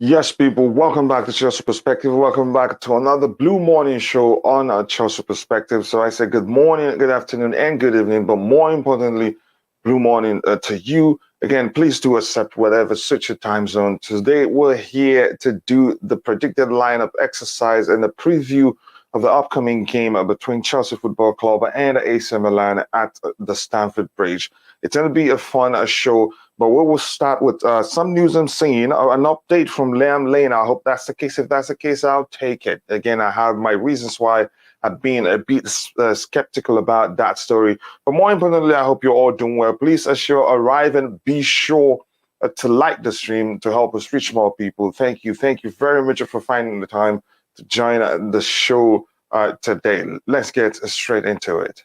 Yes, people, welcome back to Chelsea Perspective. Welcome back to another Blue Morning Show on Chelsea Perspective. So I say good morning, good afternoon, and good evening, but more importantly, Blue Morning to you. Again, please do accept whatever suits your time zone. Today, we're here to do the predicted lineup exercise and the preview of the upcoming game between Chelsea Football Club and AC Milan at the Stamford Bridge. It's going to be a fun show, but we will start with some news I'm seeing, an update from Liam Lane. I hope that's the case. If that's the case, I'll take it. Again, I have my reasons why I've been a bit skeptical about that story. But more importantly, I hope you're all doing well. Please, as you arrive, and be sure to like the stream to help us reach more people. Thank you. Thank you very much for finding the time to join the show today. Let's get straight into it.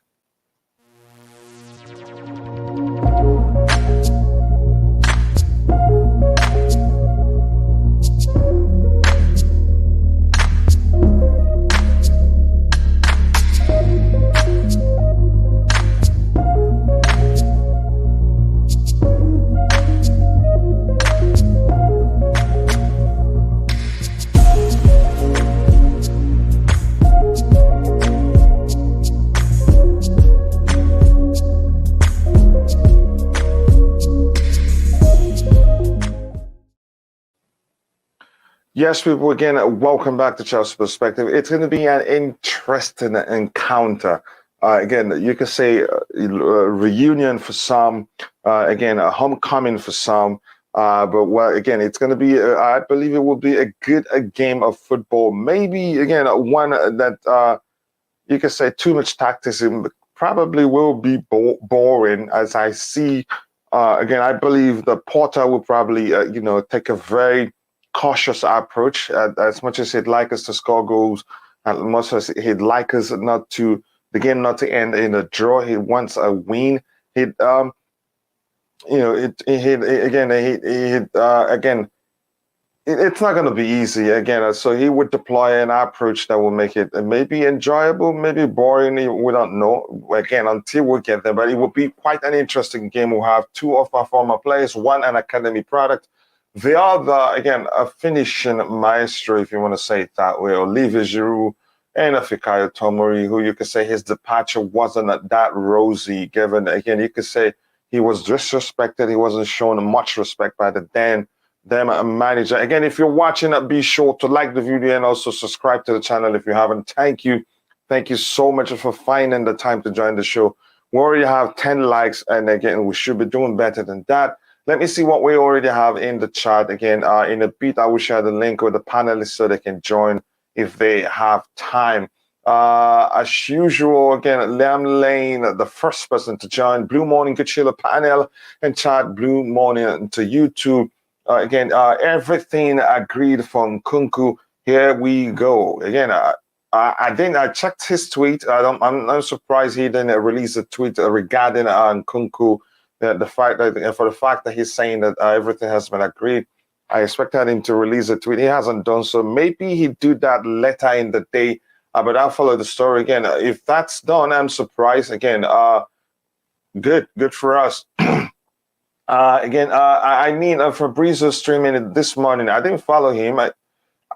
Yes, people, again, welcome back to Chelsea Perspective. It's going to be an interesting encounter. Again, you could say a reunion for some, again, a homecoming for some. But well, again, it's going to be, I believe it will be a good game of football. Maybe, again, one that you could say too much tacticism probably will be boring as I see. Again, I believe the Porter will probably, take a very cautious approach. As much as he'd like us to score goals, as much as he'd like us not to the game not to end in a draw, he wants a win. He'd, again, it's not going to be easy again. So he would deploy an approach that will make it maybe enjoyable, maybe boring. We don't know again until we get there. But it will be quite an interesting game. We'll have two of our former players, one an academy product, the other again a finishing maestro, if you want to say it that way, Olivier Giroud and a Fikayo Tomori, who you could say his departure wasn't that rosy. Given again, you could say he was disrespected. He wasn't shown much respect by the them manager. Again, if you're watching it, be sure to like the video and also subscribe to the channel if you haven't. Thank you. Thank you so much for finding the time to join the show. We already have 10 likes, and again, we should be doing better than that. Let me see what we already have in the chat. Again, in a bit, I will share the link with the panelists so they can join if they have time. As usual, again, Liam Lane, the first person to join. Blue Morning Kachila panel and chat. Blue Morning to YouTube. Again, everything agreed from Kunku. Here we go. Again, I checked his tweet. I'm not surprised he didn't release a tweet regarding Kunku. The fact that for the fact that he's saying that everything has been agreed, I expected him to release a tweet. He hasn't done so. Maybe he'd do that later in the day. But I'll follow the story again. If that's done, I'm surprised. Again, good for us. I mean, Fabrizio streaming it this morning. I didn't follow him. I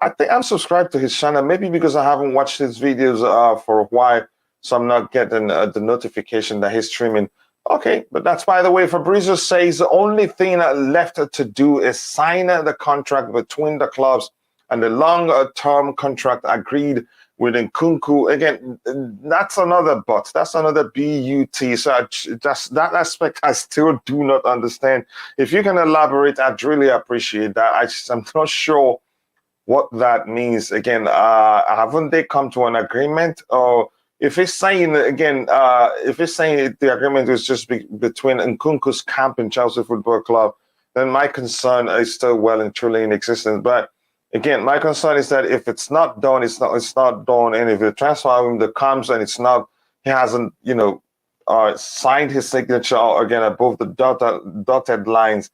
think I'm subscribed to his channel, maybe because I haven't watched his videos for a while, so I'm not getting the notification that he's streaming. Okay, but that's by the way. Fabrizio says the only thing left to do is sign the contract between the clubs and the long-term contract agreed with Nkunku. Again, that's another but. That's another but. So just that aspect I still do not understand. If you can elaborate, I'd really appreciate that. I'm not sure what that means. Again, haven't they come to an agreement? Or if he's saying, again, if he's saying the agreement is just between Nkunku's camp and Chelsea Football Club, then my concern is still well and truly in existence. But again, my concern is that if it's not done, it's not done. And if the transfer window comes and it's not, he hasn't, signed his signature again above the dotted lines,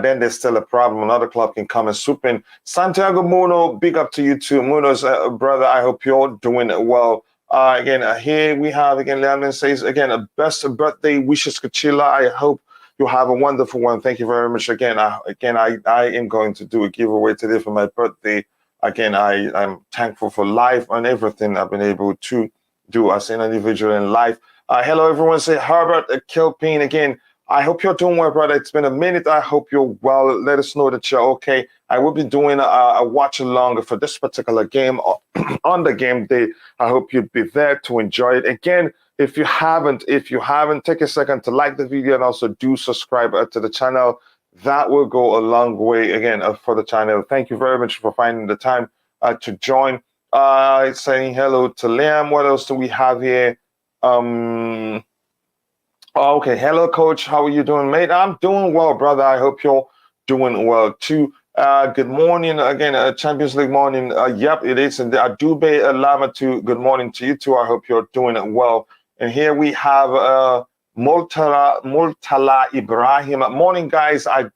then there's still a problem. Another club can come and swoop in. Santiago Muno, big up to you too. Muno's brother, I hope you're doing well. Again, here we have, again, Leon says, again, a best birthday wishes, Kachila. I hope you have a wonderful one. Thank you very much. Again, I am going to do a giveaway today for my birthday. Again, I'm thankful for life and everything I've been able to do as an individual in life. Hello, everyone. Say Herbert Kilpin again. I hope you're doing well, brother. It's been a minute. I hope you're well. Let us know that you're okay. I will be doing a watch along for this particular game on the game day. I hope you'd be there to enjoy it. Again, if you haven't, take a second to like the video and also do subscribe to the channel. That will go a long way again for the channel. Thank you very much for finding the time to join. Saying hello to Liam. What else do we have here? Okay, hello, Coach. How are you doing, mate? I'm doing well, brother. I hope you're doing well too. Good morning again, Champions League morning. Yep, it is. And Adube Lama too. Good morning to you too. I hope you're doing well. And here we have Multala Ibrahim. Morning, guys. I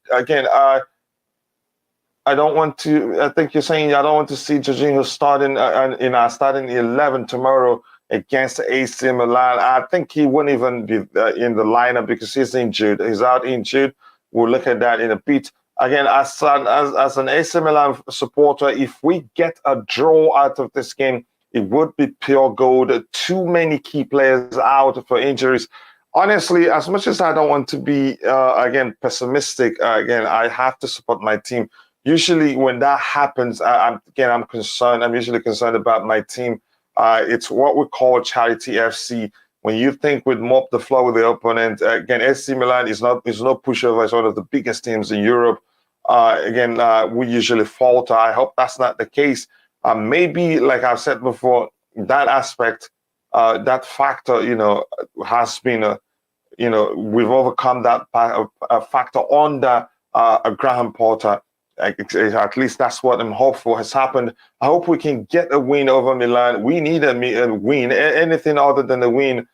don't want to. I think you're saying I don't want to see Jorginho starting in our starting 11 tomorrow against AC Milan. I think he wouldn't even be in the lineup because he's injured. He's out injured. We'll look at that in a bit. Again, as an AC Milan supporter, if we get a draw out of this game, it would be pure gold. Too many key players out for injuries. Honestly, as much as I don't want to be, again, pessimistic, again, I have to support my team. usually when that happens, I'm concerned. I'm usually concerned about my team. It's what we call Charity FC. When you think we'd mop the floor with the opponent, again, AC Milan is no pushover. It's one of the biggest teams in Europe. We usually falter. I hope that's not the case. Maybe, like I've said before, that aspect, that factor, has been we've overcome that factor under Graham Potter. At least that's what I'm hopeful has happened. I hope we can get a win over Milan. We need a win. Anything other than a win,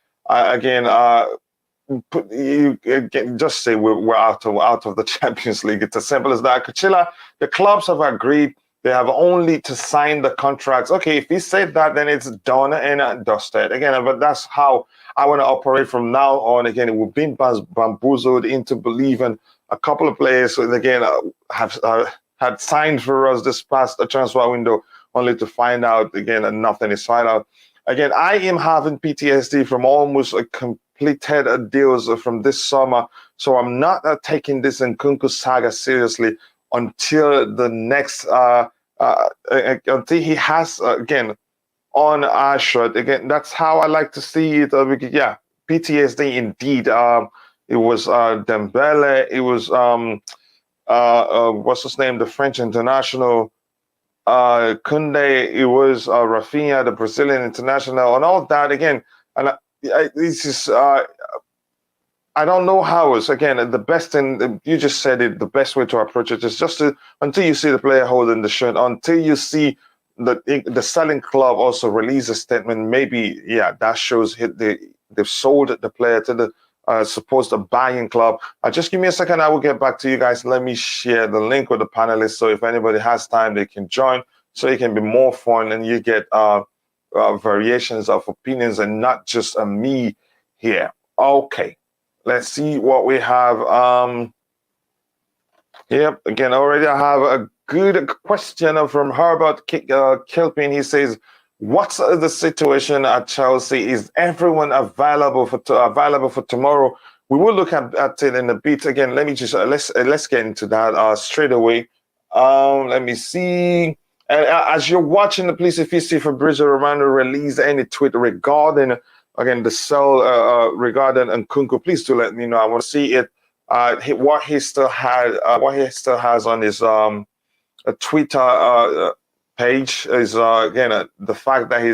just say we're out of the Champions League. It's as simple as that. Kachila, the clubs have agreed. They have only to sign the contracts. Okay, if he said that, then it's done and dusted. Again, but that's how I want to operate from now on. Again, we've been bamboozled into believing a couple of players, again, had signed for us this past transfer window, only to find out, again, and nothing is signed out. Again, I am having PTSD from almost completed deals from this summer, so I'm not taking this Nkunku saga seriously until the next, until he has, again, on our shirt. Again, that's how I like to see it. Yeah, PTSD indeed. It was Dembele. It was what's his name? The French international, Kunde. It was Rafinha, the Brazilian international, and all that. Again, and this is. I don't know how it's, again, the best thing, you just said it, the best way to approach it is just until you see the player holding the shirt, until you see the selling club also release a statement, maybe, yeah, that shows they've sold the player to the supposed buying club. Just give me a second, I will get back to you guys. Let me share the link with the panelists, so if anybody has time, they can join, so it can be more fun and you get variations of opinions and not just me here. Okay. Let's see what we have. Yep, again, already I have a good question from Herbert Kilpin. He says, what's the situation at Chelsea? Is everyone available for tomorrow? We will look at it in a bit. Again, let me just, let's get into that straight away. Let me see. As you're watching, please, if you see Fabrizio Romano release any tweet regarding, again, the sell regarding Nkunku, please do let me know. I want to see it. What he still has on his Twitter page is again the fact that he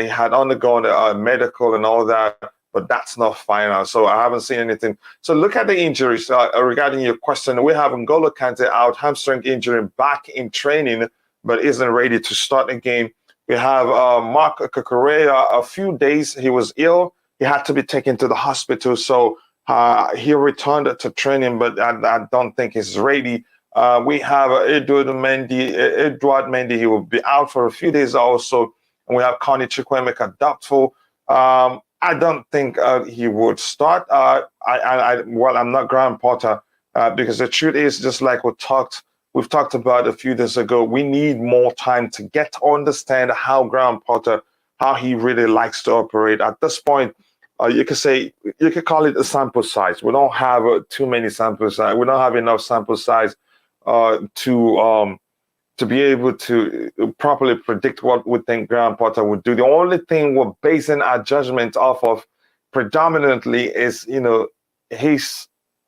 had undergone medical and all that, but that's not final. So I haven't seen anything. So look at the injuries regarding your question. We have N'Golo Kante out, hamstring injury, back in training, but isn't ready to start the game. We have Mark Cucurella, a few days he was ill. He had to be taken to the hospital. So he returned to training, but I don't think he's ready. We have Edouard Mendy. He will be out for a few days also. And we have Conor Chukwuemeka doubtful. I don't think he would start. I'm not Graham Potter because the truth is, just like we've talked about a few days ago, we need more time to get to understand how Graham Potter, how he really likes to operate. At this point, you could call it a sample size. We don't have too many sample size. We don't have enough sample size to be able to properly predict what we think Graham Potter would do. The only thing we're basing our judgment off of predominantly is, his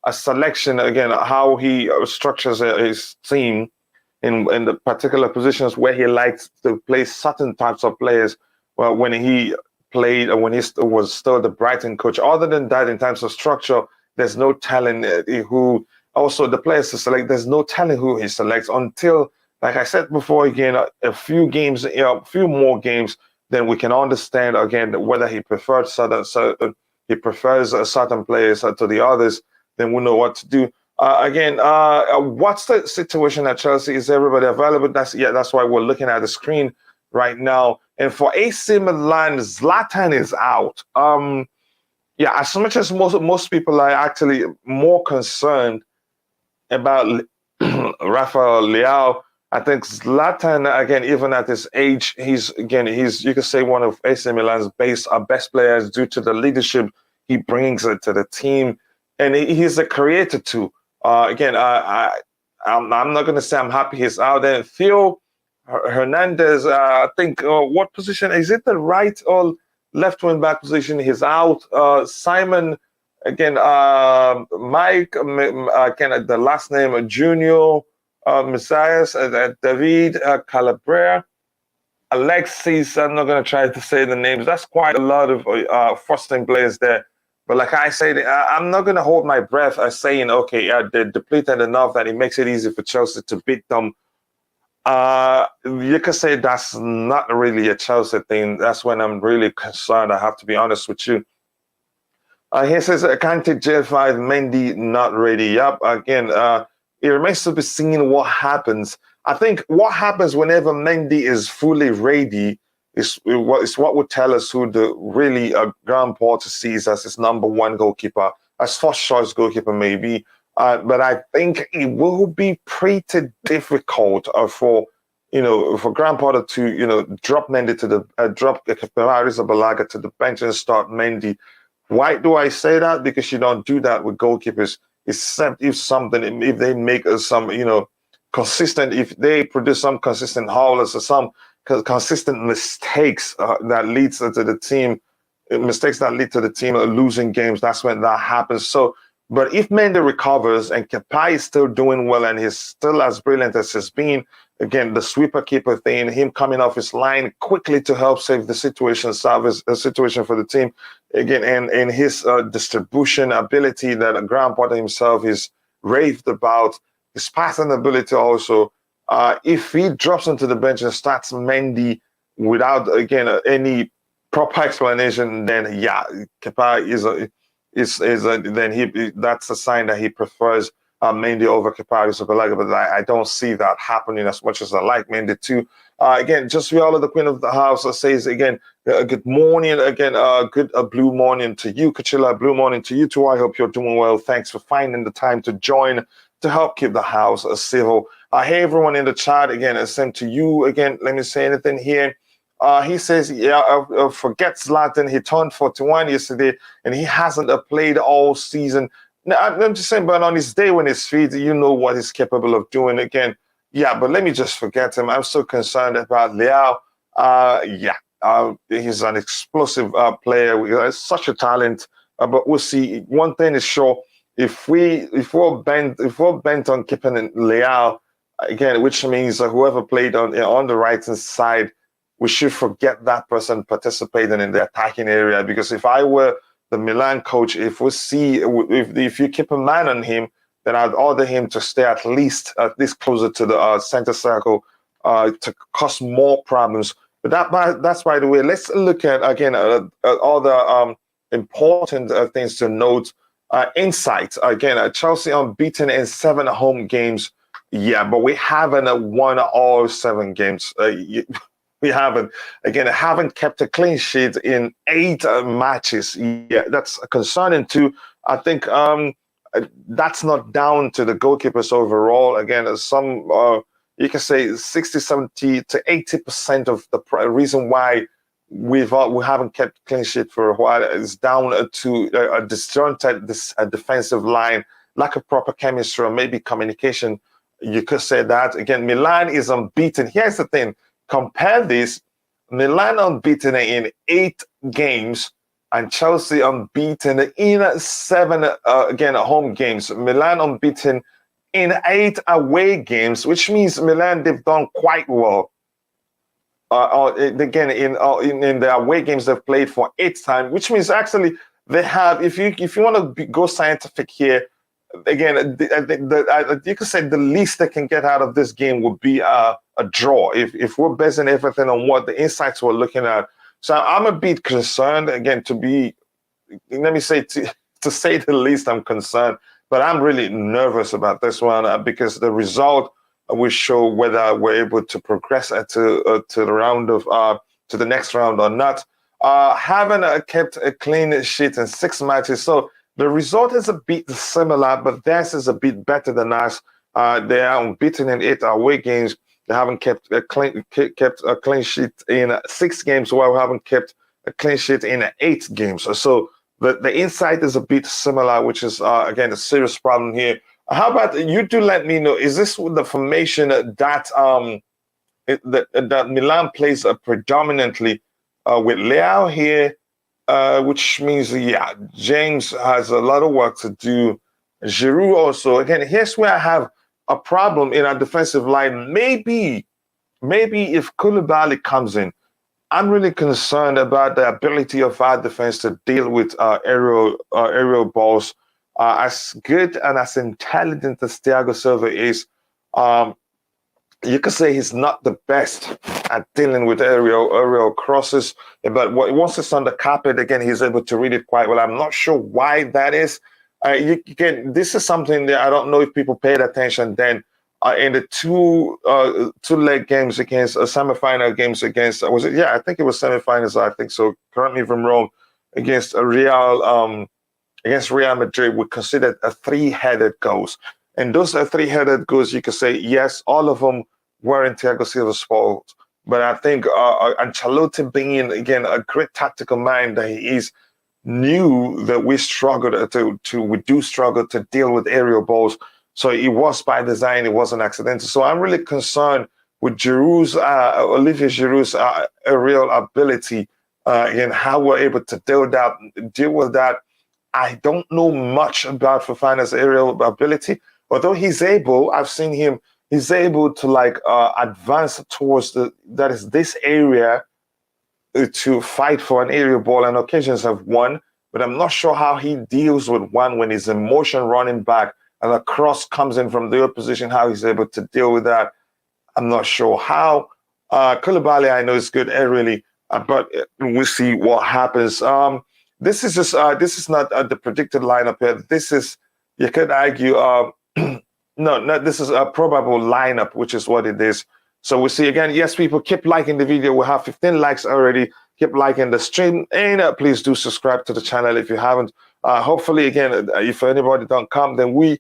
selection, again, how he structures his team in the particular positions where he likes to play certain types of players. Well, when he played or when he was still the Brighton coach. Other than that, in terms of structure, there's no telling who. Also, the players to select, there's no telling who he selects until, like I said before, again, a few more games, then we can understand again whether he prefers certain players to the others. Then we'll know what to do. What's the situation at Chelsea? Is everybody available? That's why we're looking at the screen right now. And for AC Milan, Zlatan is out. As much as most people are actually more concerned about Rafael Leao, I think Zlatan, again, even at his age, he's you could say one of AC Milan's best players due to the leadership he brings to the team, and he's a creator too. I'm not going to say I'm happy he's out there. Theo Hernandez, I think, what position? Is it the right or left wing back position? He's out. Simon, again, Mike, again, the last name, Junior, Messias, David Calabria. Alexis, I'm not going to try to say the names. That's quite a lot of first-team players there. But like I said, I'm not going to hold my breath as saying, okay, they're depleted enough that it makes it easy for Chelsea to beat them. You could say that's not really a Chelsea thing. That's when I'm really concerned. I have to be honest with you. He says, Kante J5, Mendy not ready. Yep, again, it remains to be seen what happens. I think what happens whenever Mendy is fully ready is what would tell us who the really Graham Potter sees as his number one goalkeeper, as first choice goalkeeper maybe. But I think it will be pretty difficult for Graham Potter to drop Mendy to the drop Balaga to the bench and start Mendy. Why do I say that? Because you don't do that with goalkeepers, except if they make some consistent, if they produce some consistent howlers or some consistent mistakes that leads to the team, mistakes that lead to the team losing games. That's when that happens. So, but if Mendy recovers and Kepa is still doing well and he's still as brilliant as he's been, again, the sweeper keeper thing, him coming off his line quickly to help save the situation, salvage the situation for the team, again, and his distribution ability that Graham Potter himself is raved about, his passing ability also. If he drops into the bench and starts Mendy without, again, any proper explanation, then yeah, Kepa that's a sign that he prefers Mendy over Kepa. But I don't see that happening as much as I like Mendy too. Again, just Viola, the Queen of the House, says again, good morning. Again, good blue morning to you, Kachila. Blue morning to you too. I hope you're doing well. Thanks for finding the time to join to help keep the house civil. Hey, everyone in the chat, again, same to you. Again, let me say anything here. He says, forget Zlatan. He turned 41 yesterday, and he hasn't played all season. Now, I'm just saying, but on his day when he's fit, you know what he's capable of doing. Again, yeah, but let me just forget him. I'm so concerned about Leao. He's an explosive player. He's such a talent. But we'll see. One thing is sure. If we're bent on keeping Leao again, which means whoever played on the right hand side, we should forget that person participating in the attacking area. Because if I were the Milan coach, if you keep a man on him, then I'd order him to stay at least closer to the center circle to cause more problems. But that's by the way. Let's look at again other important things to note. Insight again, Chelsea unbeaten in 7 home games. Yeah, but we haven't won all 7 games. We haven't kept a clean sheet in 8 matches. Yeah, that's concerning too. I think that's not down to the goalkeepers overall. Again, some you can say 60, 70 to 80% of the reason why we haven't kept clean sheet for a while is down to a disjointed defensive line, lack of proper chemistry, or maybe communication. You could say that. Again, Milan is unbeaten. Here's the thing. Compare this. Milan unbeaten in 8 games and Chelsea unbeaten in 7, home games. Milan unbeaten in 8 away games, which means Milan, they've done quite well. Again, in the away games they've played for 8 times, which means actually they have, if you want to go scientific here, again, you could say the least they can get out of this game would be a draw if we're basing everything on what the insights we're looking at. So I'm a bit concerned, again, to say the least, I'm concerned, but I'm really nervous about this one because the result will show whether we're able to progress to the next round or not. Haven't kept a clean sheet in 6 matches, so the result is a bit similar, but theirs is a bit better than us. They are unbeaten in 8 away games. They haven't kept a clean sheet in 6 games, while we haven't kept a clean sheet in 8 games. So the insight is a bit similar, which is again a serious problem here. How about you two let me know, is this the formation that Milan plays predominantly with Leao here, which means, yeah, James has a lot of work to do. Giroud also. Again, here's where I have a problem in our defensive line. Maybe if Koulibaly comes in, I'm really concerned about the ability of our defense to deal with aerial balls. As good and as intelligent as Thiago Silva is, um, you could say he's not the best at dealing with aerial crosses. But once it's on the carpet, again, he's able to read it quite well. I'm not sure why that is. This is something that I don't know if people paid attention then. In the two leg games against semifinal games against was it? Yeah, I think it was semifinals. I think so. Correct me if I'm wrong. Against Real Madrid, we considered a three-headed goals, and those are three-headed goals. You could say yes, all of them were in Thiago Silva's fault, but I think Ancelotti, being again a great tactical mind that he is, knew that we struggled we do struggle to deal with aerial balls. So it was by design, it wasn't accidental. So I'm really concerned with Olivier Giroud's aerial ability and how we're able to deal with that. I don't know much about Fofana's aerial ability, although he's able. I've seen him. He's able to advance towards this area to fight for an aerial ball, and occasions have won. But I'm not sure how he deals with one when he's in motion running back and a cross comes in from the opposition, how he's able to deal with that. I'm not sure how. Koulibaly, I know, is good aerially, but we'll see what happens. This is not the predicted lineup here. This is, you could argue, no, this is a probable lineup, which is what it is. So we'll see again. Yes, people, keep liking the video. We have 15 likes already. Keep liking the stream, and please do subscribe to the channel if you haven't. Hopefully, again, if anybody don't come, then we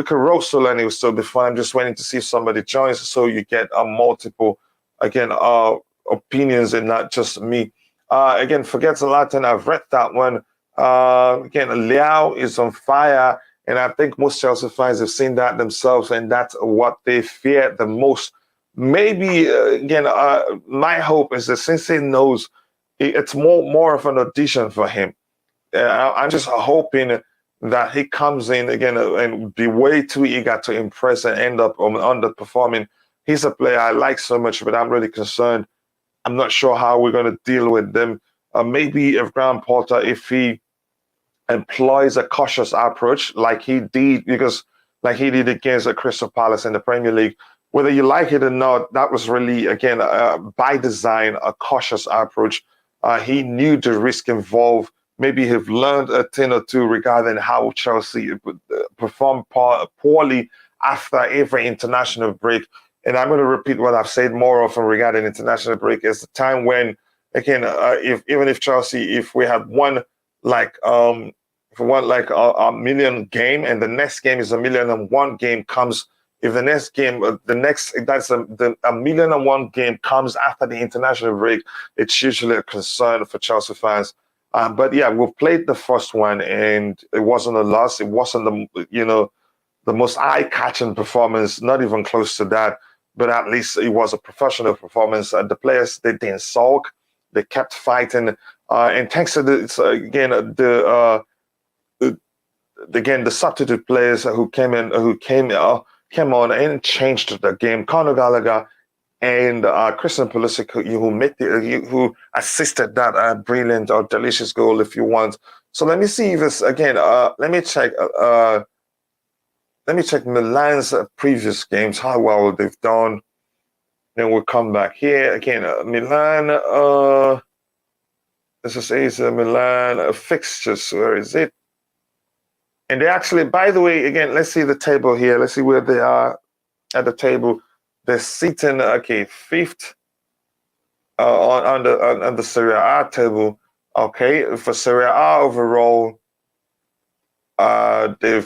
could roast Solani. It will still be fun. I'm just waiting to see if somebody joins, so you get multiple, again, opinions and not just me. Again, forget Zlatan. I've read that one. Again, Leao is on fire, and I think most Chelsea fans have seen that themselves, and that's what they fear the most. Maybe again, my hope is that since he knows it's more of an audition for him, I'm just hoping that he comes in again and be way too eager to impress and end up underperforming. He's a player I like so much, but I'm really concerned. I'm not sure how we're going to deal with them. Maybe if Graham Potter, if he employs a cautious approach like he did, against Crystal Palace in the Premier League, whether you like it or not, that was really, again, by design, a cautious approach. He knew the risk involved. Maybe he've learned a thing or two regarding how Chelsea perform poorly after every international break. And I'm going to repeat what I've said more often regarding international break. It's the time when, again, even if Chelsea, if we had won a million game, and the next game is a 1,000,001 game comes. If the next game, a 1,000,001 game comes after the international break, it's usually a concern for Chelsea fans. But yeah, we've played the first one, and it wasn't a loss. It wasn't the most eye-catching performance, not even close to that. But at least it was a professional performance. The players, they didn't sulk; they kept fighting. And thanks to the substitute players who came on and changed the game. Conor Gallagher and Christian Pulisic, who assisted that brilliant or delicious goal, if you want. So let me see if this again. Let me check. Let me check Milan's previous games, how well they've done. Then we'll come back here again. Milan. This is AC Milan fixtures. Where is it? And they actually, by the way, again, let's see the table here. Let's see where they are at the table. They're sitting, fifth on the Serie A table. Okay, for Serie A overall, they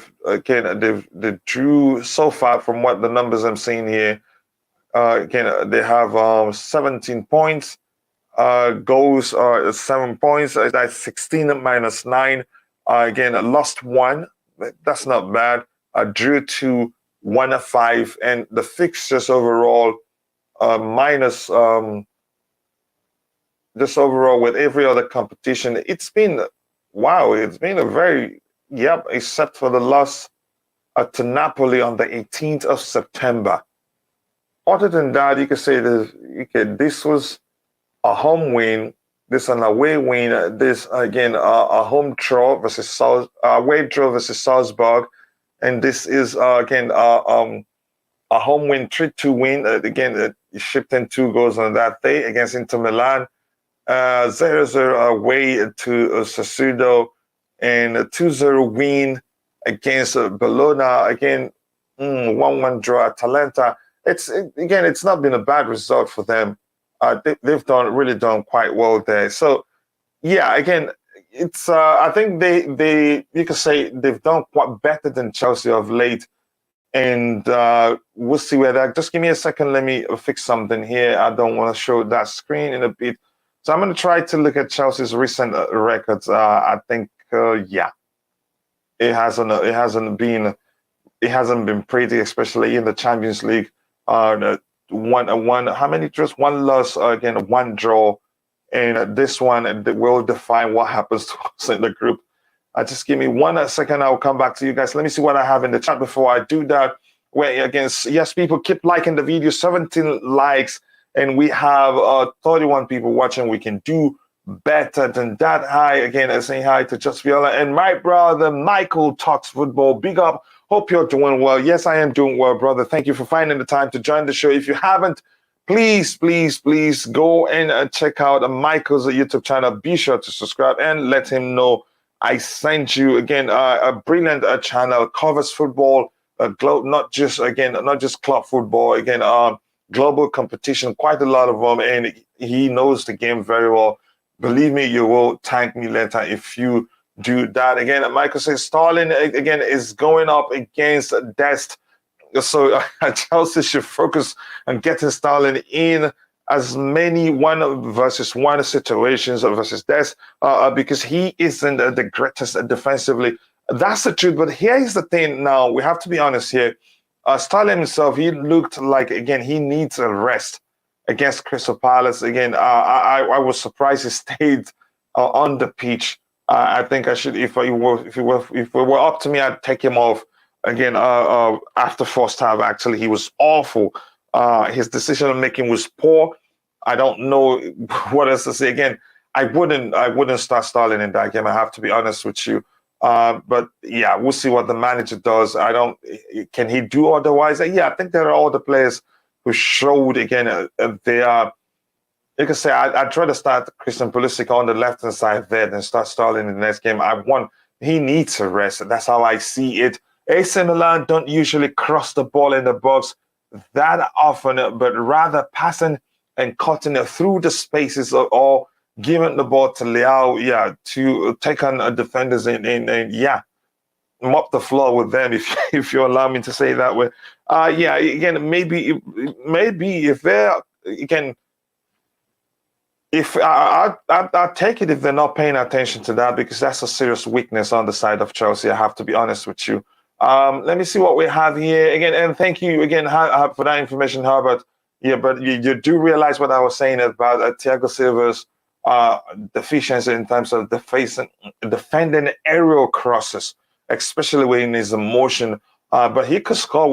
drew so far from what the numbers I'm seeing here. They have 17 points. Goals are 7 points. That's 16 minus 9. Again, lost 1. That's not bad. drew to 1-5, and the fixtures overall minus just overall with every other competition, it's been wow. It's been a very except for the loss to Napoli on the 18th of September. Other than that, you could say this was a home win, this an away win, this again a home draw versus away draw versus Salzburg, and this is again a home win, 3-2 win. Again, shipped in 2 goals on that day against Inter Milan. 0-0 away to Sassuolo, and a 2-0 win against Bologna. Again, 1-1 draw at Atalanta. It's not been a bad result for them. They've really done quite well there. So yeah, again, it's I think they you could say they've done quite better than Chelsea of late, and we'll see where that. Just give me a second. Let me fix something here. I don't want to show that screen in a bit. So I'm going to try to look at Chelsea's recent records. I think it hasn't been pretty, especially in the Champions League. How many draws? 1 loss, again 1 draw, and this one will define what happens to us in the group. Just give me 1 second. I'll come back to you guys. Let me see what I have in the chat before I do that. Where again, yes, people keep liking the video. 17 likes, and we have 31 people watching. We can do better than that. Hi again, saying hi to Just Viola and my brother Michael talks football. Big up. Hope you're doing well. Yes, I am doing well, brother. Thank you for finding the time to join the show. If you haven't, please go and check out Michael's YouTube channel. Be sure to subscribe and let him know I sent you. Again, a brilliant channel, covers football, not just club football. Again, global competition, quite a lot of them, and he knows the game very well. Believe me, you will thank me later if you do that. Again, Michael says Sterling again is going up against Dest, so Chelsea should focus on getting Sterling in as many 1-versus-1 situations versus Dest because he isn't the greatest defensively. That's the truth. But here's the thing. Now we have to be honest here. Sterling himself, he looked like again he needs a rest against Crystal Palace. Again, I was surprised he stayed on the pitch. I think I should, if it were up to me, I'd take him off again. After first half, actually, he was awful. His decision making was poor. I don't know what else to say. Again, I wouldn't start Sterling in that game. I have to be honest with you. But yeah, we'll see what the manager does. Can he do otherwise? Yeah, I think there are all the players who showed again they are. You can say I'd rather start Christian Pulisic on the left-hand side there than start Sterling in the next game. He needs a rest. That's how I see it. AC Milan don't usually cross the ball in the box that often, but rather passing and cutting it through the spaces or giving the ball to Leao, to take on defenders and mop the floor with them, if you allow me to say that way. Again, maybe if they're again. If I'd take it if they're not paying attention to that, because that's a serious weakness on the side of Chelsea. I have to be honest with you. Let me see what we have here again, and thank you again for that information, Herbert. Yeah, but you do realize what I was saying about Thiago Silva's deficiency in terms of defending aerial crosses, especially when he's in motion. But he could score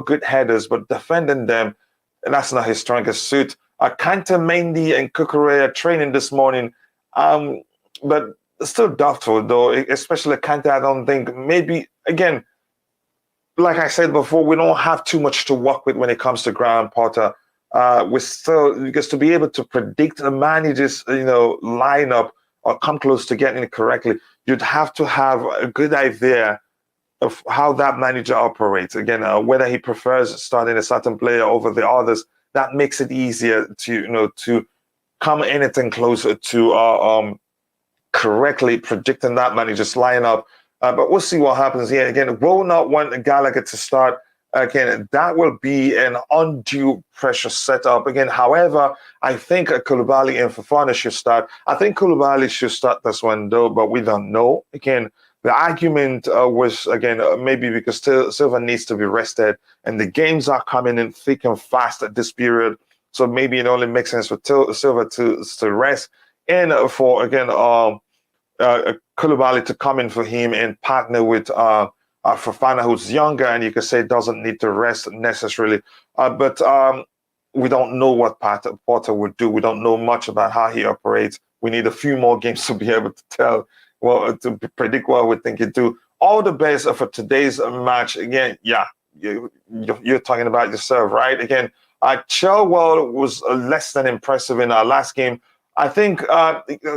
good headers, but defending them, that's not his strongest suit. Kante, Mendy, and Cucurella training this morning, but still doubtful though. Especially Kante, I don't think. Maybe again, like I said before, we don't have too much to work with when it comes to Graham Potter. We still, because to be able to predict a manager's lineup or come close to getting it correctly, you'd have to have a good idea of how that manager operates. Again, whether he prefers starting a certain player over the others. That makes it easier to come anything closer to correctly predicting that manager's lineup. But we'll see what happens here. Again, will not want Gallagher to start. Again, that will be an undue pressure setup. Again, however, I think Koulibaly and Fofana should start. I think Koulibaly should start this one though, but we don't know. Again, The argument was, again, maybe because Silva needs to be rested, and the games are coming in thick and fast at this period. So maybe it only makes sense for Silva to rest, and for, again, Koulibaly to come in for him and partner with Fofana, who's younger, and you could say doesn't need to rest necessarily. But we don't know what Porter would do. We don't know much about how he operates. We need a few more games to be able to tell, well, to predict what we think he'd do. All the best for today's match. Again, yeah, you're talking about yourself, right? Again, Chilwell was less than impressive in our last game. I think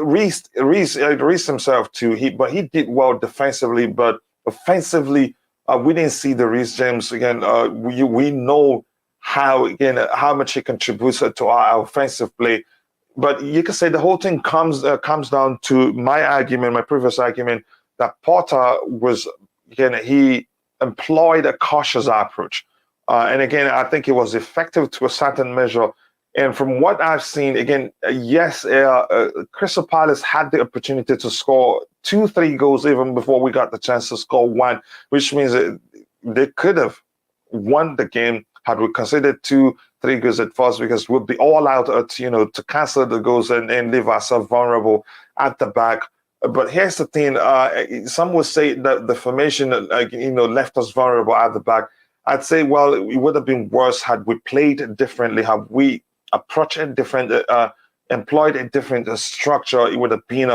Reece himself too. But he did well defensively, but offensively, we didn't see the Reece James again. We know how much he contributes to our offensive play. But you can say the whole thing comes down to my previous argument, that Porter was, again, he employed a cautious approach, and again, I think it was effective to a certain measure. And from what I've seen, again, yes, Crystal Palace had the opportunity to score 2-3 goals even before we got the chance to score one, which means they could have won the game had we considered 2-3 goals at first, because we'll be all out to cancel the goals and leave ourselves vulnerable at the back. But here's the thing: some would say that the formation, left us vulnerable at the back. I'd say, well, it would have been worse had we played differently, had we approached it different, employed a different structure. It would have been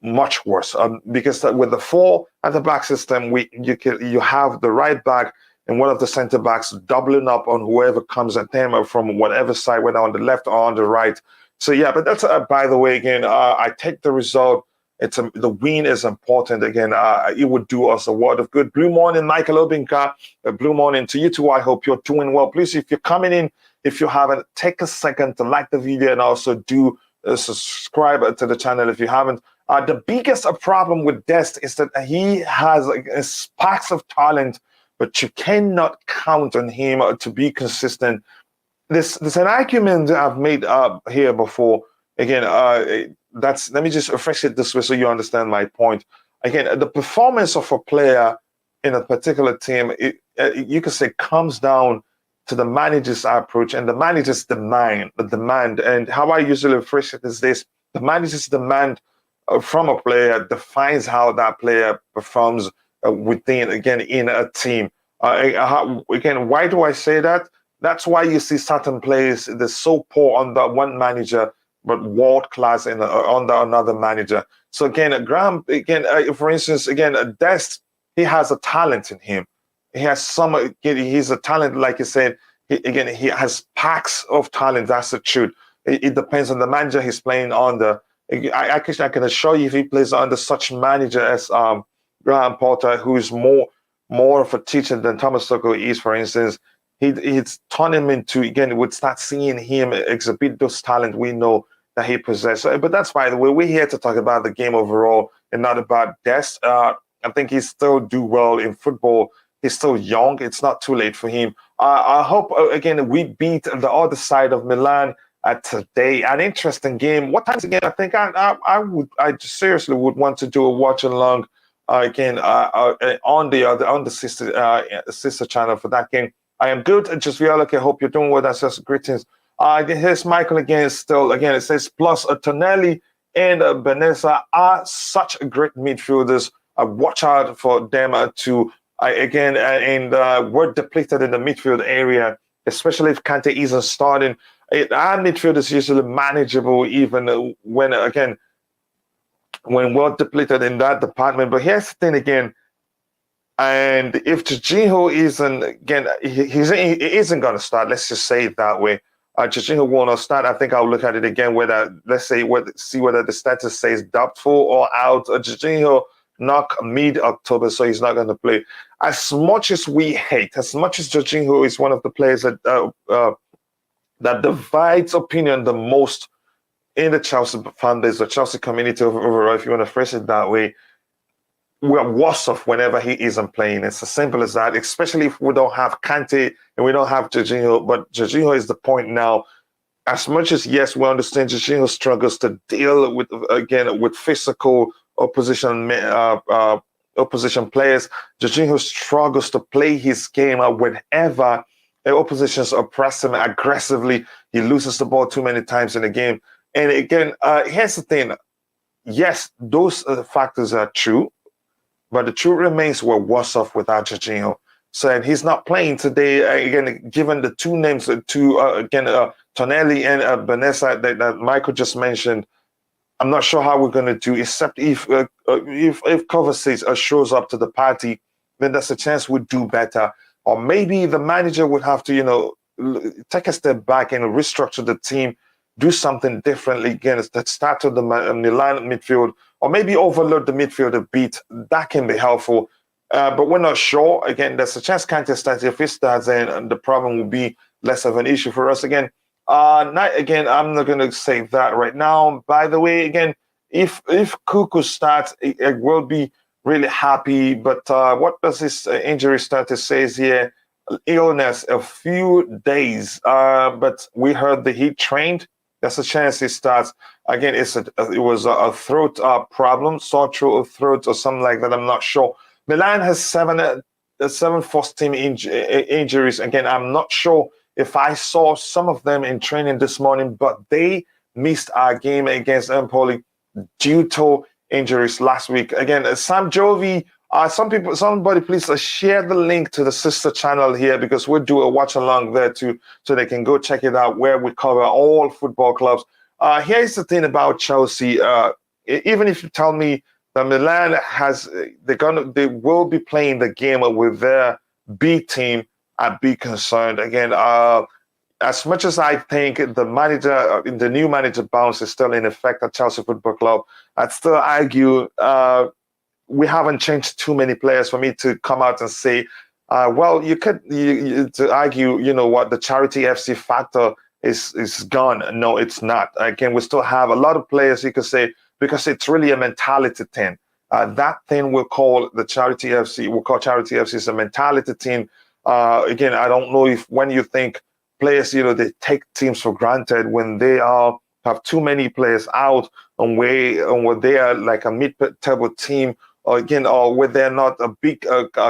much worse, because with the 4 at the back system, you have the right back and one of the center backs doubling up on whoever comes at them from whatever side, whether on the left or on the right. So yeah, but that's by the way, again, I take the result. The win is important. Again, it would do us a world of good. Blue morning, Michael Obinka. Blue morning to you too. I hope you're doing well. Please, if you're coming in, if you haven't, take a second to like the video and also do subscribe to the channel if you haven't. The biggest problem with Dest is that he has sparks of talent, but you cannot count on him to be consistent. There's an argument that I've made here before. Again, let me just refresh it this way so you understand my point. Again, the performance of a player in a particular team, you could say, comes down to the manager's approach and the manager's demand. And how I usually refresh it is this: the manager's demand from a player defines how that player performs within, again, in a team. Again, why do I say that? That's why you see certain players, they're so poor under one manager, but world class under another manager. So again, Graham, for instance, Dest, he has a talent in him. He has he's a talent, like you said. He has packs of talent. That's the truth. It depends on the manager he's playing under. I can assure you, if he plays under such manager as Graham Potter, who is more of a teacher than Thomas Tuchel is, for instance, he's turned him into, again, we'd start seeing him exhibit those talent we know that he possesses. But that's, by the way, we're here to talk about the game overall and not about Dest. I think he still do well in football. He's still young. It's not too late for him. I hope, again, we beat the other side of Milan today. An interesting game. What time's again? I think I seriously would want to do a watch along on the sister channel for that game. I am good. Just reality. I hope you're doing well. That's just greetings. Here's Michael again. Still, again, it says plus Tonelli and Benessa are such great midfielders. Watch out for them we're depleted in the midfield area, especially if Kante isn't starting. Our midfield is usually manageable, even when we're depleted in that department. But here's the thing again. And if Jorginho isn't, again, he isn't going to start, let's just say it that way. Jorginho will not start. I think I'll look at it again, see whether the status says doubtful or out. Jorginho knock mid-October, so he's not going to play. As much as we hate, as much as Jorginho is one of the players that divides opinion the most in the Chelsea fan base, the Chelsea community overall, if you want to phrase it that way, we're worse off whenever he isn't playing. It's as simple as that, especially if we don't have Kante and we don't have Jorginho. But Jorginho is the point now. As much as, yes, we understand Jorginho struggles to deal with, again, with physical opposition opposition players. Jorginho struggles to play his game whenever the oppositions oppress him aggressively. He loses the ball too many times in the game. And again, here's the thing. Yes, those factors are true, but the truth remains we're worse off without Jorginho. So and he's not playing today. Again, given the two names, Tonelli and Vanessa that Michael just mentioned, I'm not sure how we're going to do, except if Kovacic shows up to the party, then there's a chance we'd do better. Or maybe the manager would have to, take a step back and restructure the team, do something differently again, that start with the Milan midfield, or maybe overload the midfield a bit. That can be helpful. But we're not sure. Again, there's a chance Kante starts. If he starts, then the problem will be less of an issue for us. Again, I'm not going to say that right now. By the way, again, if Kuku starts, it will be really happy. But what does his injury status says here? Illness, a few days. But we heard that he trained. There's a chance he starts. Again, it was a throat problem, sore throat or something like that. I'm not sure. Milan has seven first-team injuries. Again, I'm not sure if I saw some of them in training this morning, but they missed our game against Empoli due to injuries last week. Again, Sam Jovi, somebody please share the link to the sister channel here, because we'll do a watch along there too, so they can go check it out, where we cover all football clubs. Here's the thing about Chelsea. Even if you tell me that Milan they will be playing the game with their B team, I'd be concerned. Again, as much as I think the new manager bounce is still in effect at Chelsea Football Club, I'd still argue we haven't changed too many players for me to come out and say, well, you could to argue, the Charity FC factor is gone. No, it's not. Again, we still have a lot of players, you could say, because it's really a mentality thing. That thing we'll call Charity FC is a mentality thing. Again, I don't know when you think players, they take teams for granted when they have too many players out and where they are like a mid-table team, or where they're not a big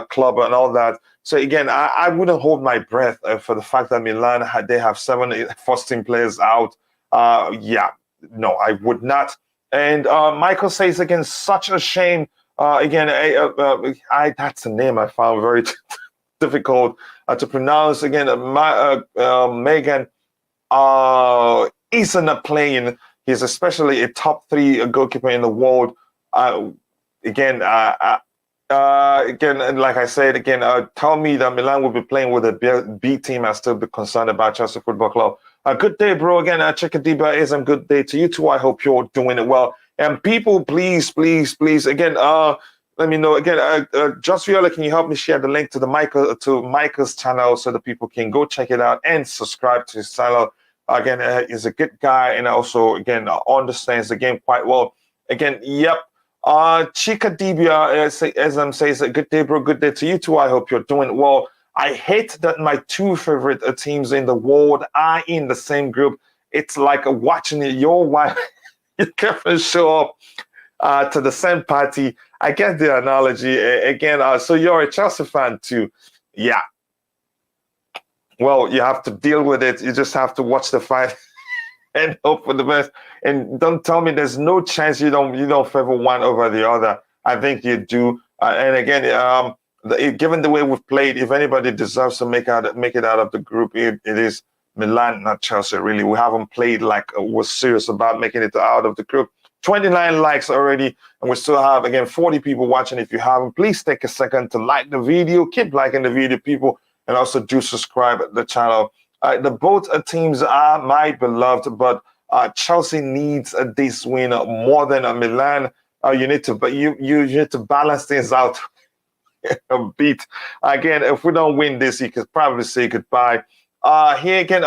club and all that. So again, I wouldn't hold my breath for the fact that Milan they have 7 first-team players out. No, I would not. And Michael says, again, such a shame. That's a name I found very difficult to pronounce. Again, Megan isn't playing. He's especially a top 3 goalkeeper in the world. Again, like I said, tell me that Milan will be playing with a B team. I still be concerned about Chelsea Football Club. Good day, bro. Again, Chikadiba is a good day to you too. I hope you're doing it well. And people, please, again, let me know. Again, Just Viola, can you help me share the link to Michael's channel so that people can go check it out and subscribe to his channel? Again, he's a good guy, and also, again, understands the game quite well. Again, yep. Chika Dibia, says, good day, bro. Good day to you too. I hope you're doing well. I hate that my 2 favorite teams in the world are in the same group. It's like watching your wife, your girlfriend show up to the same party. I get the analogy. Again, so you're a Chelsea fan too. Yeah. Well, you have to deal with it. You just have to watch the fight and hope for the best. And don't tell me there's no chance you don't favor one over the other. I think you do. And again, given the way we've played, if anybody deserves to make it out of the group, it is Milan, not Chelsea. Really, we haven't played like we're serious about making it out of the group. 29 likes already, and we still have, again, 40 people watching. If you haven't, please take a second to like the video. Keep liking the video, people, and also do subscribe to the channel. The both teams are my beloved, but Chelsea needs this win more than Milan. You need to balance things out a bit. Again, if we don't win this, you could probably say goodbye. Here again,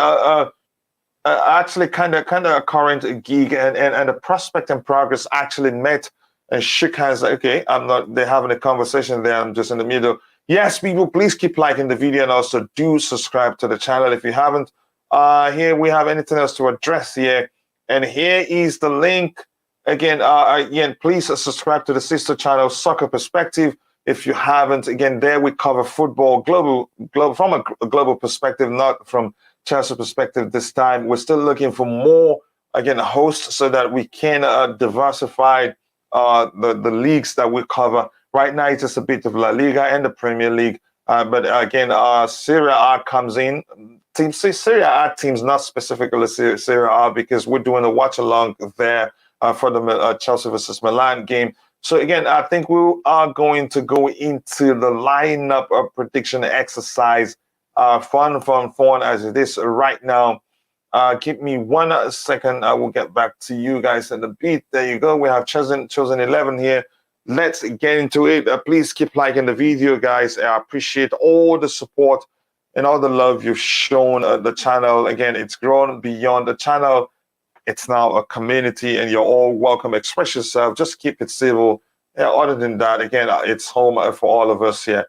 actually kind of a current gig, and the prospect and progress actually met and shook hands. Okay, they're having a conversation there. I'm just in the middle. Yes, people, please keep liking the video and also do subscribe to the channel if you haven't. Here we have anything else to address here, and here is the link. Again, please subscribe to the sister channel, Soccer Perspective. If you haven't, again, there we cover football global from a global perspective, not from Chelsea perspective this time. We're still looking for more, again, hosts so that we can diversify the leagues that we cover. Right now, it's just a bit of La Liga and the Premier League. But again, Serie A comes in. Serie A teams, not specifically Serie A, because we're doing a watch along there for the Chelsea versus Milan game. So again, I think we are going to go into the lineup of prediction exercise. Fun as it is right now. Give me 1 second. I will get back to you guys in a bit. There you go. We have chosen 11 here. Let's get into it. Please keep liking the video, guys. I appreciate all the support and all the love you've shown the channel. Again, it's grown beyond the channel. It's now a community, and you're all welcome. Express yourself. Just keep it civil. Yeah, other than that, again, it's home for all of us here.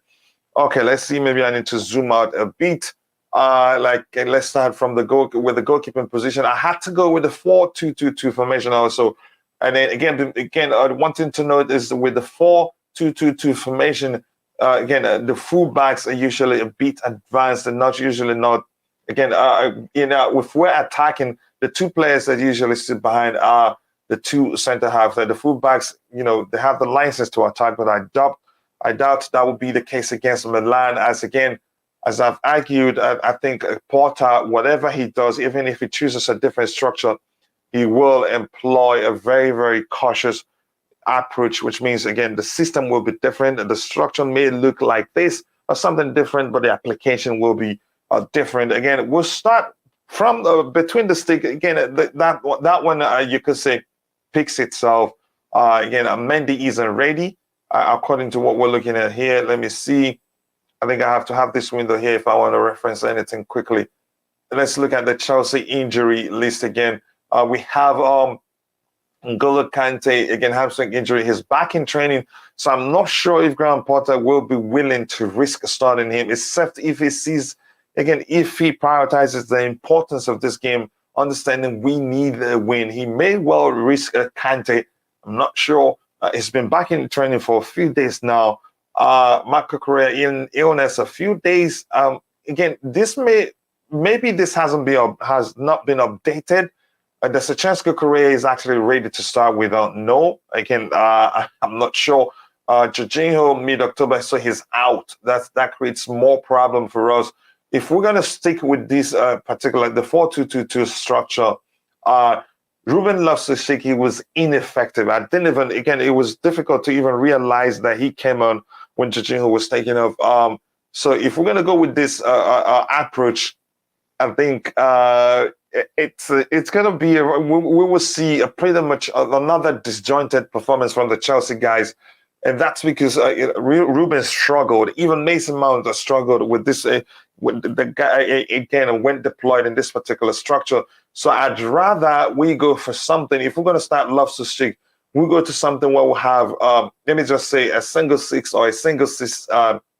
Okay, let's see. Maybe I need to zoom out a bit. Let's start from the goalkeeping position. I had to go with the 4-2-2-2 formation also. And then again, one thing to note is with the 4-2-2-2 formation, the fullbacks are usually a bit advanced and not. Again, if we're attacking, the two players that usually sit behind are the two center halves. The fullbacks, they have the license to attack, but I doubt that will be the case against Milan. As I've argued, I think Porter, whatever he does, even if he chooses a different structure, he will employ a very, very cautious approach, which means, again, the system will be different. The structure may look like this or something different, but the application will be different. Again, we'll start from between the stick. Again, that one, you could say, picks itself. Again, Mendy isn't ready, according to what we're looking at here. Let me see. I think I have to have this window here if I want to reference anything quickly. Let's look at the Chelsea injury list again. We have N'Golo Kante, again, hamstring injury. He's back in training, so I'm not sure if Graham Potter will be willing to risk starting him, except if he sees, again, if he prioritizes the importance of this game, understanding we need a win. He may well risk Kante. I'm not sure. He's been back in training for a few days now. Marco Correa in illness a few days. Again, maybe this has not been updated. There's a chance Correa is actually ready to start. We don't know. Again, I'm not sure. Jorginho mid-October, so he's out. That creates more problem for us. If we're gonna stick with this particular the 4-2-2-2 structure, Ruben Loftus-Cheek, he was ineffective. It was difficult to even realize that he came on when Jorginho was taking off. So if we're gonna go with this approach, I think it's gonna be we will see pretty much another disjointed performance from the Chelsea guys, and that's because Ruben struggled. Even Mason Mount struggled with this. With the guy again when deployed in this particular structure. So I'd rather we go for something. If we're gonna start Loftus-Cheek, we'll go to something where we'll have let me just say a single six or a single six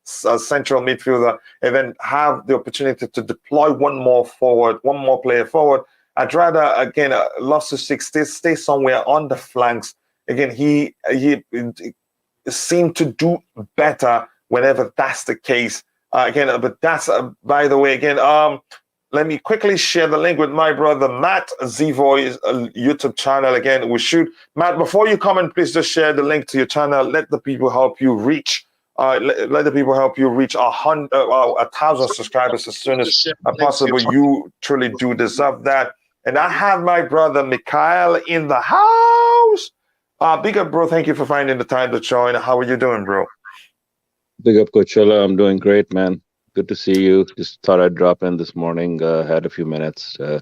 central midfielder, and then have the opportunity to deploy one more player forward. I'd rather, again, Loftus-Cheek stay somewhere on the flanks. Again, he seemed to do better whenever that's the case. But that's, by the way, again, let me quickly share the link with my brother, Matt Zivoy's YouTube channel. Again, Matt, before you comment, please just share the link to your channel. Let the people help you reach let the people help you reach 1,000 subscribers as soon as possible. You truly do deserve that. And I have my brother Mikhail in the house. Big up, bro. Thank you for finding the time to join. How are you doing, bro? Big up, Coachella. I'm doing great, man. Good to see you. Just thought I'd drop in this morning. Had a few minutes to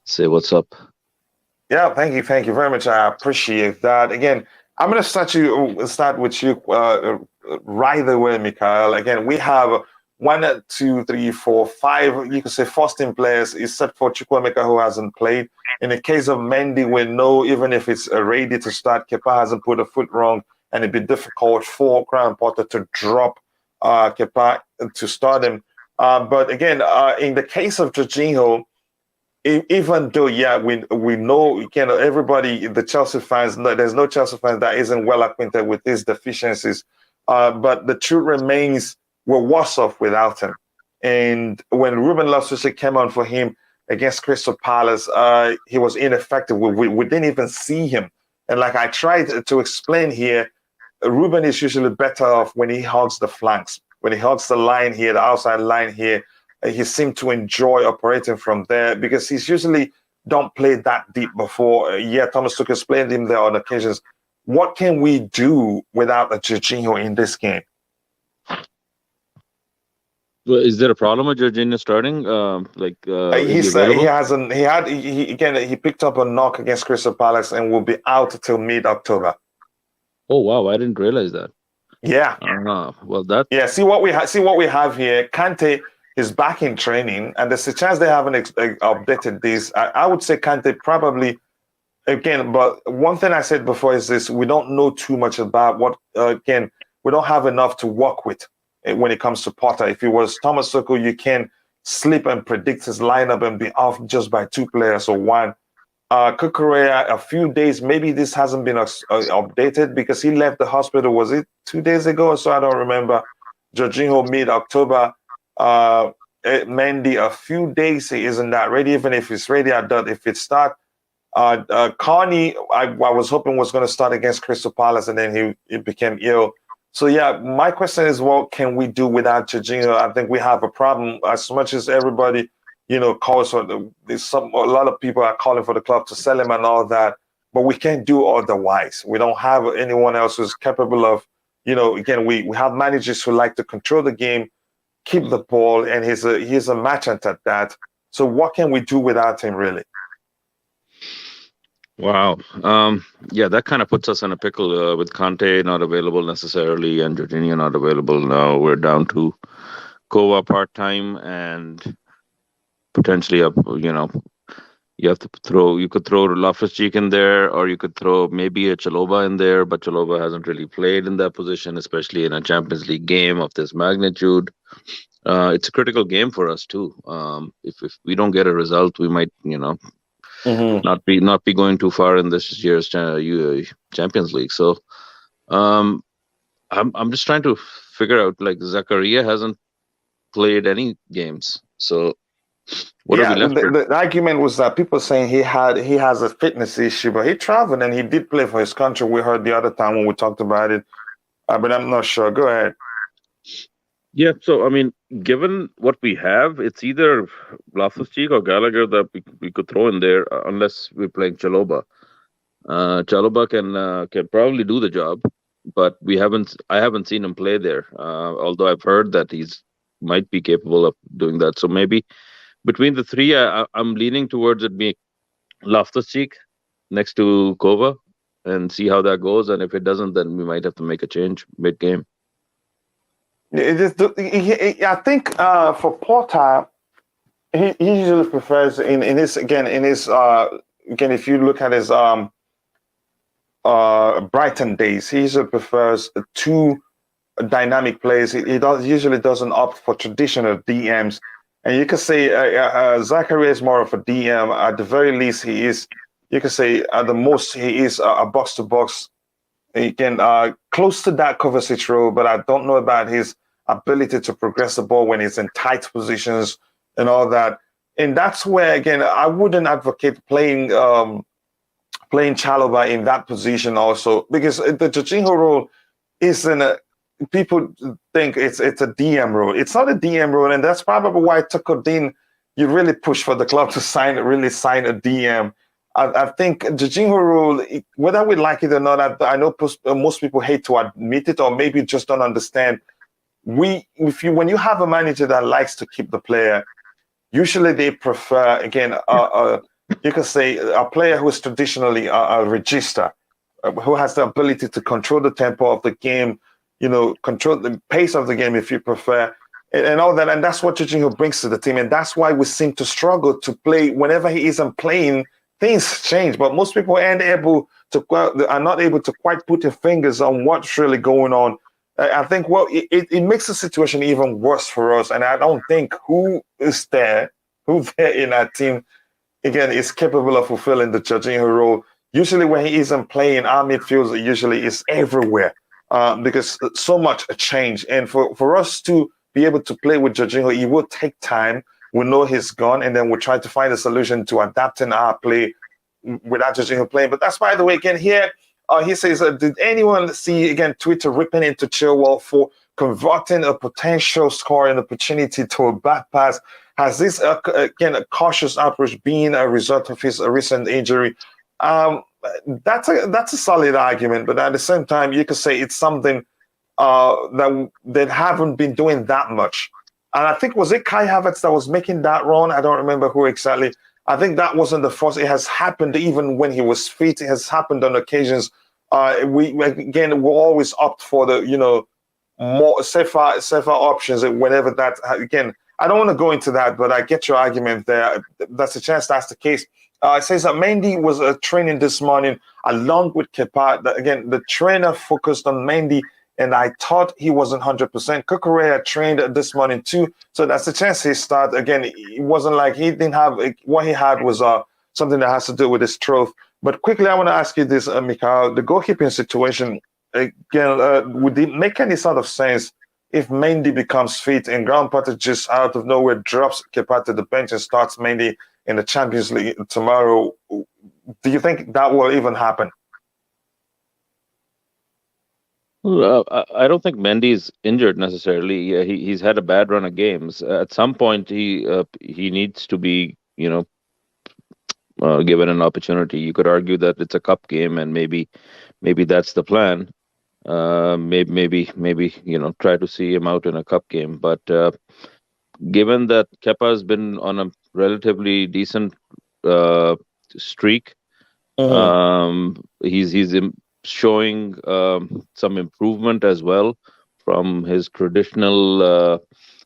say what's up. Yeah, thank you very much. I appreciate that. Again, I'm going to start with you right away, Mikhail. Again, we have 1, 2, 3, 4, 5. You could say first-team players, except for Chukwuemeka, who hasn't played. In the case of Mendy, we know even if it's ready to start, Kepa hasn't put a foot wrong, and it'd be difficult for Graham Potter to drop Kepa to start him. But again, in the case of Jorginho, even though, we know, everybody, the Chelsea fans, there's no Chelsea fan that isn't well acquainted with his deficiencies. But the truth remains, we're worse off without him. And when Ruben Loftus-Cheek came on for him against Crystal Palace, he was ineffective. We didn't even see him. And like I tried to explain here, Ruben is usually better off when he hugs the flanks, when he hugs the line here, the outside line here. He seemed to enjoy operating from there because he's usually don't play that deep before. Yeah, Thomas Tuchel's played him there on occasions. What can we do without a Jorginho in this game? Well, is there a problem with Jorginho starting? Is he He available? hasn't. He picked up a knock against Crystal Palace and will be out till mid-October. Oh wow, I didn't realize that. Yeah. Well, that. Yeah. See what we have here. Kante is back in training, and there's a chance they haven't updated this. I would say Kante probably again. But one thing I said before is this: we don't know too much about what. Again, we don't have enough to work with when it comes to Potter. If it was Thomas Tuchel, you can sleep and predict his lineup and be off just by 2 players or 1. Kukurea, a few days, maybe this hasn't been updated because he left the hospital, was it 2 days ago or so? I don't remember. Jorginho mid-October. Mendy, a few days, he isn't that ready. Even if it's ready, I doubt if it start. Carney, I was hoping was going to start against Crystal Palace, and then he became ill. So yeah, my question is, what can we do without Jorginho? I think we have a problem. As much as everybody, calls for a lot of people are calling for the club to sell him and all that, but we can't do otherwise. We don't have anyone else who's capable of, again, we have managers who like to control the game, keep the ball, and he's a merchant at that. So what can we do without him, really? Wow. Yeah, that kind of puts us in a pickle with Conte not available necessarily and Jorginho not available. Now we're down to Kova part-time and potentially you could throw Loftus-Cheek in there, or you could throw maybe a Chalobah in there, but Chalobah hasn't really played in that position, especially in a Champions League game of this magnitude. It's a critical game for us too. If we don't get a result, we might, not be going too far in this year's Champions League. So I'm just trying to figure out, like, Zakaria hasn't played any games, so what are we left with? The argument was that people saying he has a fitness issue, but he traveled and he did play for his country. We heard the other time when we talked about it, but I'm not sure. Go ahead. Yeah, so I mean, given what we have, it's either Loftus-Cheek or Gallagher that we could throw in there, unless we're playing Chalobah. Chalobah can probably do the job, but I haven't seen him play there. Although I've heard that he's might be capable of doing that. So maybe between the three, I'm leaning towards it being Loftus-Cheek next to Kova and see how that goes. And if it doesn't, then we might have to make a change mid-game. I think for Porter, he usually prefers if you look at his Brighton days, he usually prefers 2 dynamic players. He usually doesn't opt for traditional DMs. And you could say Zakaria is more of a DM. At the very least, he is. You could say at the most he is a box-to-box. He can close to that Kovacic role, but I don't know about his ability to progress the ball when he's in tight positions and all that. And that's where, again, I wouldn't advocate playing Chalobah in that position also, because the Jorginho role people think it's a DM role. It's not a DM role, and that's probably why Tuchel you really push for the club to sign a DM. I think Jorginho role, whether we like it or not, I know most people hate to admit it, or maybe just don't understand. When you have a manager that likes to keep the player, usually they prefer, again, you could say a player who is traditionally a register, who has the ability to control the tempo of the game, control the pace of the game, if you prefer, and all that. And that's what Jorginho brings to the team. And that's why we seem to struggle to play. Whenever he isn't playing, things change. But most people are not able to quite put their fingers on what's really going on. I think, it makes the situation even worse for us. And I don't think who there in our team, again, is capable of fulfilling the Jorginho role. Usually when he isn't playing, our midfield usually is everywhere. because so much changed. And for us to be able to play with Jorginho, it will take time. We know he's gone, and then we'll try to find a solution to adapting our play without Jorginho playing. But that's, by the way, again, here he says, did anyone see, again, Twitter ripping into Chilwell for converting a potential scoring opportunity to a bad pass? Has this, again, a cautious approach been a result of his recent injury? That's a solid argument, but at the same time, you could say it's something that haven't been doing that much. And I think, was it Kai Havertz that was making that run? I don't remember who exactly. I think that wasn't the first. It has happened even when he was fit. It has happened on occasions. We're always opt for the more safer options whenever that. Again, I don't want to go into that, but I get your argument there. That's a chance that's the case. It says that Mendy was training this morning along with Kepa. Again, the trainer focused on Mendy, and I thought he wasn't 100%. Kukurea trained this morning too, so that's the chance he start. Again, it wasn't like he didn't have what he had was something that has to do with his throat. But quickly, I want to ask you this, Mikhail. The goalkeeping situation, again, would it make any sort of sense if Mendy becomes fit and Graham Potter just out of nowhere drops Kepa to the bench and starts Mendy in the Champions League tomorrow? Do you think that will even happen? I don't think Mendy's injured necessarily. Yeah, he's had a bad run of games. At some point, he needs to be, given an opportunity. You could argue that it's a cup game, and maybe that's the plan. Maybe try to see him out in a cup game. But given that Kepa has been on a relatively decent streak, he's showing some improvement as well from his traditional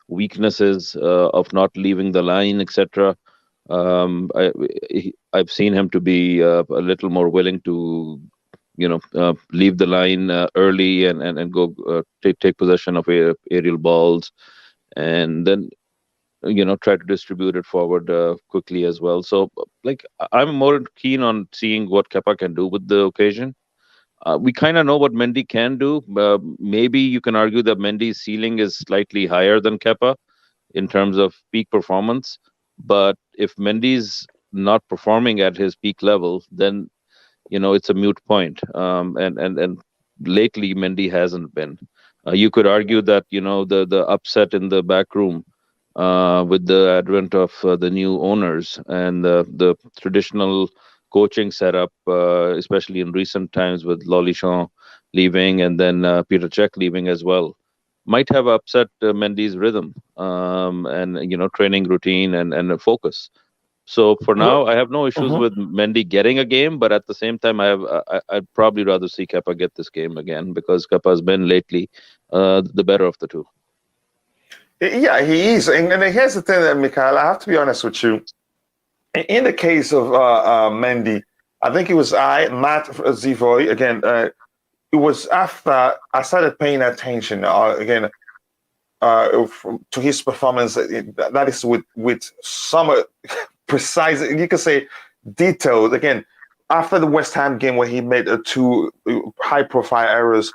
weaknesses of not leaving the line, etc. I've seen him to be a little more willing to leave the line early and go take possession of aerial balls, and then try to distribute it forward quickly as well. So I'm more keen on seeing what Kepa can do with the occasion. We kind of know what Mendy can do. Maybe you can argue that Mendy's ceiling is slightly higher than Kepa in terms of peak performance. But if Mendy's not performing at his peak level, then it's a moot point. And lately Mendy hasn't been. You could argue that the upset in the back room with the advent of the new owners and the traditional coaching setup, especially in recent times with Lolichon leaving and then Peter Cech leaving as well, might have upset Mendy's rhythm and training routine and focus. So for now, I have no issues with Mendy getting a game, but at the same time, I'd probably rather see Kepa get this game again because Kepa has been lately the better of the two. Yeah, he is. And here's the thing, Mikhail, I have to be honest with you. In the case of Mendy, I think it was Matt Zivoy, again, it was after I started paying attention, to his performance. That is with some precise, you could say, detailed. Again, after the West Ham game where he made two high-profile errors,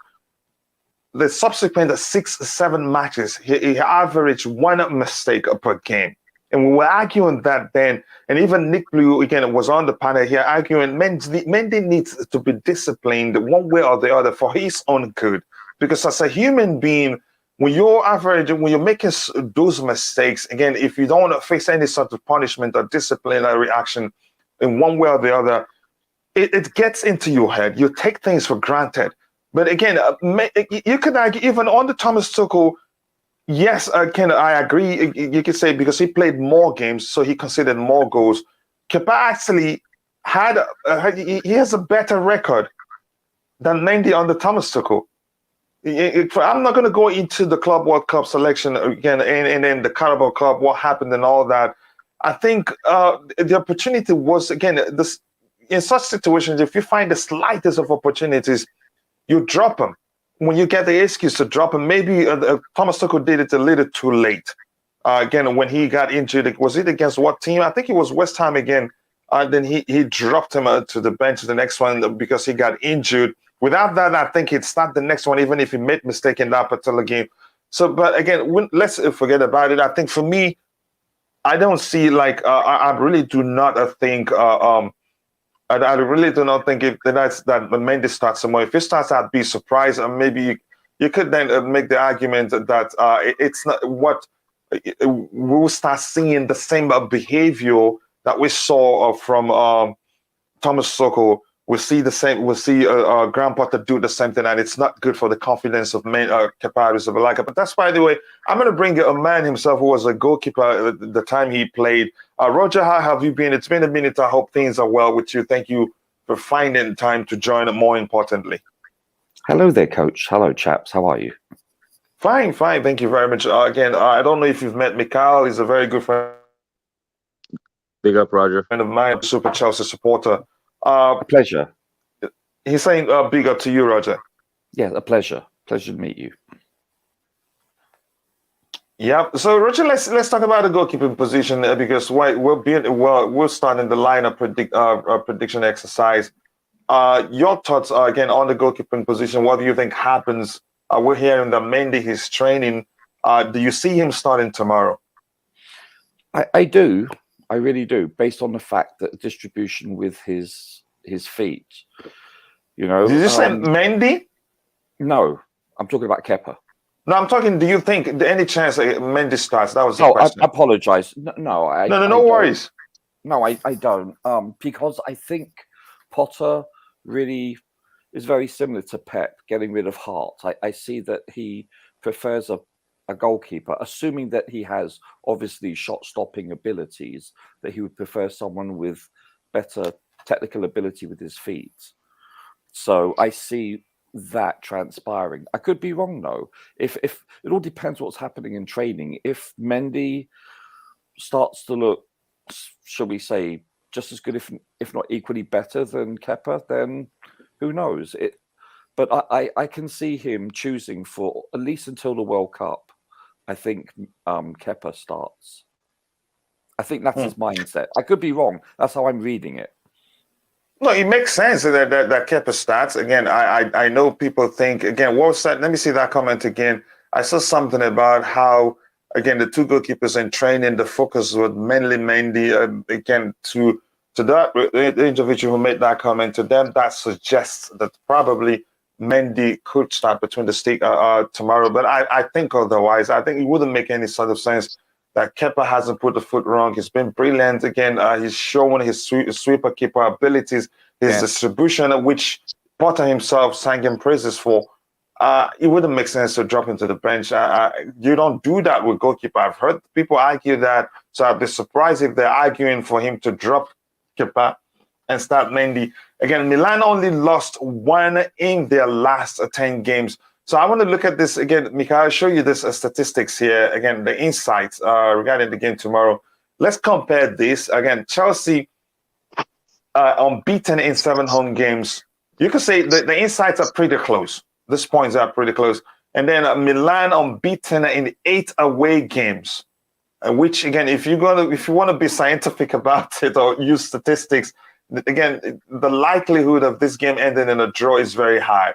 the subsequent 6-7 matches, he averaged one mistake per game. And we were arguing that then, and even Nick Blue, again, was on the panel here arguing Mendy needs to be disciplined one way or the other for his own good. Because as a human being, when you're making those mistakes, again, if you don't want to face any sort of punishment or disciplinary action in one way or the other, it gets into your head. You take things for granted. But again, you could argue even under Thomas Tuchel, yes, I agree. You could say because he played more games, so he conceded more goals. Kepa actually he has a better record than Mendy under Thomas Tuchel. I'm not going to go into the Club World Cup selection again and then the Carabao Cup, what happened and all that. I think the opportunity was, again, in such situations, if you find the slightest of opportunities, you drop them. When you get the excuse to drop him, maybe Thomas Tuchel did it a little too late. Again, when he got injured, was it against what team? I think it was West Ham again. Then he dropped him to the bench the next one because he got injured. Without that, I think he'd start the next one, even if he made mistake in that particular game. So, but again, let's forget about it. I think for me, I don't see like I really do not think I really do not think if that's that Mendy starts somewhere. If he starts, I'd be surprised, and maybe you could then make the argument that it's not what we'll start seeing the same behavior that we saw from Thomas Soko. We'll see the same. We'll see Graham Potter do the same thing, and it's not good for the confidence of Kepa Arrizabalaga. But that's, by the way, I'm going to bring a man himself who was a goalkeeper at the time he played. Roger, how have you been? It's been a minute. I hope things are well with you. Thank you for finding time to join. More importantly, hello there, Coach. Hello, chaps. How are you? Fine. Thank you very much. Again, I don't know if you've met Mikhail. He's a very good friend. Big up, Roger. Friend of mine, super Chelsea supporter. A pleasure. He's saying big up to you, Roger. Yeah, a pleasure. Pleasure to meet you. Yeah. So, Roger, let's talk about the goalkeeping position because we're starting the lineup prediction exercise. Your thoughts again on the goalkeeping position. What do you think happens? We're hearing that Mendy is training. Do you see him starting tomorrow? I do. I really do, based on the fact that distribution with his feet, you know. Did you say Mendy? No, I'm talking about Kepa. No, I'm talking. Do you think any chance Mendy starts? That was the no. question. I apologize. No, no worries. No, I don't. Because I think Potter really is very similar to Pep, getting rid of Hart. I see that he prefers a goalkeeper, assuming that he has obviously shot-stopping abilities, that he would prefer someone with better technical ability with his feet. So I see that transpiring. I could be wrong though. If it all depends what's happening in training. If Mendy starts to look, shall we say, just as good, if not equally better than Kepa, then who knows? But I can see him choosing for at least until the World Cup. I think Kepa starts. I think that's his mindset. I could be wrong. That's how I'm reading it. No, it makes sense that Kepa starts. Again, I know people think, again, what was that? Let me see that comment again. I saw something about how, again, the two goalkeepers in training, the focus was mainly Mendy. Again, to that the individual who made that comment, to them, that suggests that probably Mendy could start between the stick tomorrow. But I think otherwise. I think it wouldn't make any sort of sense that Kepa hasn't put the foot wrong. He's been brilliant. Again, he's showing his sweeper keeper abilities, his distribution, which Potter himself sang him praises for. It wouldn't make sense to drop him to the bench. You don't do that with goalkeeper. I've heard people argue that, so I'd be surprised if they're arguing for him to drop Kepa and start Mendy. Again, Milan only lost one in their last 10 games. So I want to look at this again, Mikhail. I'll show you this statistics here. Again, the insights regarding the game tomorrow. Let's compare this. Again, Chelsea unbeaten in 7 home games. You could say the insights are pretty close. These points are pretty close. And then Milan unbeaten in 8 away games. Which again, if you want to be scientific about it or use statistics, again, the likelihood of this game ending in a draw is very high.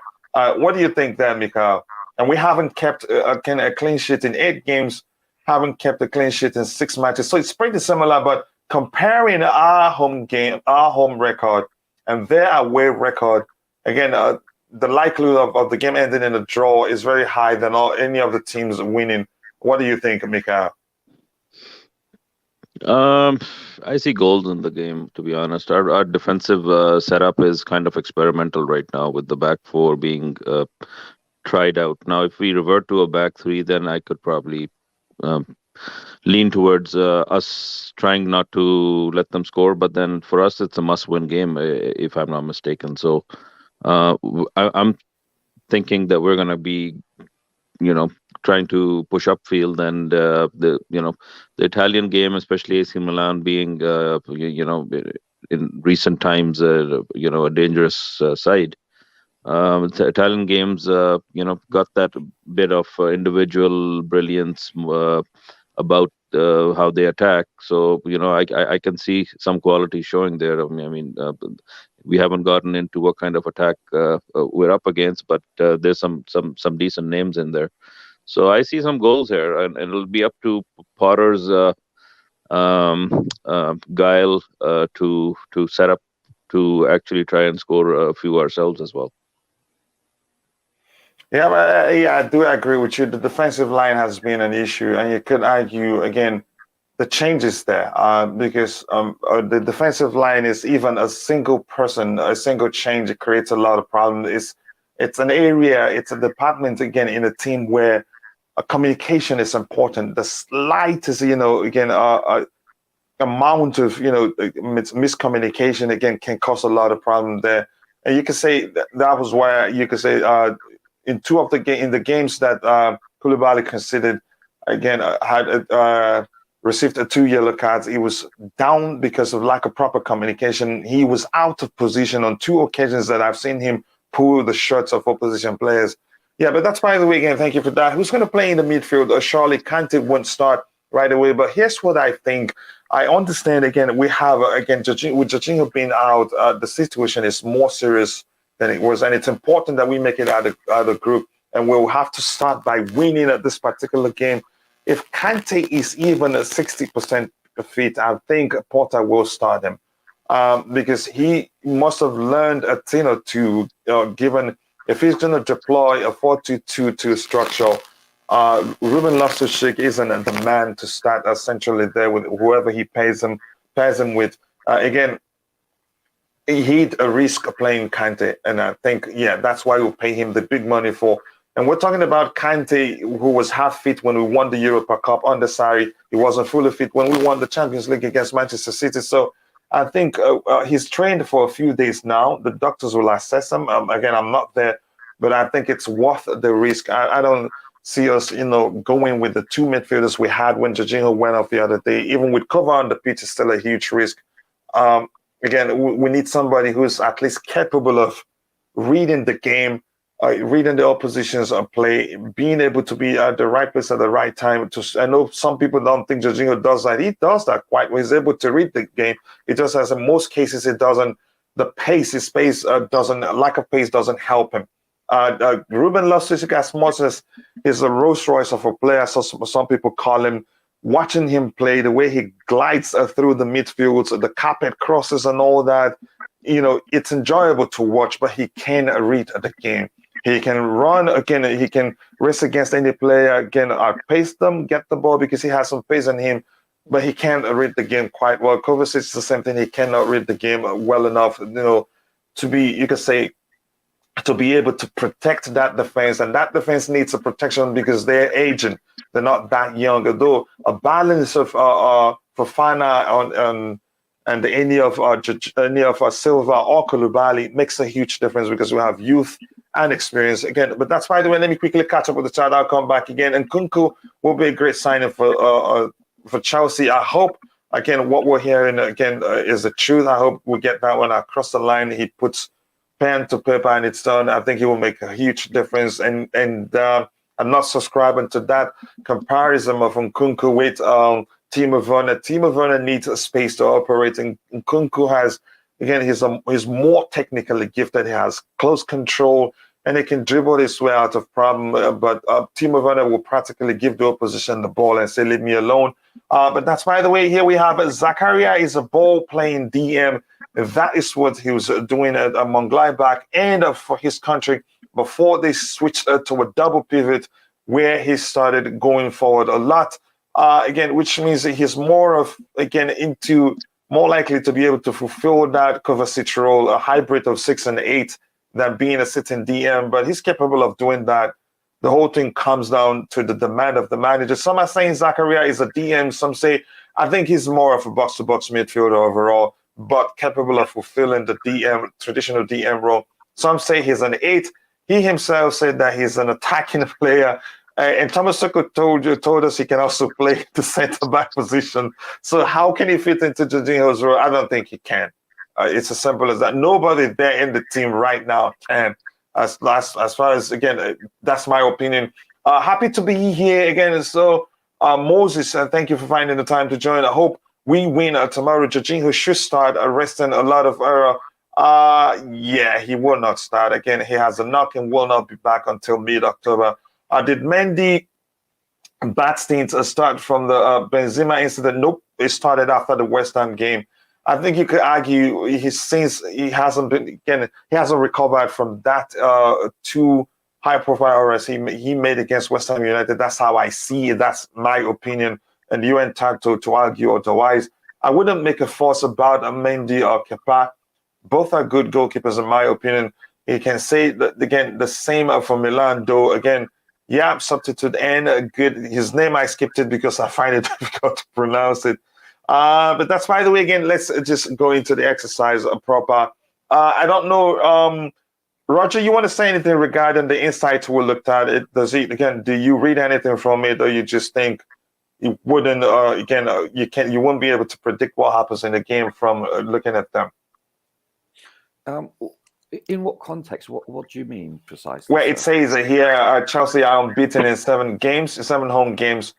What do you think there, Mikhail? And we haven't kept a clean sheet in 8 games, haven't kept a clean sheet in 6 matches. So it's pretty similar, but comparing our home record and their away record, again, the likelihood of the game ending in a draw is very high than any of the teams winning. What do you think, Mikhail? I see goals in the game, to be honest. Our defensive setup is kind of experimental right now, with the back 4 being tried out. Now, if we revert to a back 3, then I could probably lean towards us trying not to let them score. But then for us, it's a must-win game, if I'm not mistaken. So I'm thinking that we're going to be, trying to push upfield, and the Italian game, especially AC Milan being in recent times a dangerous side. The Italian games got that bit of individual brilliance about how they attack. So I can see some quality showing there. We haven't gotten into what kind of attack we're up against, but there's some decent names in there. So I see some goals here, and it'll be up to Potter's guile to set up to actually try and score a few ourselves as well. Yeah, I do agree with you. The defensive line has been an issue, and you could argue again the changes there because the defensive line is even a single person, a single change, it creates a lot of problems. It's an area, it's a department again in a team where communication is important. The slightest, again, amount of miscommunication again can cause a lot of problems there. And you could say that was why you could say in two of the games that Koulibaly considered again had received 2 yellow cards. He was down because of lack of proper communication. He was out of position on 2 occasions that I've seen him pull the shirts of opposition players. Yeah, but that's by the way, again, thank you for that. Who's going to play in the midfield? Surely Kante won't start right away. But here's what I think. I understand, again, we have, again, with Jorginho being out, the situation is more serious than it was. And it's important that we make it out of the group. And we'll have to start by winning at this particular game. If Kante is even at 60% fit, I think Potter will start him because he must have learned a thing or two, given if he's going to deploy a 4-2-2-2 structure. Ruben Loftus-Cheek isn't the man to start essentially there with whoever he pairs him with. Again, he'd risk playing Kante, and I think, yeah, that's why we'll pay him the big money for. And we're talking about Kante, who was half fit when we won the Europa Cup on the side. He wasn't fully fit when we won the Champions League against Manchester City. So I think he's trained for a few days now. The doctors will assess him. Again, I'm not there, but I think it's worth the risk. I don't see us, going with the 2 midfielders we had when Jorginho went off the other day. Even with cover on the pitch, it's still a huge risk. Again, we need somebody who's at least capable of reading the game, reading the opposition's play, being able to be at the right place at the right time. I know some people don't think Jorginho does that. He does that quite well. He's able to read the game. It just as in most cases, it doesn't. The pace, his pace doesn't. Lack of pace doesn't help him. Ruben Loftus-Cheek, as much as he's a Rolls Royce of a player, so some people call him. Watching him play, the way he glides through the midfield, the carpet crosses and all that, it's enjoyable to watch. But he can read the game. He can run again. He can race against any player again, outpace them, get the ball because he has some pace in him. But he can't read the game quite well. Kovacic is the same thing. He cannot read the game well enough, to be, you could say, to be able to protect that defense. And that defense needs a protection because they're aging. They're not that young. Although a balance of Fofana and any of Silva or Koulibaly makes a huge difference because we have youth and experience again. But that's by the way. Let me quickly catch up with the chat. I'll come back again. And Nkunku will be a great signing for Chelsea. I hope again what we're hearing again is the truth. I hope we get that one across the line. He puts pen to paper and it's done. I think it will make a huge difference. And I'm not subscribing to that comparison of Nkunku with Timo Werner. Timo Werner needs a space to operate, and Nkunku has, again, he's more technically gifted. He has close control, and he can dribble his way out of problem. But Timo Werner will practically give the opposition the ball and say, leave me alone. But that's, by the way, here we have Zakaria is a ball-playing DM. That is what he was doing at Mönchengladbach and for his country before they switched to a double pivot where he started going forward a lot. Again, which means that he's more likely to be able to fulfill that Kovacic role, a hybrid of 6 and 8 than being a sitting DM. But he's capable of doing that. The whole thing comes down to the demand of the manager. Some are saying Zakaria is a DM. Some say, I think he's more of a box-to-box midfielder overall, but capable of fulfilling the traditional DM role. Some say he's an 8. He himself said that he's an attacking player. And Thomas Tuchel told us he can also play the centre-back position. So how can he fit into Jorginho's role? I don't think he can. It's as simple as that. Nobody there in the team right now can. As far as, again, that's my opinion. Happy to be here again. So Moses, thank you for finding the time to join. I hope we win tomorrow. Jorginho should start arresting a lot of error. Yeah, he will not start. Again, he has a knock and will not be back until mid-October. Did Mendy bad stints start from the Benzema incident? Nope, it started after the West Ham game. I think you could argue he hasn't recovered from that two high-profile arrests he made against West Ham United. That's how I see it. That's my opinion, and you're entitled to argue otherwise. I wouldn't make a fuss about Mendy or Kepa. Both are good goalkeepers, in my opinion. You can say that again. The same for Milan, though. Again, yeah, substitute and good. His name I skipped it because I find it difficult to pronounce it. But that's, by the way, again, let's just go into the exercise proper. I don't know, Roger, you want to say anything regarding the insights we looked at? Do you read anything from it, or you just think you wouldn't, you wouldn't be able to predict what happens in the game from looking at them? In what context? What do you mean precisely? Where it says here, Chelsea are unbeaten in 7 home games.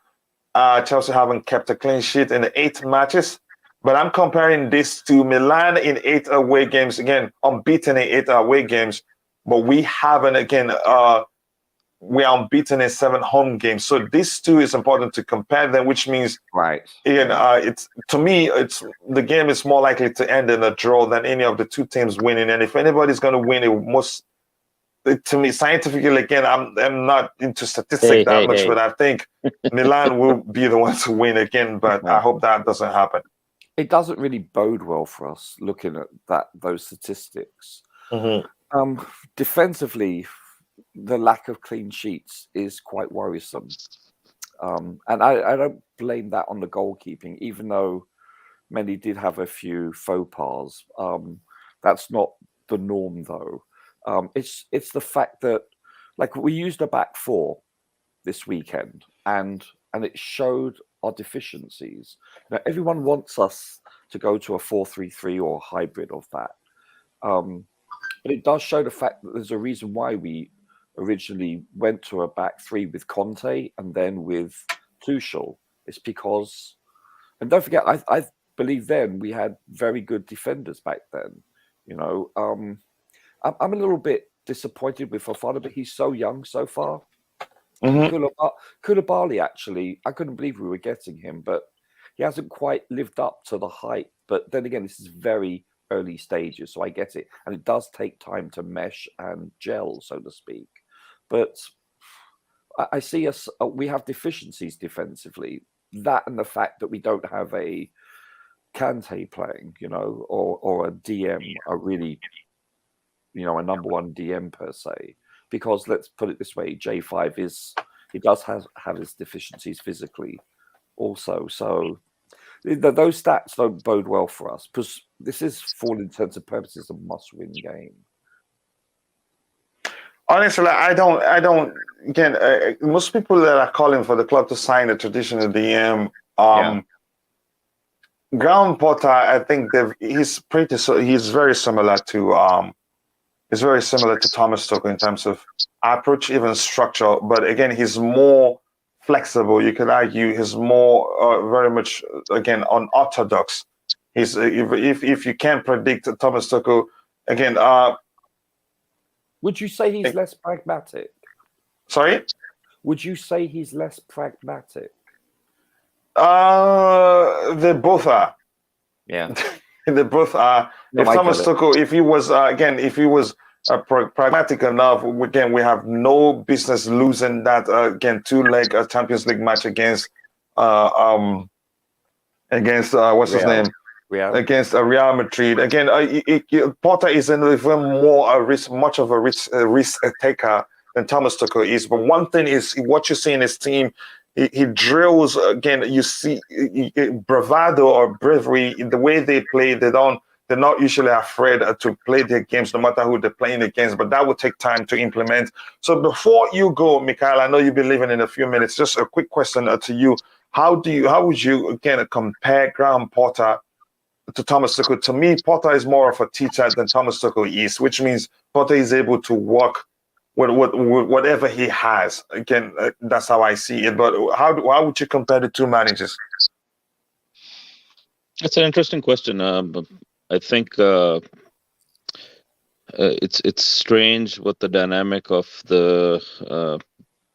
Chelsea haven't kept a clean sheet in the 8 matches. But I'm comparing this to Milan in 8 away games. Again, unbeaten in 8 away games. But we haven't, again, we are unbeaten in 7 home games. So these two is important to compare them, which means, right. Again, to me, the game is more likely to end in a draw than any of the 2 teams winning. And if anybody's going to win, to me, scientifically, again, I'm not into statistics that much, but I think Milan will be the ones to win again. But I hope that doesn't happen. It doesn't really bode well for us looking at those statistics. Mm-hmm. Defensively, the lack of clean sheets is quite worrisome. And I don't blame that on the goalkeeping, even though Mendy did have a few faux pas. That's not the norm, though. It's the fact that, like, we used a back 4 this weekend, and it showed our deficiencies. Now, everyone wants us to go to a 4-3-3 or a hybrid of that. But it does show the fact that there's a reason why we originally went to a back 3 with Conte and then with Tuchel. It's because, and don't forget, I believe then we had very good defenders back then. You know, I'm a little bit disappointed with Fofana, but he's so young so far. Mm-hmm. Koulibaly, actually, I couldn't believe we were getting him, but he hasn't quite lived up to the hype. But then again, this is very early stages, so I get it. And it does take time to mesh and gel, so to speak. But I see us, we have deficiencies defensively. That and the fact that we don't have a Kante playing, you know, or a DM, a really, you know, a number 1 DM per se. Because let's put it this way, J5 he does have his deficiencies physically also. So those stats don't bode well for us, because this is, for all intents and purposes, a must-win game. Honestly, I don't. Again, most people that are calling for the club to sign a traditional DM, Graham Potter, I think he's very similar to Thomas Tuchel in terms of approach, even structure. But again, he's more flexible. You could argue he's more very much, again, unorthodox. He's if you can't predict Thomas Tuchel, again. Would you say he's less pragmatic? Sorry? Would you say he's less pragmatic? They both are. Yeah. They both are. No, if Thomas Tuchel, if he was pragmatic enough, again, we have no business losing that 2-leg Champions League match against what's his name? Against Real Madrid. Again, Potter is much of a risk taker than Thomas Tuchel is. But one thing is what you see in his team. He drills, again, you see bravado or bravery in the way they play. They're not usually afraid to play their games, no matter who they're playing against, but that will take time to implement. So before you go, Mikhail, I know you'll be leaving in a few minutes. Just a quick question to you. How would you, again, compare Graham Potter to Thomas Tuchel? To me, Potter is more of a teacher than Thomas Tuchel is, which means Potter is able to work with whatever he has. Again, that's how I see it. But how would you compare the two managers? It's an interesting question. I think it's strange what the dynamic of the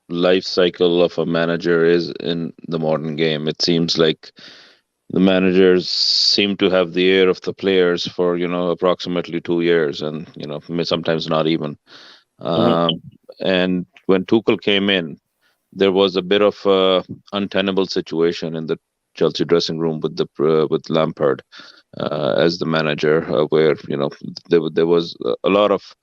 life cycle of a manager is in the modern game. It seems like the managers seem to have the ear of the players for approximately 2 years, and sometimes not even. Mhm. Um, and when Tuchel came in, there was a bit of a untenable situation in the Chelsea dressing room with Lampard as the manager, where there was a lot of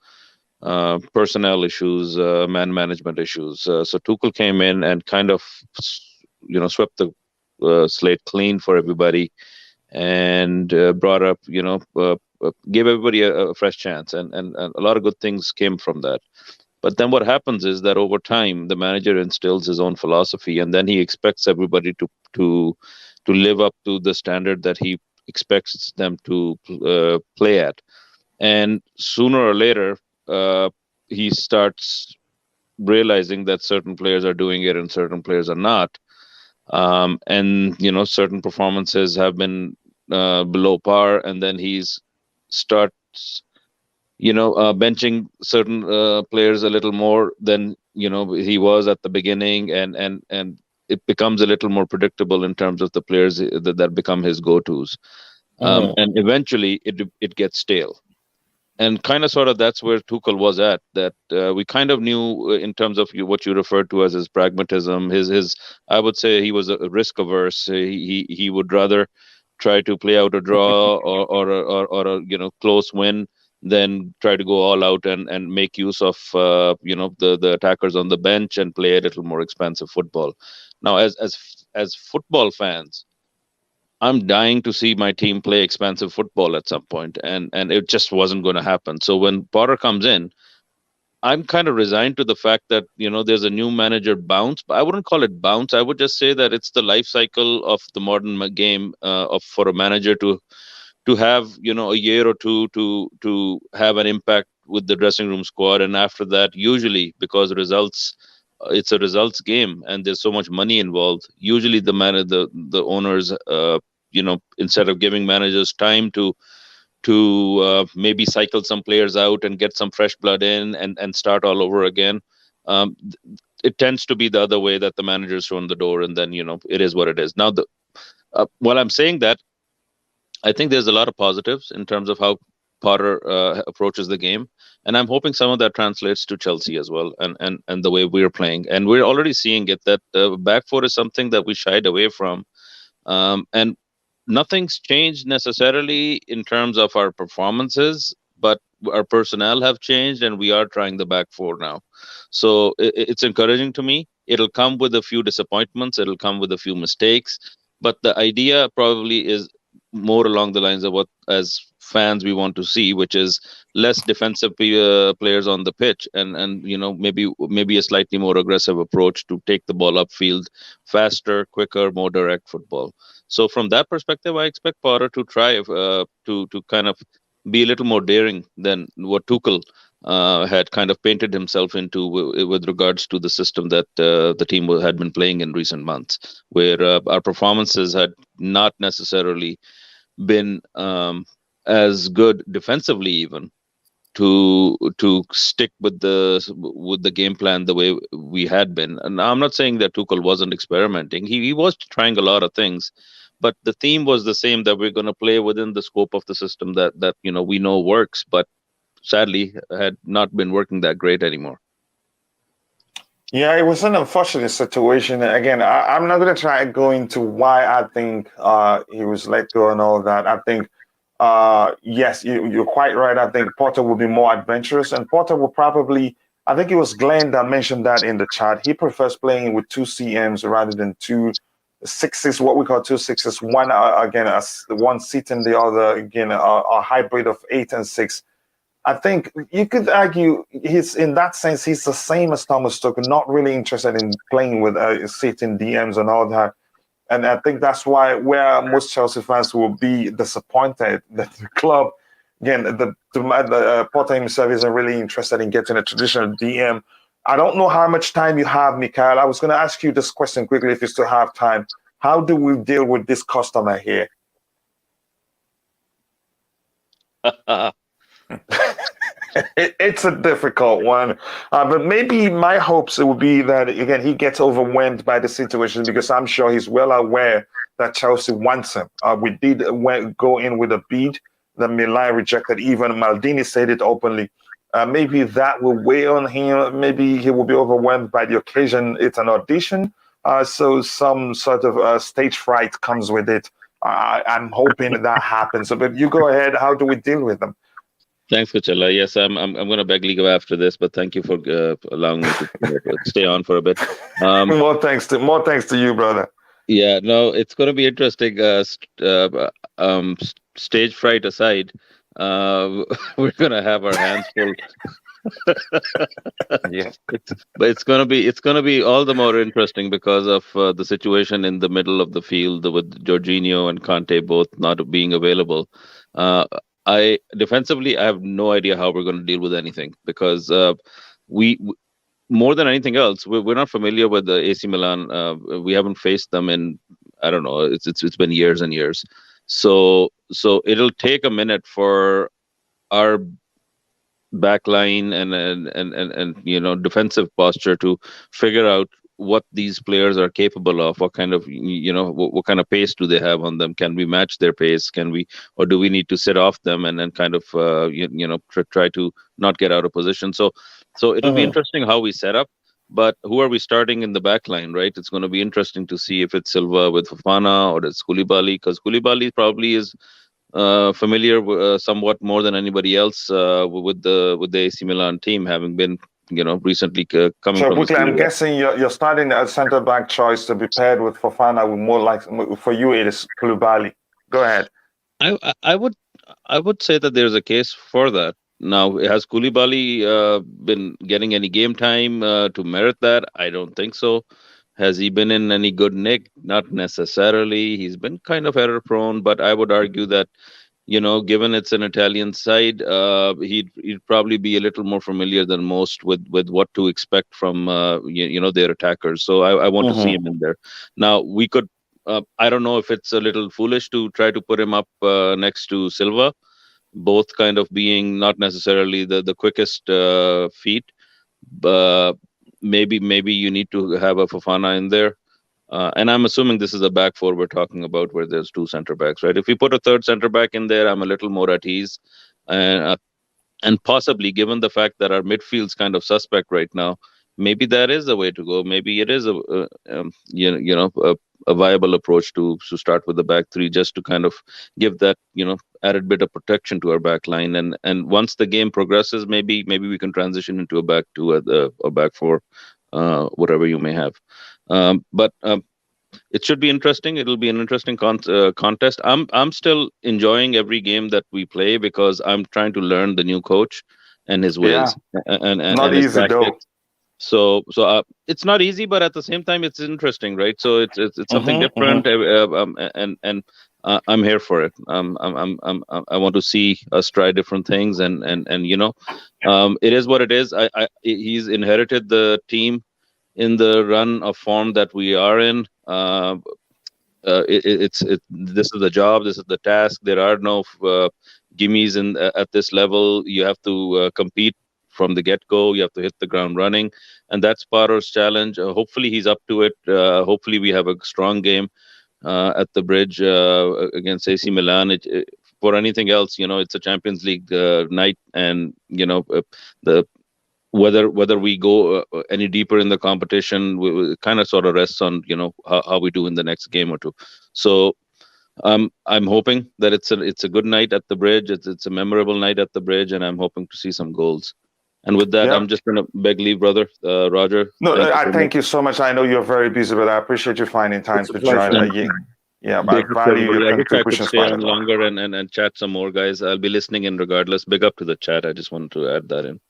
personnel issues, man management issues. So Tuchel came in and kind of swept the slate clean for everybody, and brought up gave everybody a fresh chance, and a lot of good things came from that. But then what happens is that over time, the manager instills his own philosophy, and then he expects everybody to live up to the standard that he expects them to play at. And sooner or later, he starts realizing that certain players are doing it and certain players are not. And certain performances have been below par, and then he's starts benching certain players a little more than he was at the beginning, and it becomes a little more predictable in terms of the players that become his go-tos, Mhm. and eventually it gets stale. And kind of sort of that's where Tuchel was at. That we kind of knew in terms of what you referred to as his pragmatism. His I would say he was a risk averse. He would rather try to play out a draw or a close win than try to go all out and make use of the attackers on the bench and play a little more expensive football. Now, as football fans, I'm dying to see my team play expensive football at some point, and it just wasn't going to happen. So when Potter comes in, I'm kind of resigned to the fact that there's a new manager bounce, but I wouldn't call it bounce. I would just say that it's the life cycle of the modern game of for a manager to have a year or two to have an impact with the dressing room squad, and after that, usually because results, it's a results game and there's so much money involved. Usually the owners, instead of giving managers time to maybe cycle some players out and get some fresh blood in and start all over again. It tends to be the other way, that the manager's thrown the door, and then it is what it is. Now, while I'm saying that, I think there's a lot of positives in terms of how Potter approaches the game, and I'm hoping some of that translates to Chelsea as well, and the way we're playing. And we're already seeing it, that back four is something that we shied away from, and nothing's changed necessarily in terms of our performances, but our personnel have changed, and we are trying the back four now. So it's encouraging to me. It'll come with a few disappointments. It'll come with a few mistakes, but the idea probably is more along the lines of what, as fans, we want to see, which is less defensive players on the pitch, and maybe a slightly more aggressive approach to take the ball upfield faster, quicker, more direct football. So from that perspective, I expect Potter to try to kind of be a little more daring than what Tuchel had kind of painted himself into with regards to the system that the team had been playing in recent months, where our performances had not necessarily been as good defensively, even to stick with the game plan the way we had been. And I'm not saying that Tuchel wasn't experimenting. He was trying a lot of things, but the theme was the same, that we're going to play within the scope of the system that we know works, but sadly had not been working that great anymore. Yeah, it was an unfortunate situation. Again, I'm not going to try and go into why I think he was let go and all that. I think, yes, you're quite right. I think Potter will be more adventurous, and Potter will probably, I think it was Glenn that mentioned that in the chat. He prefers playing with two CMs rather than two sixes, what we call two sixes. One, again, one sitting, the other, again, a hybrid of 8 and 6. I think you could argue he's, in that sense, he's the same as Thomas Tuchel, not really interested in playing with sitting DMs and all that. And I think that's why where most Chelsea fans will be disappointed that the club again, the Potter himself isn't really interested in getting a traditional DM. I don't know how much time you have, Mikhail. I was going to ask you this question quickly if you still have time. How do we deal with this customer here? It's a difficult one, but maybe my hopes it would be that again he gets overwhelmed by the situation, because I'm sure he's well aware that Chelsea wants him. We did go in with a bid that Milan rejected. Even Maldini said it openly. Maybe that will weigh on him. Maybe he will be overwhelmed by the occasion. It's an audition, so some sort of stage fright comes with it. I'm hoping that happens. But you go ahead. How do we deal with them? Thanks, Kuchela. Yes, I'm going to beg leave after this, but thank you for allowing me to stay on for a bit. More thanks to you, brother. Yeah, no, it's going to be interesting. Stage fright aside, we're going to have our hands full. Yeah, But it's going to be all the more interesting because of the situation in the middle of the field with Jorginho and Conte both not being available. Defensively, I have no idea how we're going to deal with anything, because we more than anything else, we're not familiar with the AC Milan. We haven't faced them in, I don't know, it's been years and years. So it'll take a minute for our backline and defensive posture to figure out what these players are capable of, what kind of what kind of pace do they have on them. Can we match their pace? Can we, or do we need to sit off them and then kind of try to not get out of position? So it'll be interesting how we set up. But who are we starting in the back line, right? It's going to be interesting to see if it's Silva with Fofana or it's Koulibaly, because Koulibaly probably is familiar somewhat more than anybody else with the AC Milan team, having been recently coming so from. quickly, I'm guessing you're starting a centre back choice to be paired with Fofana. With more like for you, it is Koulibaly. Go ahead. I would say that there's a case for that. Now, has Koulibaly been getting any game time to merit that? I don't think so. Has he been in any good nick? Not necessarily. He's been kind of error prone, but I would argue that, given it's an Italian side, he'd probably be a little more familiar than most with what to expect from their attackers. So I want to see him in there. Now we could. I don't know if it's a little foolish to try to put him up next to Silva, both kind of being not necessarily the quickest feet. But maybe you need to have a Fofana in there. And I'm assuming this is a back four we're talking about, where there's two center backs, right? If we put a third center back in there, I'm a little more at ease. And possibly, given the fact that our midfield's kind of suspect right now, maybe that is the way to go. Maybe it is a viable approach to start with the back three, just to kind of give that added bit of protection to our back line. And once the game progresses, maybe we can transition into a back two, a back four, whatever you may have. But it should be interesting. It'll be an interesting contest. I'm still enjoying every game that we play, because I'm trying to learn the new coach and his ways and not his easy though. So it's not easy, but at the same time, it's interesting, right? So it's something different, and I'm here for it. I want to see us try different things, and it is what it is. He's inherited the team in the run of form that we are in. This is the job, this is the task. There are no gimmies at this level. You have to compete from the get-go. You have to hit the ground running, and that's Paro's challenge. Hopefully he's up to it. Hopefully we have a strong game at the Bridge against AC Milan. For anything else, it's a Champions League night, and the whether we go any deeper in the competition, we kind of sort of rests on how we do in the next game or two. So I'm hoping that it's a good night at the Bridge. It's a memorable night at the Bridge, and I'm hoping to see some goals. And with that, I'm just gonna beg leave, brother Roger. No, I thank you so much. I know you're very busy, but I appreciate you finding time to join. I value your contributions. Stay on longer and chat some more, guys. I'll be listening in regardless. Big up to the chat. I just wanted to add that in.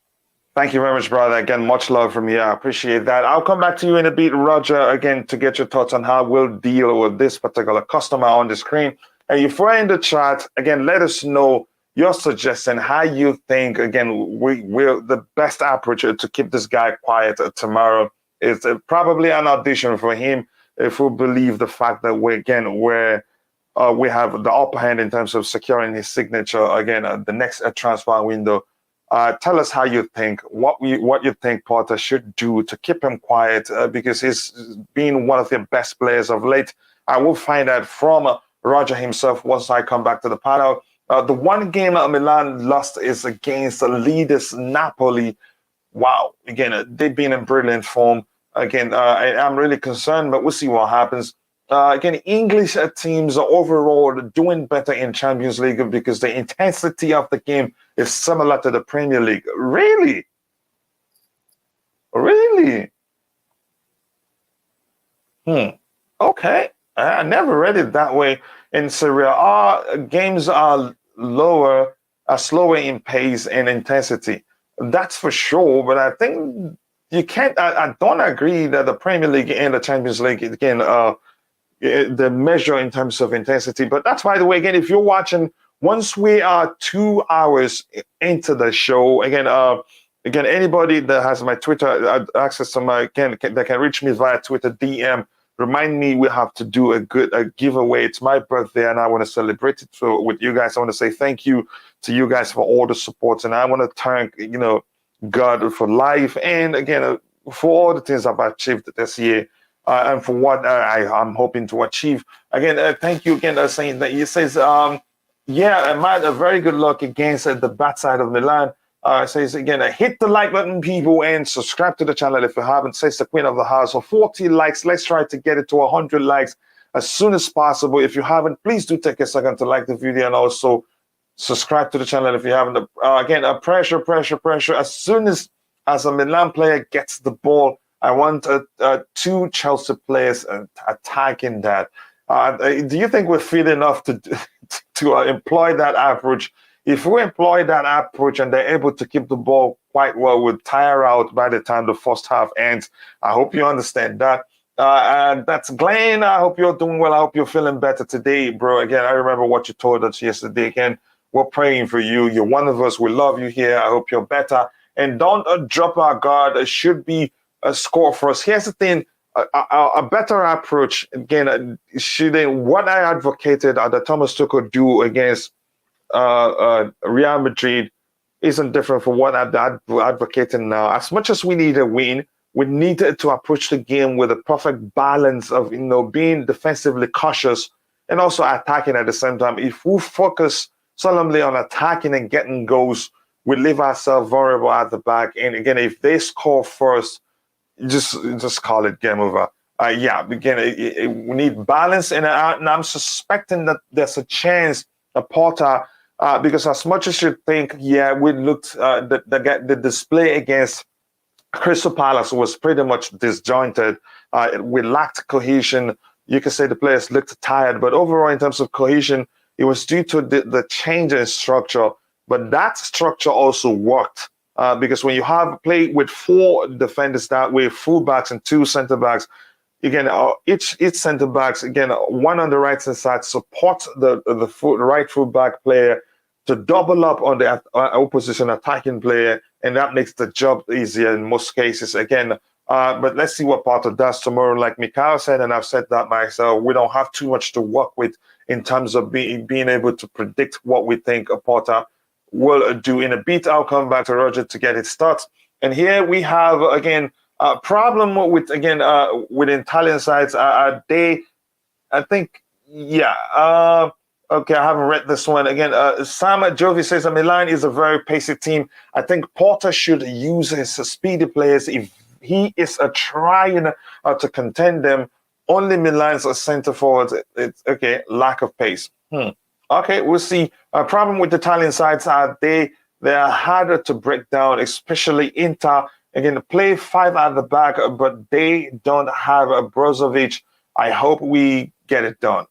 Thank you very much, brother. Again, much love from you. I appreciate that. I'll come back to you in a bit, Roger, again, to get your thoughts on how we'll deal with this particular customer on the screen. And if we're in the chat, again, let us know your suggestion, how you think, again, we're the best approach to keep this guy quiet tomorrow is probably an audition for him if we believe the fact that we have the upper hand in terms of securing his signature again the next transfer window. Tell us how you think, what you think Potter should do to keep him quiet because he's been one of the best players of late. I will find out from Roger himself once I come back to the panel. The one game Milan lost is against the leaders Napoli. Wow, again, they've been in brilliant form. Again, I'm really concerned, but we'll see what happens. Again, English teams are overall doing better in Champions League because the intensity of the game is similar to the Premier League. Really? Really? Okay. I never read it that way. In Serie A, games are slower in pace and intensity. That's for sure. But I think you can't. I don't agree that the Premier League and the Champions League again the measure in terms of intensity. But that's, by the way, again, if you're watching, once we are 2 hours into the show, again, anybody that has my Twitter access to my that can reach me via Twitter DM. Remind me, we have to do a giveaway. It's my birthday, and I want to celebrate it with you guys. I want to say thank you to you guys for all the support, and I want to thank God for life, and again for all the things I've achieved this year, and for what I'm hoping to achieve. Again, thank you again. Saying that he says, yeah, I might have very good luck against the bad side of Milan. Says again, hit the like button, people, and subscribe to the channel if you haven't. Says the Queen of the House. For 40 likes, let's try to get it to 100 likes as soon as possible. If you haven't, please do take a second to like the video and also subscribe to the channel if you haven't. Again, pressure. As soon as a Milan player gets the ball, I want 2 Chelsea players attacking that. Do you think we're fit enough to employ that approach? If we employ that approach and they're able to keep the ball quite well, we'll tire out by the time the first half ends. I hope you understand that. And that's Glenn. I hope you're doing well. I hope you're feeling better today, bro. Again, I remember what you told us yesterday. Again, we're praying for you. You're one of us. We love you here. I hope you're better. And don't drop our guard. It should be a score for us. Here's the thing. A better approach, again, what I advocated that Thomas Tuchel do against Real Madrid isn't different from what I'm advocating now. As much as we need a win, we need to approach the game with a perfect balance of being defensively cautious and also attacking at the same time. If we focus solemnly on attacking and getting goals, we leave ourselves vulnerable at the back. And again, if they score first, just call it game over. Yeah, again, we need balance, and I'm suspecting that there's a chance that Potter. Because as much as you think, yeah, we looked the display against Crystal Palace was pretty much disjointed. We lacked cohesion. You can say the players looked tired, but overall, in terms of cohesion, it was due to the change in structure. But that structure also worked because when you have played with 4 defenders that way, fullbacks and 2 centre backs. Again, each centre backs, again, one on the right hand side support the right fullback player to double up on the opposition attacking player, and that makes the job easier in most cases. Again, but let's see what Potter does tomorrow. Like Mikhail said, and I've said that myself, we don't have too much to work with in terms of being able to predict what we think Potter will do. In a bit, I'll come back to Roger to get his thoughts. And here we have, again, a problem with Italian sides. I think, yeah. Okay, I haven't read this one. Again, Sam Jovi says that Milan is a very pacey team. I think Potter should use his speedy players if he is trying to contend them. Only Milan's center forwards. It's okay, lack of pace. Okay, we'll see. A problem with the Italian sides are they are harder to break down, especially Inter. Again, play 5 at the back, but they don't have a Brozovic. I hope we get it done.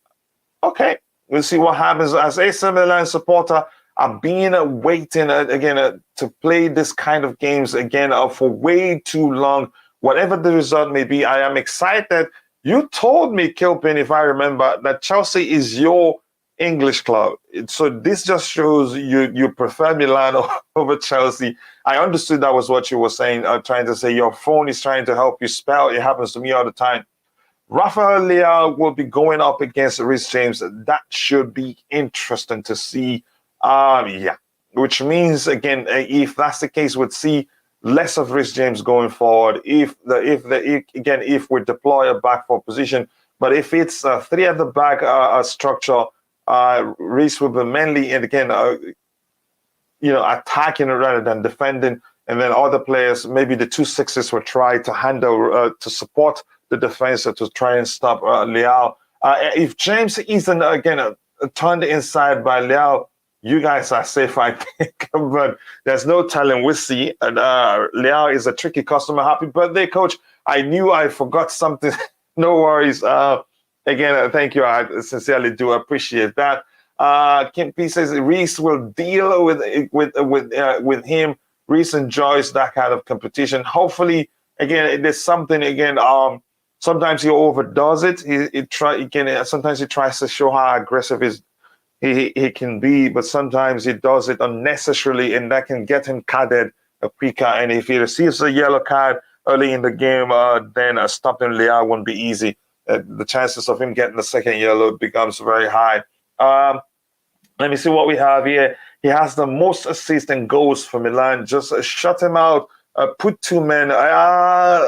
Okay. We'll see what happens. As AC Milan supporter, I've been waiting again to play this kind of games again for way too long. Whatever the result may be, I am excited. You told me, Kilpin, if I remember, that Chelsea is your English club. So this just shows you prefer Milan over Chelsea. I understood that was what you were saying, trying to say your phone is trying to help you spell. It happens to me all the time. Rafael Leao will be going up against Reece James. That should be interesting to see. Yeah, which means again, if that's the case, we'd see less of Reece James going forward. If we deploy a back four position, but if it's three at the back structure, Reece will be mainly and again, attacking rather than defending, and then other players, maybe the 2 6s, will try to handle to support the defense to try and stop Leao. If James isn't again turned inside by Leao, you guys are safe, I think. But there's no telling. We'll see. And Leao is a tricky customer. Happy birthday, coach. I knew I forgot something. No worries. Again, thank you. I sincerely do appreciate that. Kim P says Reece will deal with him. Reece enjoys that kind of competition. Hopefully, again, there's something again. Sometimes he overdoes it. Sometimes he tries to show how aggressive he can be, but sometimes he does it unnecessarily, and that can get him carded quicker. And if he receives a yellow card early in the game, then stopping Leao won't be easy. The chances of him getting the second yellow becomes very high. Let me see what we have here. He has the most assists and goals for Milan. Just shut him out. Put two men. I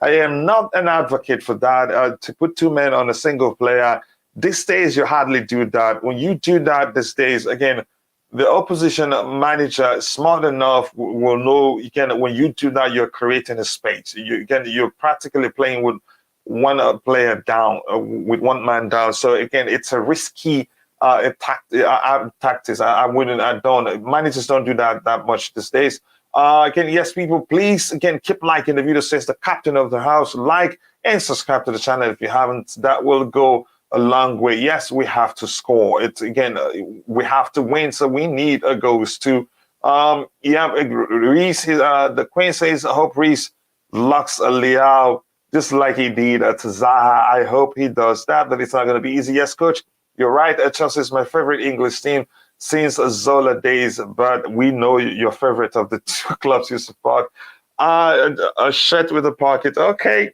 am not an advocate for that. To put two men on a single player. These days, you hardly do that. When you do that these days, again, the opposition manager, smart enough, will know. When you do that, you're creating a space. You're practically playing with one player down, with one man down. So again, it's a risky tactics. Managers don't do that much these days. Again, yes, people, please again keep liking the video. Says the captain of the house. Like and subscribe to the channel if you haven't. That will go a long way. Yes, we have to score. It's again, we have to win, so we need goals too. Reece. The Queen says, I hope Reece locks Leao just like he did to Zaha. I hope he does that, but it's not going to be easy. Yes, coach, you're right. Chelsea is my favorite English team since Zola days, but we know your favorite of the two clubs you support. A shirt with a pocket. Okay.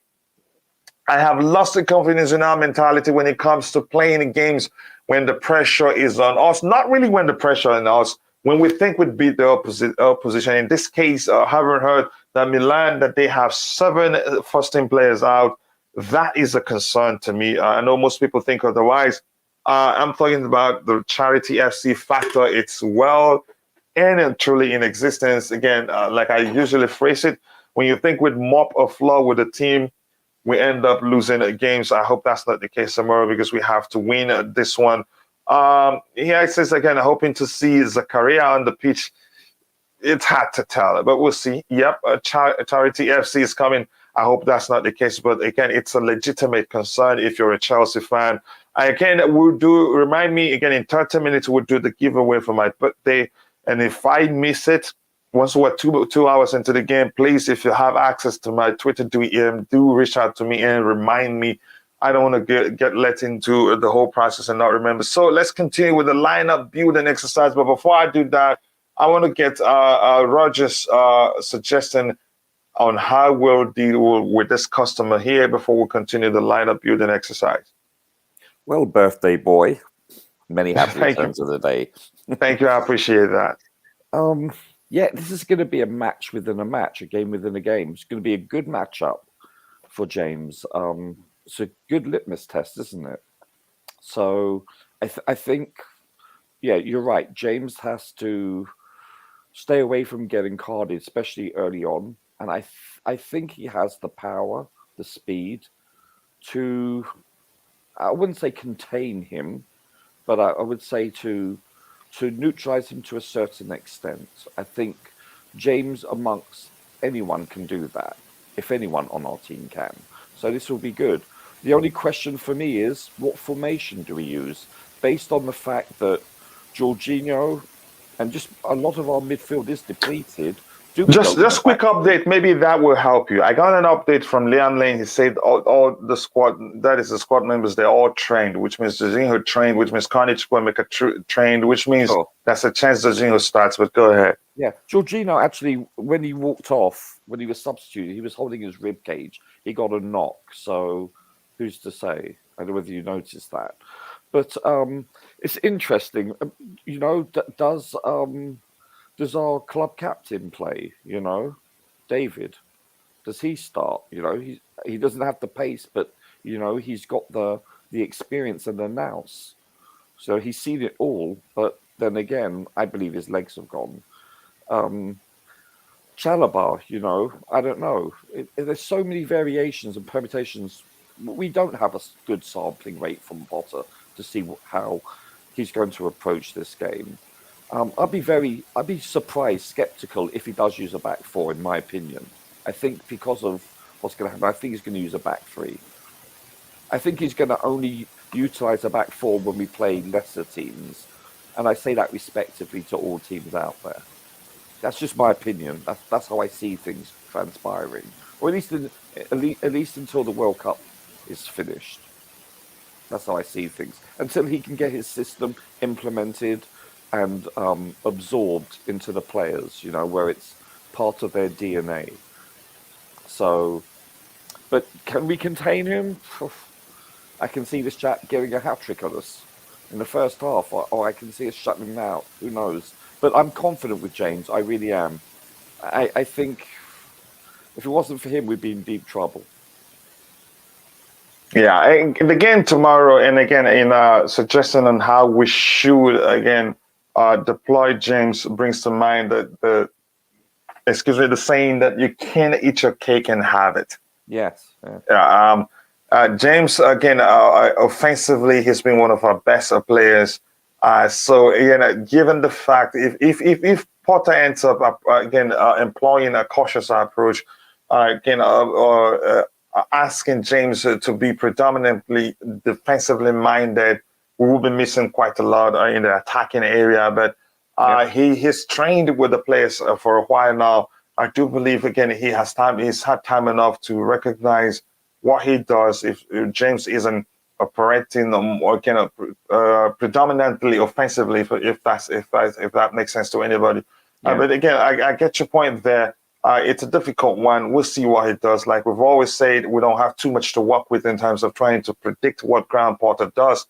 I have lost the confidence in our mentality when it comes to playing games when the pressure is on us. Not really when the pressure is on us, when we think we'd beat the opposition. In this case, having heard that Milan, that they have 7 first-team players out, that is a concern to me. I know most people think otherwise. I'm talking about the Charity FC factor. It's well and truly in existence. Again, like I usually phrase it, when you think we'd mop a floor with a team, we end up losing games. I hope that's not the case tomorrow because we have to win this one. Here it says again, hoping to see Zakaria on the pitch. It's hard to tell, but we'll see. Yep, Charity FC is coming. I hope that's not the case, but again, it's a legitimate concern if you're a Chelsea fan. Again, remind me again in 30 minutes, we'll do the giveaway for my birthday. And if I miss it, once we're 2 hours into the game, please, if you have access to my Twitter, do reach out to me and remind me. I don't want to get let into the whole process and not remember. So let's continue with the lineup building exercise. But before I do that, I want to get Roger's suggestion on how we'll deal with this customer here before we continue the lineup building exercise. Well, birthday boy, many happy returns of the day. Thank you. I appreciate that. Yeah, this is going to be a match within a match, a game within a game. It's going to be a good matchup for James. It's a good litmus test, isn't it? So I think, yeah, you're right. James has to stay away from getting carded, especially early on. And I think he has the power, the speed to, I wouldn't say contain him, but I would say to neutralize him to a certain extent. I think James, amongst anyone, can do that, if anyone on our team can. So this will be good. The only question for me is, what formation do we use? Based on the fact that Jorginho and just a lot of our midfield is depleted, Just quick update. Maybe that will help you. I got an update from Liam Lane. He said all the squad, that is the squad members, they're all trained, which means Jorginho trained, which means Conor trained, which means that's a chance Jorginho starts. But go ahead. Yeah, Jorginho actually, when he walked off, when he was substituted, he was holding his rib cage. He got a knock. So who's to say? I don't know whether you noticed that. But it's interesting. You know, does our club captain play? You know, David, does he start? You know, he doesn't have the pace, but you know, he's got the experience and the nous. So he's seen it all. But then again, I believe his legs have gone. Chalobah, you know, I don't know. There's so many variations and permutations. We don't have a good sampling rate from Potter to see how he's going to approach this game. I'd be surprised, skeptical if he does use a back four, in my opinion. I think because of what's going to happen, I think he's going to use a back three. I think he's going to only utilize a back four when we play lesser teams. And I say that respectively to all teams out there. That's just my opinion. That's how I see things transpiring, or at least until the World Cup is finished. That's how I see things. Until he can get his system implemented and absorbed into the players, you know, where it's part of their DNA. So, but can we contain him? I can see this chap getting a hat-trick on us in the first half, or I can see us shutting him out. Who knows? But I'm confident with James. I really am. I think if it wasn't for him, we'd be in deep trouble. Yeah, the game tomorrow, and again, in suggesting on how we should again deploy James, brings to mind the saying that you can't eat your cake and have it. Yes. Yeah. James, again, offensively, he's been one of our best players. So, given the fact, if Potter ends up employing a cautious approach, asking James to be predominantly defensively minded, we will be missing quite a lot in the attacking area. But he's trained with the players for a while now. I do believe, again, he's had time enough to recognize what he does if James isn't operating predominantly offensively, if that makes sense to anybody. But again, I get your point there. It's a difficult one. We'll see what he does. Like we've always said, we don't have too much to work with in terms of trying to predict what Graham Potter does.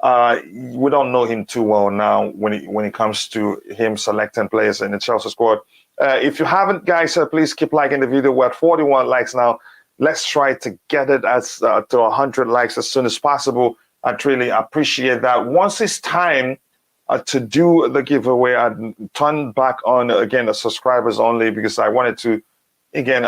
We don't know him too well now when it comes to him selecting players in the Chelsea squad. If you haven't, guys, please keep liking the video. We're at 41 likes now. Let's try to get it to 100 likes as soon as possible. I'd really appreciate that. Once it's time to do the giveaway, I'd turn back on, again, the subscribers only, because I wanted to, again,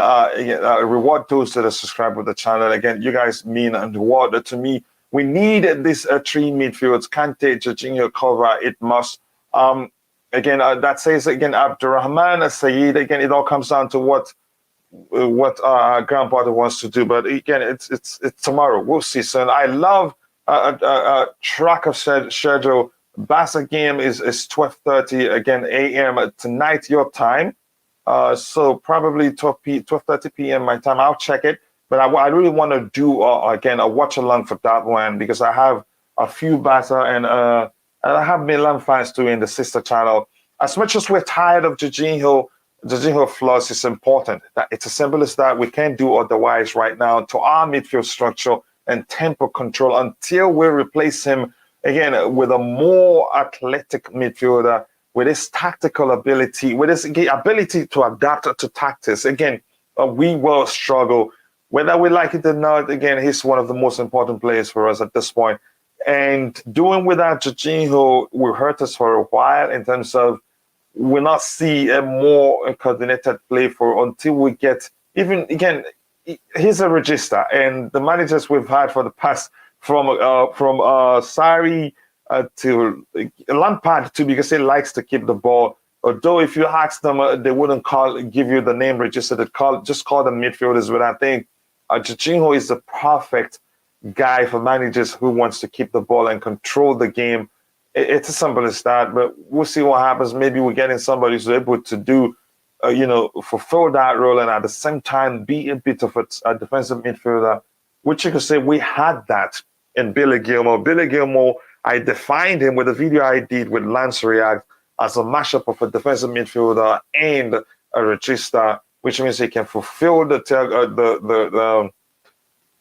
reward those that are subscribed with the channel. Again, you guys mean and reward to me. We need this three midfields. Kante, Jorginho, cover. It must. Again, that says, again, Abdurrahman, Saeed. Again, it all comes down to what Graham Potter wants to do, but again, it's tomorrow. We'll see soon. I love track of schedule. Barca game is 12:30 again a.m. tonight your time. So probably 12:30 p.m. my time. I'll check it, but I really want to do again a watch along for that one, because I have a few Barca and I have Milan fans too in the sister channel. As much as we're tired of Jorginho flaws, is important. It's as simple as that. We can't do otherwise right now to our midfield structure and tempo control until we replace him again with a more athletic midfielder with his tactical ability, with his ability to adapt to tactics. Again, we will struggle. Whether we like it or not, again, he's one of the most important players for us at this point. And doing without Jorginho will hurt us for a while in terms of we'll not see a more coordinated play for until we get, even again, he's a register, and the managers we've had for the past from Sarri to Lampard too, because he likes to keep the ball. Although if you ask them, they wouldn't give you the name register. They just call them midfielders. But I think Jorginho is the perfect guy for managers who wants to keep the ball and control the game. It's as simple as that, but we'll see what happens. Maybe we're getting somebody who's able to do fulfill that role and at the same time be a bit of a defensive midfielder, which you could say we had that in Billy Gilmore. Billy Gilmore, I defined him with a video I did with Lance React as a mashup of a defensive midfielder and a regista, which means he can fulfill the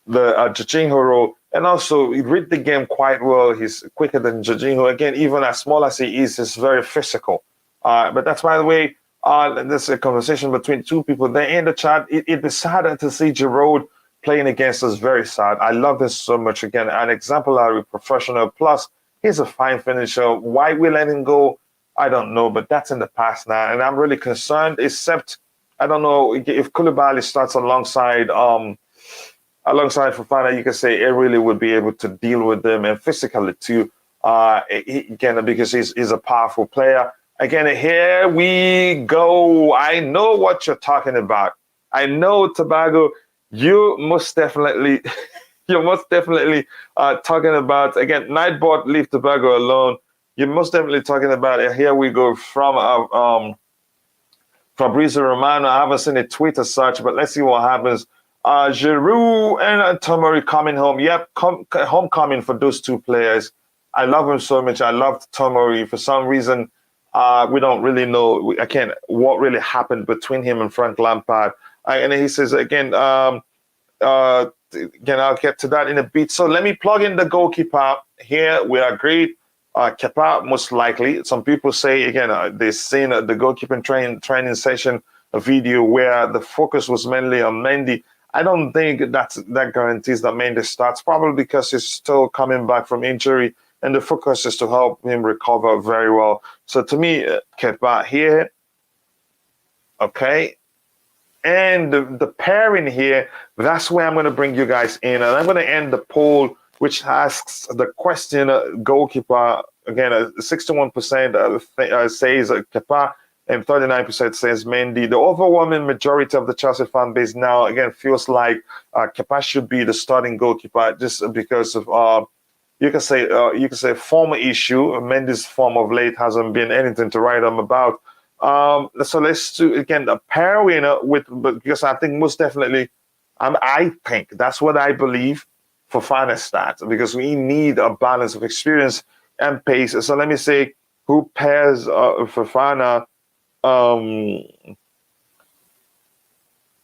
Jorginho role, and also he read the game quite well. He's quicker than Jorginho. Again, even as small as he is, he's very physical. But that's, by the way, there's a conversation between two people there in the chat. It is sad to see Giroud playing against us. Very sad. I love this so much. Again, an exemplary professional. Plus, he's a fine finisher. Why we let him go, I don't know. But that's in the past now, and I'm really concerned. Except I don't know if Koulibaly starts alongside Fofana, you can say he really would be able to deal with them and physically too. Again, because he's a powerful player. Again, here we go. I know what you're talking about. I know, Tobago, you most definitely, you're most definitely talking about, again, Nightbot, leave Tobago alone. You're most definitely talking about it. Here we go from Fabrizio Romano. I haven't seen a tweet as such, but let's see what happens. Giroud and Tomori coming home. Yep, homecoming for those two players. I love them so much. I loved Tomori. For some reason, we don't really know what really happened between him and Frank Lampard. And he says again, I'll get to that in a bit. So let me plug in the goalkeeper here. We agreed. Kepa most likely. Some people say again they've seen the goalkeeping training session, a video where the focus was mainly on Mendy. I don't think that guarantees that Mendy starts, probably because he's still coming back from injury, and the focus is to help him recover very well. So to me, Kepa here, okay. And the pairing here, that's where I'm going to bring you guys in. And I'm going to end the poll, which asks the question, goalkeeper, again, 61% says Kepa, and 39% says Mendy. The overwhelming majority of the Chelsea fan base now, again, feels like Kepa should be the starting goalkeeper just because of, you can say form issue. Mendy's form of late hasn't been anything to write home about. So let's do, again, a pairing because I think most definitely, I think that's what I believe Fofana starts, because we need a balance of experience and pace. So let me say who pairs Fofana.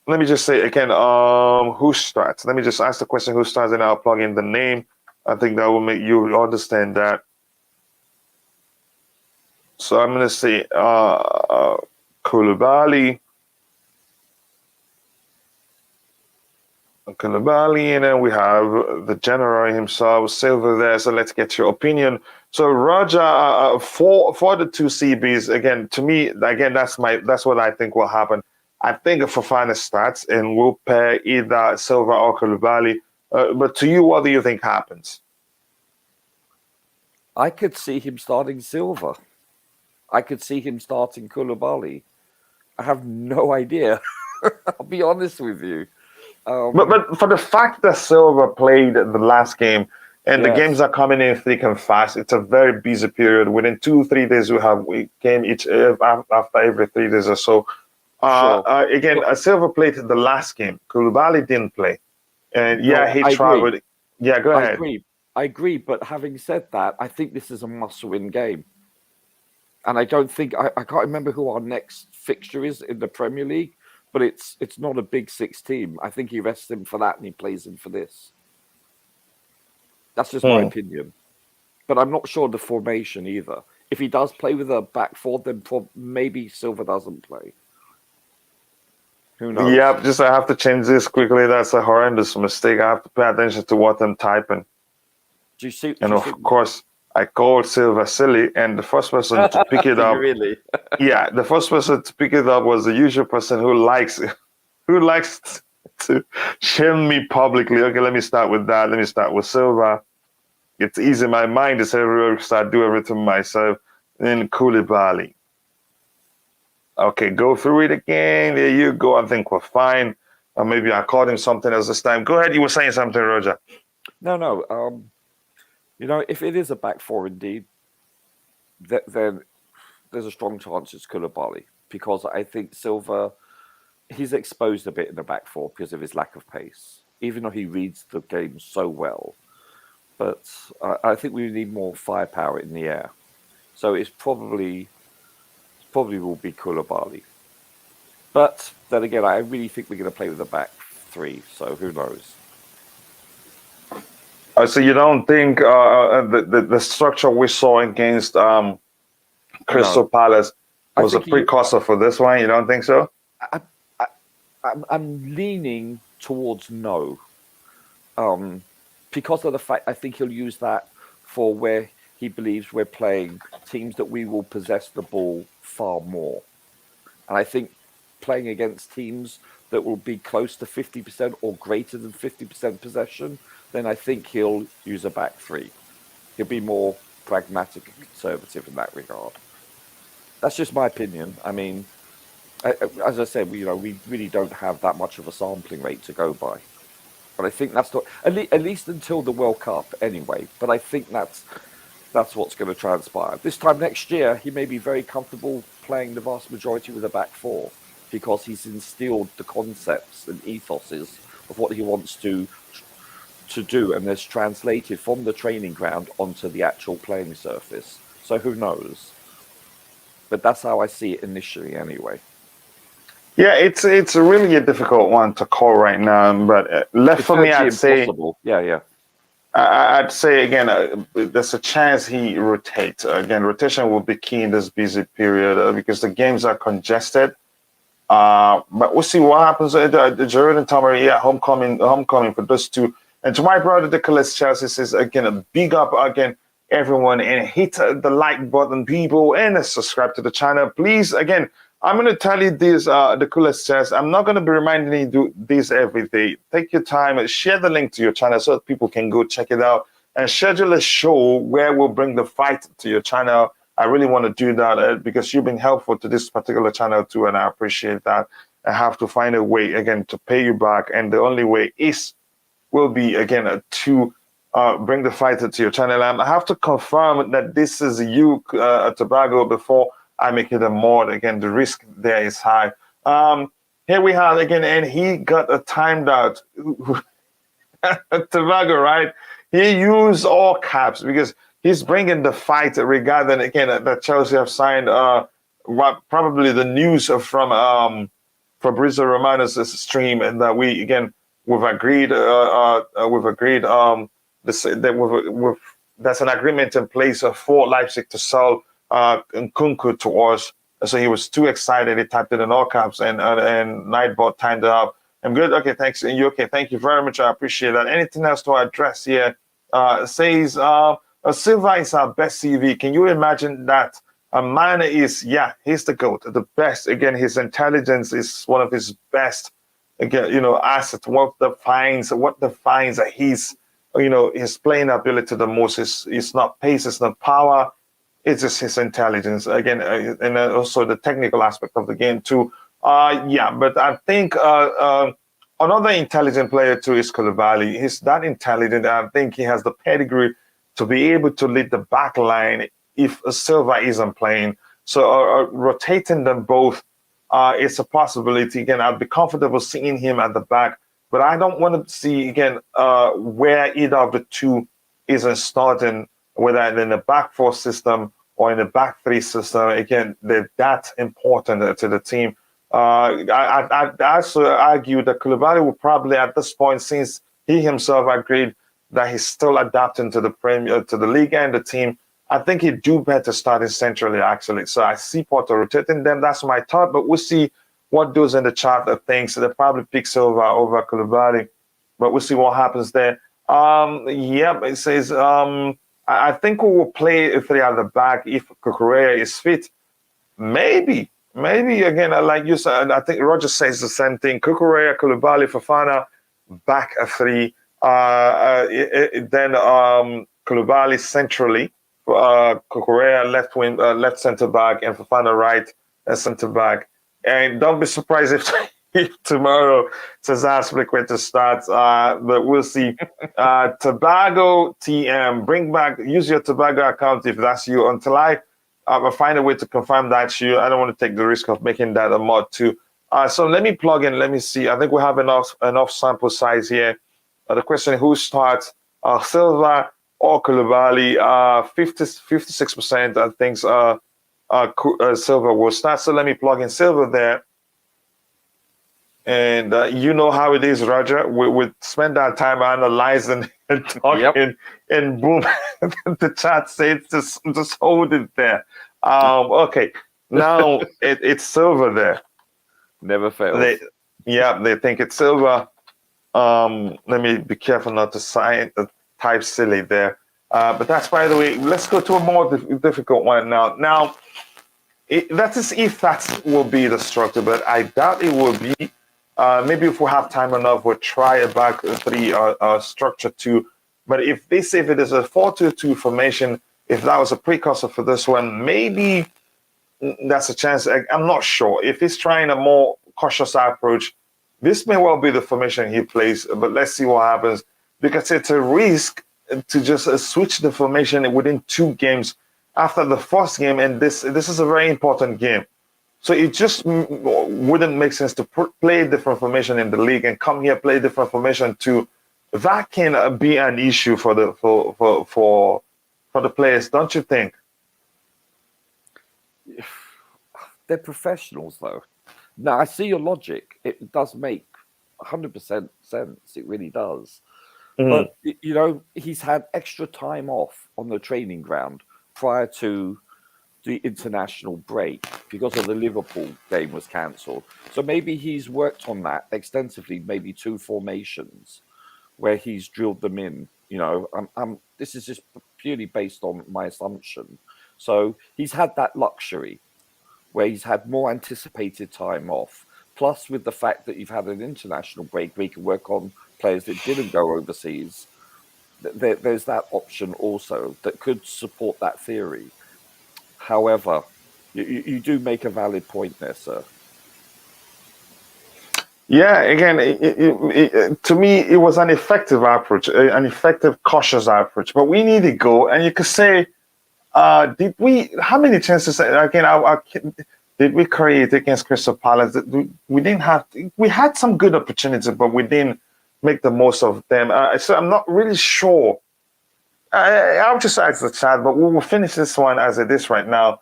Let me just say again, who starts? Let me just ask the question, who starts, and I'll plug in the name. I think that will make you understand that. So I'm going to say Koulibaly, and then we have the general himself, Silva there. So let's get your opinion. So Roger, for the two CBs, again, to me, again, that's what I think will happen. I think Fofana starts and we'll pair either Silva or Koulibaly. But to you, what do you think happens? I could see him starting Silva. I could see him starting Koulibaly. I have no idea. I'll be honest with you. But for the fact that Silva played the last game, and the games are coming in thick and fast, it's a very busy period. Within 2-3 days, we game each after every 3 days or so. Again, Silva played the last game. Koulibaly didn't play, and he traveled. Yeah, go ahead. I agree. But having said that, I think this is a must-win game. And I don't think I can't remember who our next fixture is in the Premier League, but it's not a Big Six team. I think he rests him for that and he plays him for this. That's just my opinion. But I'm not sure the formation either. If he does play with a back four, then maybe Silva doesn't play. Who knows? Yeah, I have to change this quickly. That's a horrendous mistake. I have to pay attention to what I'm typing. Of course, I called Silva silly, and the first person to pick it up. Really? Yeah, the first person to pick it up was the usual person who likes to shame me publicly. Okay, let me start with that. Let me start with Silva. It's easy. My mind is everywhere because I do everything myself. Then Koulibaly. Okay, go through it again. There you go. I think we're fine. Or maybe I called him something else this time. Go ahead. You were saying something, Roger. No. If it is a back four indeed, then there's a strong chance it's Koulibaly because I think Silva, he's exposed a bit in the back four because of his lack of pace, even though he reads the game so well. But I think we need more firepower in the air. So it's probably will be Koulibaly. But then again, I really think we're going to play with the back three. So who knows? So you don't think the structure we saw against Crystal Palace was a precursor for this one? You don't think so? I'm leaning towards no. Because of the fact I think he'll use that for where he believes we're playing teams that we will possess the ball far more. And I think playing against teams that will be close to 50% or greater than 50% possession, then I think he'll use a back three. He'll be more pragmatic and conservative in that regard. That's just my opinion. I mean, as I said, we really don't have that much of a sampling rate to go by. But I think that's not, at least until the World Cup anyway. But I think that's what's going to transpire. This time next year, he may be very comfortable playing the vast majority with a back four because he's instilled the concepts and ethoses of what he wants to do, and there's translated from the training ground onto the actual playing surface. So who knows? But that's how I see it initially anyway. Yeah, it's really a difficult one to call right now. But left for me, I'd say, I'd say again, there's a chance he rotates. Again, rotation will be key in this busy period because the games are congested. But we'll see what happens. Giroud and Tomori, homecoming for those two. And to my brother, Nicholas Chelsea says again, a big up again, everyone, and hit the like button, people, and subscribe to the channel, please. Again, I'm going to tell you this, the coolest says, I'm not going to be reminding you to do this every day. Take your time and share the link to your channel so that people can go check it out and schedule a show where we'll bring the fight to your channel. I really want to do that because you've been helpful to this particular channel too, and I appreciate that. I have to find a way, again, to pay you back, and the only way will be, again, to bring the fight to your channel. And I have to confirm that this is you, Tobago, before I make it a mod. Again, the risk there is high. Here we have again, and he got a timed out. Tobago, right? He used all caps because he's bringing the fight regarding, again, that Chelsea have signed probably the news from Fabrizio Romano's stream, and that we've agreed there's an agreement in place for Leipzig to sell Nkunku to us. So he was too excited. He typed it in all caps, and Nightbot timed it up. I'm good. Okay, thanks. And you okay? Thank you very much. I appreciate that. Anything else to address here? Says Silva is our best CV. Can you imagine that? Mana is, he's the GOAT, the best. Again, his intelligence is one of his best. Again, assets. What defines his his playing ability the most is not pace, it's not power. It's just his intelligence, again, and also the technical aspect of the game too. But I think another intelligent player too is Koulibaly. He's that intelligent. I think he has the pedigree to be able to lead the back line if Silva isn't playing. So rotating them both is a possibility. Again, I'd be comfortable seeing him at the back, but I don't want to see, again, where either of the two isn't starting, whether in the back four system or in the back three system. Again, they're that important to the team. I'd also argue that Koulibaly will probably, at this point, since he himself agreed that he's still adapting to the league and the team, I think he'd do better starting centrally, actually. So I see Porto rotating them. That's my thought, but we'll see what goes in the chart of things. So they'll probably pick Silva over Koulibaly, but we'll see what happens there. It says, I think we will play three at the back if Cucurella is fit. Maybe again, like you said, I think Roger says the same thing. Cucurella, Koulibaly, Fofana, back a three. Then Koulibaly centrally, Cucurella left wing, left center back, and Fofana right center back. And don't be surprised if tomorrow Cesar Spliquet to start, but we'll see. Tobago TM, use your Tobago account if that's you. Until I I'll find a way to confirm that to you. I don't want to take the risk of making that a mod too. So let me plug in. Let me see. I think we have enough sample size here. The question: who starts? Silva or Koulibaly? 56% thinks Silva will start. So let me plug in Silva there. And you know how it is, Roger. We spend our time analyzing and talking, and boom, the chat says just hold it there. Okay, now it's Silva there. Never fails. They think it's Silva. Let me be careful not to type silly there. But that's, by the way. Let's go to a more difficult one now. Now, that is if that will be the structure, but I doubt it will be. Maybe if we have time enough, we'll try a back three structure too. But if they say if it is a 4-2-2 formation, if that was a precursor for this one, maybe that's a chance. I'm not sure. If he's trying a more cautious approach, this may well be the formation he plays. But let's see what happens, because it's a risk to just switch the formation within 2 games after the first game, and this is a very important game. So it just wouldn't make sense to play a different formation in the league and come here play different formation too. That can be an issue for the players, don't you think? They're professionals, though. Now, I see your logic. It does make 100% sense. It really does. But, he's had extra time off on the training ground prior to the international break because of the Liverpool game was cancelled. So maybe he's worked on that extensively, maybe 2 formations where he's drilled them in. This is just purely based on my assumption. So he's had that luxury where he's had more anticipated time off. Plus, with the fact that you've had an international break where you can work on players that didn't go overseas, there's that option also that could support that theory. However, you do make a valid point there, sir. Yeah, again, to me, it was an effective approach, an effective, cautious approach. But we need to go, and you could say, how many chances, again, did we create against Crystal Palace? We didn't have, we had some good opportunities, but we didn't make the most of them. So I'm not really sure. I'll just ask the chat, but we will finish this one as it is right now.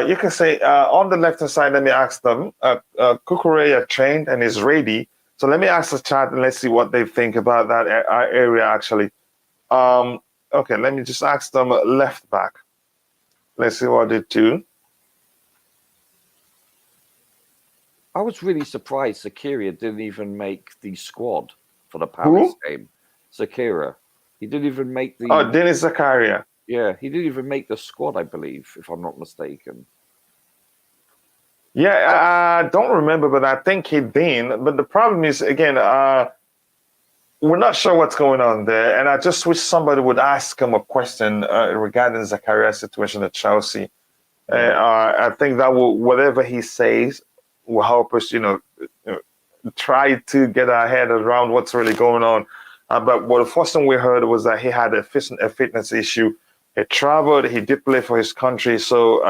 You can say on the left-hand side, let me ask them, Cucurella trained and is ready. So let me ask the chat and let's see what they think about that area actually. Okay, let me just ask them left back. Let's see what they do. I was really surprised Zakaria didn't even make the squad for the Palace game. Zakaria. He didn't even make the... Oh, Dennis Zakaria. Yeah, he didn't even make the squad, I believe, if I'm not mistaken. Yeah, I don't remember, but I think he did. But the problem is, again, we're not sure what's going on there. And I just wish somebody would ask him a question regarding Zakaria's situation at Chelsea. I think that whatever he says will help us, try to get our head around what's really going on. But the first thing we heard was that he had a fitness issue. He traveled, he did play for his country. So,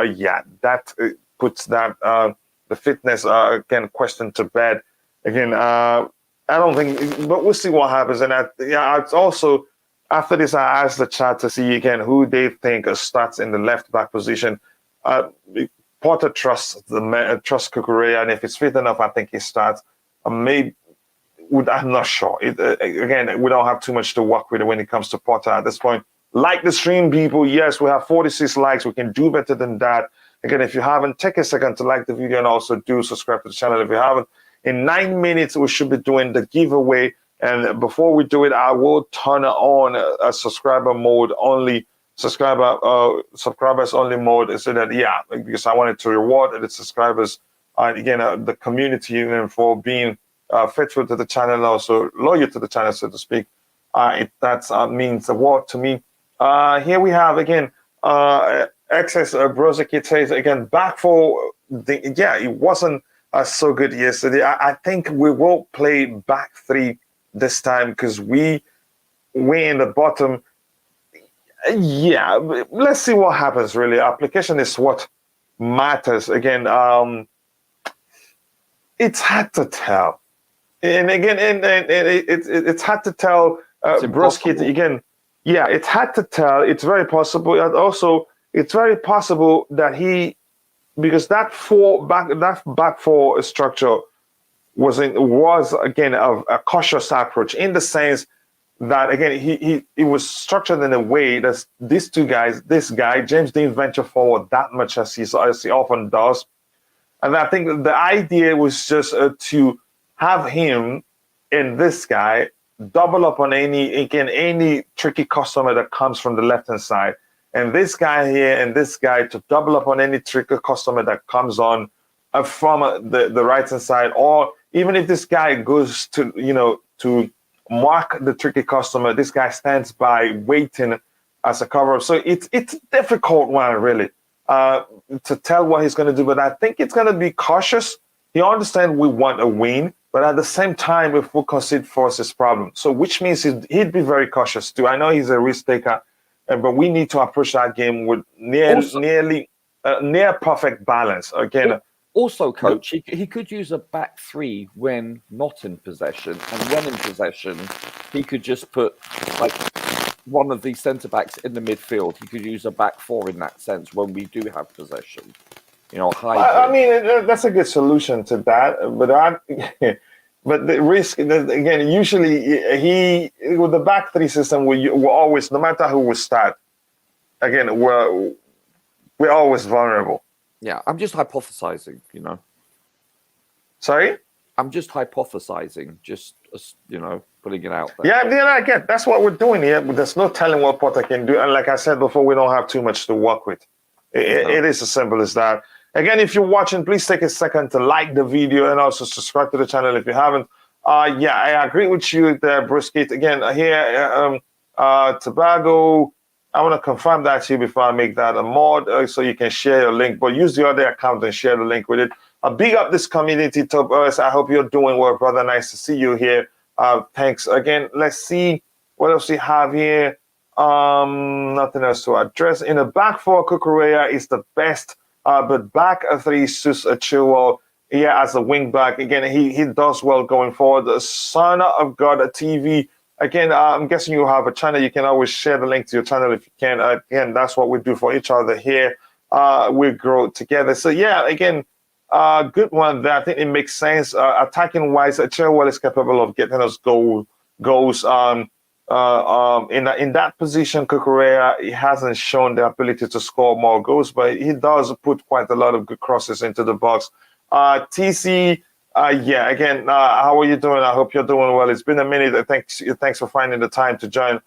that puts that the fitness question to bed. Again, I don't think, but we'll see what happens. And it's also, after this, I asked the chat to see again who they think starts in the left back position. Porter trusts Cucurella, and if it's fit enough, I think he starts. I'm not sure. Again, we don't have too much to work with when it comes to Porter at this point. Like the stream, people. Yes, we have 46 likes. We can do better than that. Again, if you haven't, take a second to like the video and also do subscribe to the channel if you haven't. In 9 minutes, we should be doing the giveaway. And before we do it, I will turn on a subscriber mode only, subscribers only mode, so that, because I wanted to reward the subscribers, again, the community, for being faithful to the channel and also loyal to the channel, so to speak. That means the world to me. Here we have, again, Excess Brozikit says, again, back for it wasn't so good yesterday. I think we will play back 3 this time because we're in the bottom. Yeah, let's see what happens. Really, application is what matters. Again, it's hard to tell, and again, it's hard to tell. It's Broski, impossible. again, yeah, it's hard to tell. It's very possible, and also it's very possible that he, because that back four structure was again a cautious approach in the sense that again he was structured in a way that these two guys, this guy James didn't venture forward that much as he often does, and I think the idea was just to have him and this guy double up on any tricky customer that comes from the left hand side, and this guy here and this guy to double up on any tricky customer that comes on from the right hand side, or even if this guy goes to to mark the tricky customer, this guy stands by waiting as a cover up. So it's a difficult one really to tell what he's going to do, but I think it's going to be cautious. He understands we want a win, but at the same time, if we concede first, it's problem. So which means he'd be very cautious too. I know he's a risk taker, but we need to approach that game with nearly near perfect balance. Again, also, coach, he could use a back three when not in possession, and when in possession, he could just put like one of the centre backs in the midfield. He could use a back four in that sense when we do have possession. I mean, that's a good solution to that, but but the risk again, usually he with the back three system, we're always, no matter who we start, again we're always vulnerable. Yeah, I'm just hypothesizing, Sorry? I'm just hypothesizing, just putting it out there. Yeah, I get that's what we're doing here. But there's no telling what Potter can do, and like I said before, we don't have too much to work with. It is as simple as that. Again, if you're watching, please take a second to like the video and also subscribe to the channel if you haven't. Yeah, I agree with you there, Brisket. Again, here, Tobago. I want to confirm that to you before I make that a mod, so you can share your link. But use the other account and share the link with it. Big up this community, Tobias. I hope you're doing well, brother. Nice to see you here. Thanks again. Let's see what else we have here. Nothing else to address. In the back four, Cucurella is the best, but back three suits Chilwell. Yeah, as a wing back. Again, he does well going forward. The Son of God TV. Again, I'm guessing you have a channel. You can always share the link to your channel if you can. Again, that's what we do for each other here. We grow together. So yeah, again, good one there. I think it makes sense. Attacking wise, Chilwell is capable of getting us goals. In that position, Cucurella, he hasn't shown the ability to score more goals, but he does put quite a lot of good crosses into the box. TC. Yeah, again, how are you doing? I hope you're doing well. It's been a minute. Thanks for finding the time to join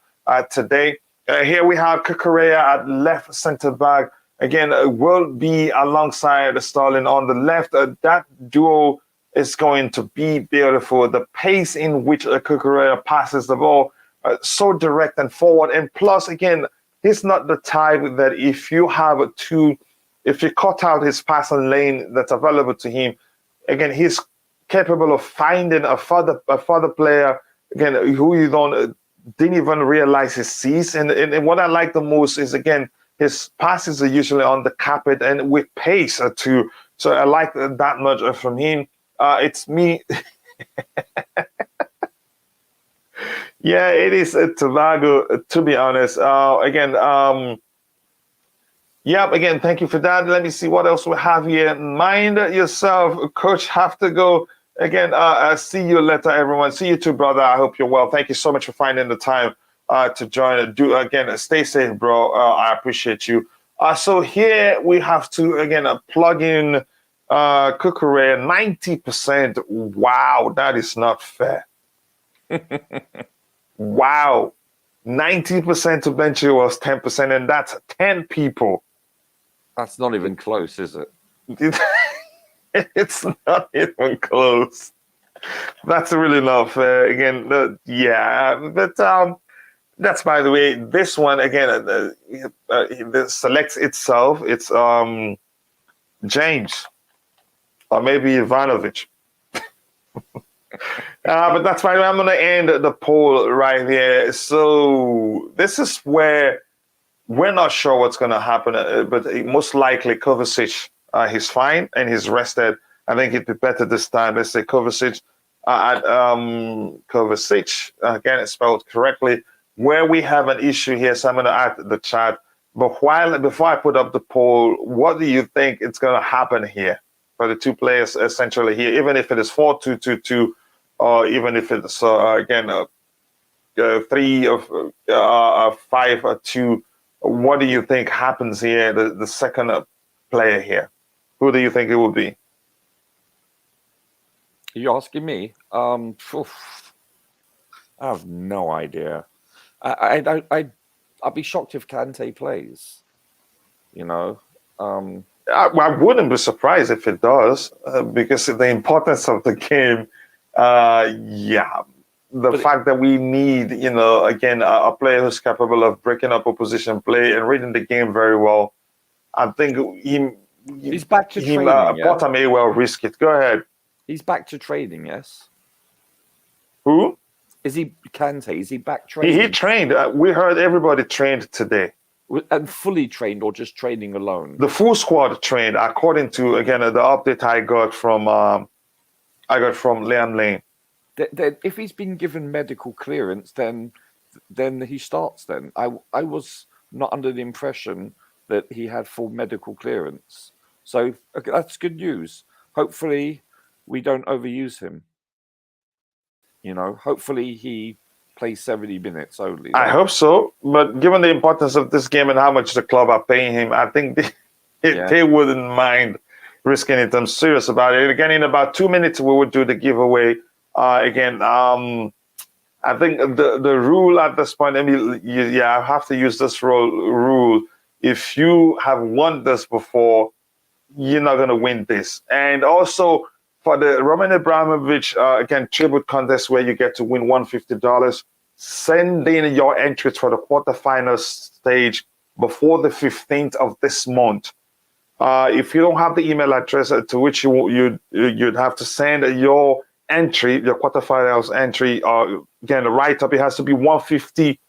today. Here we have Cucurella at left centre back. Again, will be alongside Sterling on the left. That duo is going to be beautiful. The pace in which Cucurella passes the ball, so direct and forward. And plus, again, he's not the type that if you cut out his passing lane that's available to him, again, he's capable of finding a further player, again, who you didn't even realize he sees. And what I like the most is, again, his passes are usually on the carpet and with pace too. So I like that much from him. It's me. Yeah, it is Tobago, to be honest. Again, thank you for that. Let me see what else we have here. Mind yourself, coach. Have to go. Again, see you later, everyone. See you too, brother. I hope you're well. Thank you so much for finding the time to join. Stay safe, bro. I appreciate you. So here we have to, again, plug in Cucurella, 90%. Wow, that is not fair. Wow. 90% to bench was 10%, and that's 10 people. That's not even close, is it? It's not even close. That's really not fair. Again, but that's, by the way, this one again. The selects itself. It's James, or maybe Ivanovic. But that's why I'm going to end the poll right here. So this is where we're not sure what's going to happen, but most likely Kovacic, he's fine and he's rested. I think it'd be better this time. Let's say Kovacic, Kovacic, again, it's spelled correctly. Where we have an issue here, so I'm going to add the chat. But before I put up the poll, what do you think it's going to happen here for the two players essentially here, even if it is 4-2-2-2, or even if it's, again, 3 of 5-2, what do you think happens here, the second player here? Who do you think it will be? You're asking me? I have no idea. I'd be shocked if Kante plays. You know, I wouldn't be surprised if it does, because of the importance of the game. The fact that we need, again, a player who's capable of breaking up opposition play and reading the game very well. I think he's back to training. Potter may well risk it. Go ahead. He's back to training, yes. Who? Is he Kante? Is he back training? He trained. We heard everybody trained today. And fully trained or just training alone? The full squad trained, according to, again, the update I got from Liam Lane. If he's been given medical clearance, then he starts. Then I was not under the impression that he had full medical clearance. So that's good news. Hopefully, we don't overuse him. Hopefully he plays 70 minutes only. I hope so. But given the importance of this game and how much the club are paying him, I think they wouldn't mind risking it. I'm serious about it. Again, in about 2 minutes, we would do the giveaway. I think the rule at this point, I have to use this rule. If you have won this before, you're not going to win this. And also, for the Roman Abramovich, again, tribute contest where you get to win $150, send in your entries for the quarterfinal stage before the 15th of this month. If you don't have the email address to which you'd have to send your entry, your quarterfinals entry, again, the write-up, it has to be 150.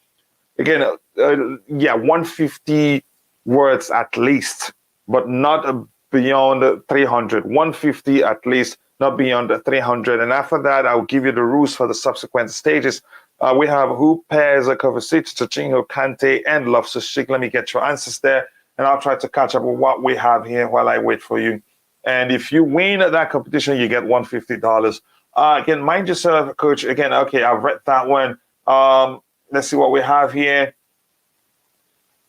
Again, 150 words at least, but not beyond 300. 150 at least, not beyond 300. And after that, I'll give you the rules for the subsequent stages. We have who pairs Kovacic, Jorginho, Kante, and Loftus-Cheek. Let me get your answers there, and I'll try to catch up with what we have here while I wait for you. And if you win that competition, you get $150. Again, mind yourself, coach. Again, okay, I've read that one. Let's see what we have here.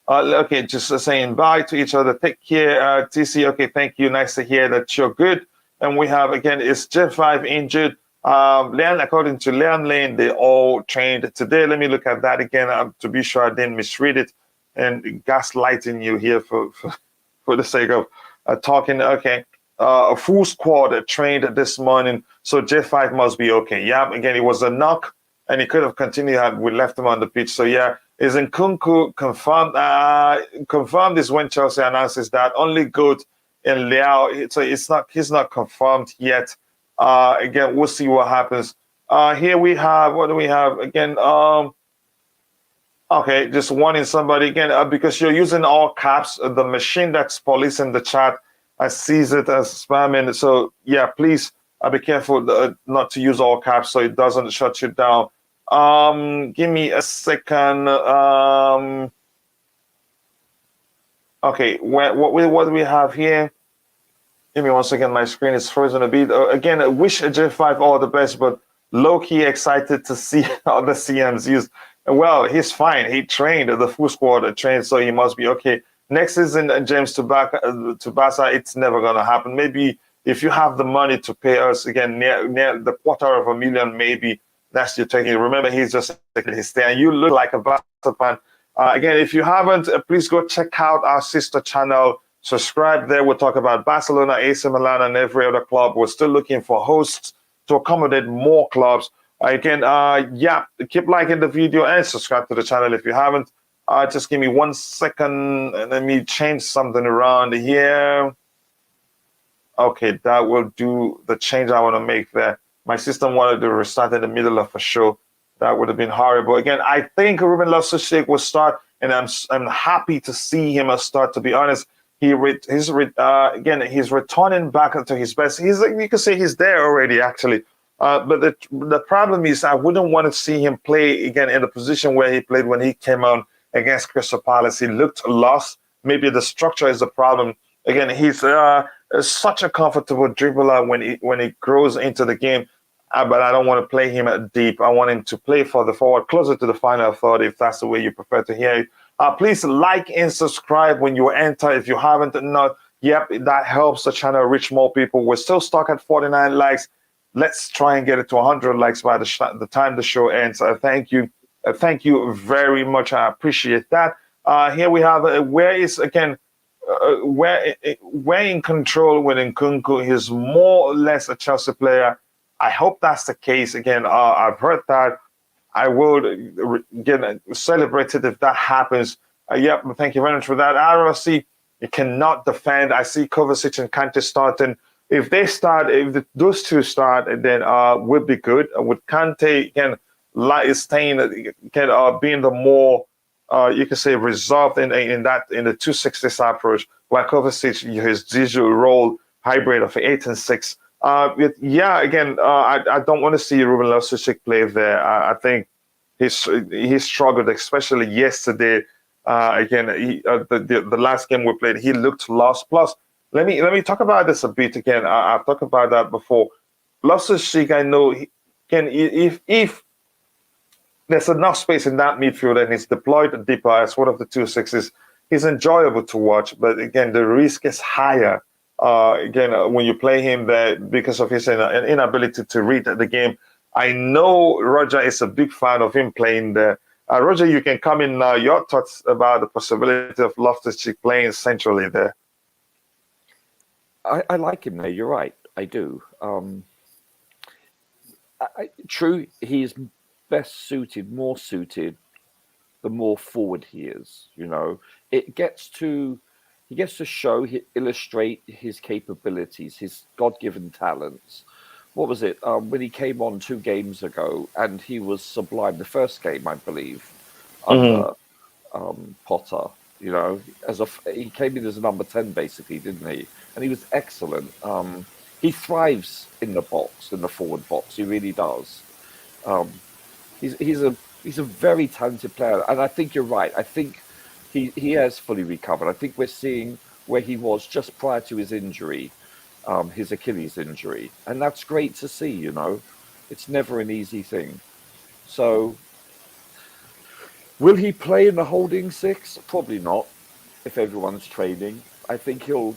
Okay, just saying bye to each other. Take care, TC. Okay, thank you. Nice to hear that you're good. And we have, again, is J5 injured? Leon, according to Leon Lane, they all trained today. Let me look at that again to be sure I didn't misread it and gaslighting you here for the sake of talking. Okay, a full squad trained this morning, so J5 must be okay. Yeah, again, it was a knock, and he could have continued had we left him on the pitch. So yeah, is Nkunku confirmed? Confirmed is when Chelsea announces that. Only good in Liao, so he's not confirmed yet. Again, we'll see what happens. Here we have, what do we have again? Okay, just warning somebody again, because you're using all caps, the machine that's policing the chat sees it as spamming. So yeah, please be careful not to use all caps so it doesn't shut you down. Give me a second. Okay, what do we have here? Give me 1 second. My screen is frozen a bit. Again, I wish J5 all the best, but low-key excited to see other CMs use. Well, he's fine. He trained, the full squad trained, so he must be okay. Next season, James Tubasa, it's never going to happen. Maybe if you have the money to pay us, again, near the $250,000, maybe that's your taking. Remember, he's just taking his stay. And you look like a Barca fan. Again, if you haven't, please go check out our sister channel. Subscribe there. We'll talk about Barcelona, AC Milan, and every other club. We're still looking for hosts to accommodate more clubs. Again, keep liking the video and subscribe to the channel if you haven't. Just give me 1 second and let me change something around here. Okay, that will do the change I want to make there. My system wanted to restart in the middle of a show. That would have been horrible. Again, I think Ruben Loftus-Cheek will start, and I'm happy to see him start. To be honest, he's returning back into his best. You could say he's there already, actually. But the problem is, I wouldn't want to see him play again in the position where he played when he came on against Crystal Palace. He looked lost. Maybe the structure is the problem. Again, he's such a comfortable dribbler when he grows into the game. But I don't want to play him at deep. I want him to play for the forward, closer to the final third, if that's the way you prefer to hear it. Please like and subscribe when you enter. If you haven't, not yep, that helps the channel reach more people. We're still stuck at 49 likes. Let's try and get it to 100 likes by the time the show ends. Thank you. Thank you very much. I appreciate that. Here we have where in control with Nkunku. He's more or less a Chelsea player. I hope that's the case. Again, I've heard that. I would get celebrated if that happens. Yep, thank you very much for that. RLC, you cannot defend. I see Kovacic and Kante starting. If those two start, then would be good. With Kante, again, being the more, you can say, resolved in the 260 approach, while Kovacic, his digital role hybrid of 8 and 6. I don't want to see Ruben Loftus-Cheek play there. I think he struggled, especially yesterday. The last game we played, he looked lost. Plus, let me talk about this a bit again. I've talked about that before. Loftus-Cheek, I know if there's enough space in that midfield and he's deployed deeper as one of the 2-6s, he's enjoyable to watch. But again, the risk is higher. When you play him there because of his inability to read the game. I know Roger is a big fan of him playing there. Roger, you can come in now. Your thoughts about the possibility of Loftus-Cheek playing centrally there? I like him there. You're right. I do. True, he's more suited the more forward he is. You know, he gets to illustrate his capabilities, his God-given talents. What was it? When he came on 2 games ago, and he was sublime. The first game, I believe, under Potter. You know, he came in as a number 10, basically, didn't he? And he was excellent. He thrives in the box, in the forward box. He really does. He's a very talented player, and I think you're right. I think he has fully recovered. I think we're seeing where he was just prior to his injury, his Achilles injury. And that's great to see, you know. It's never an easy thing. So, will he play in the holding 6? Probably not, if everyone's training. I think he'll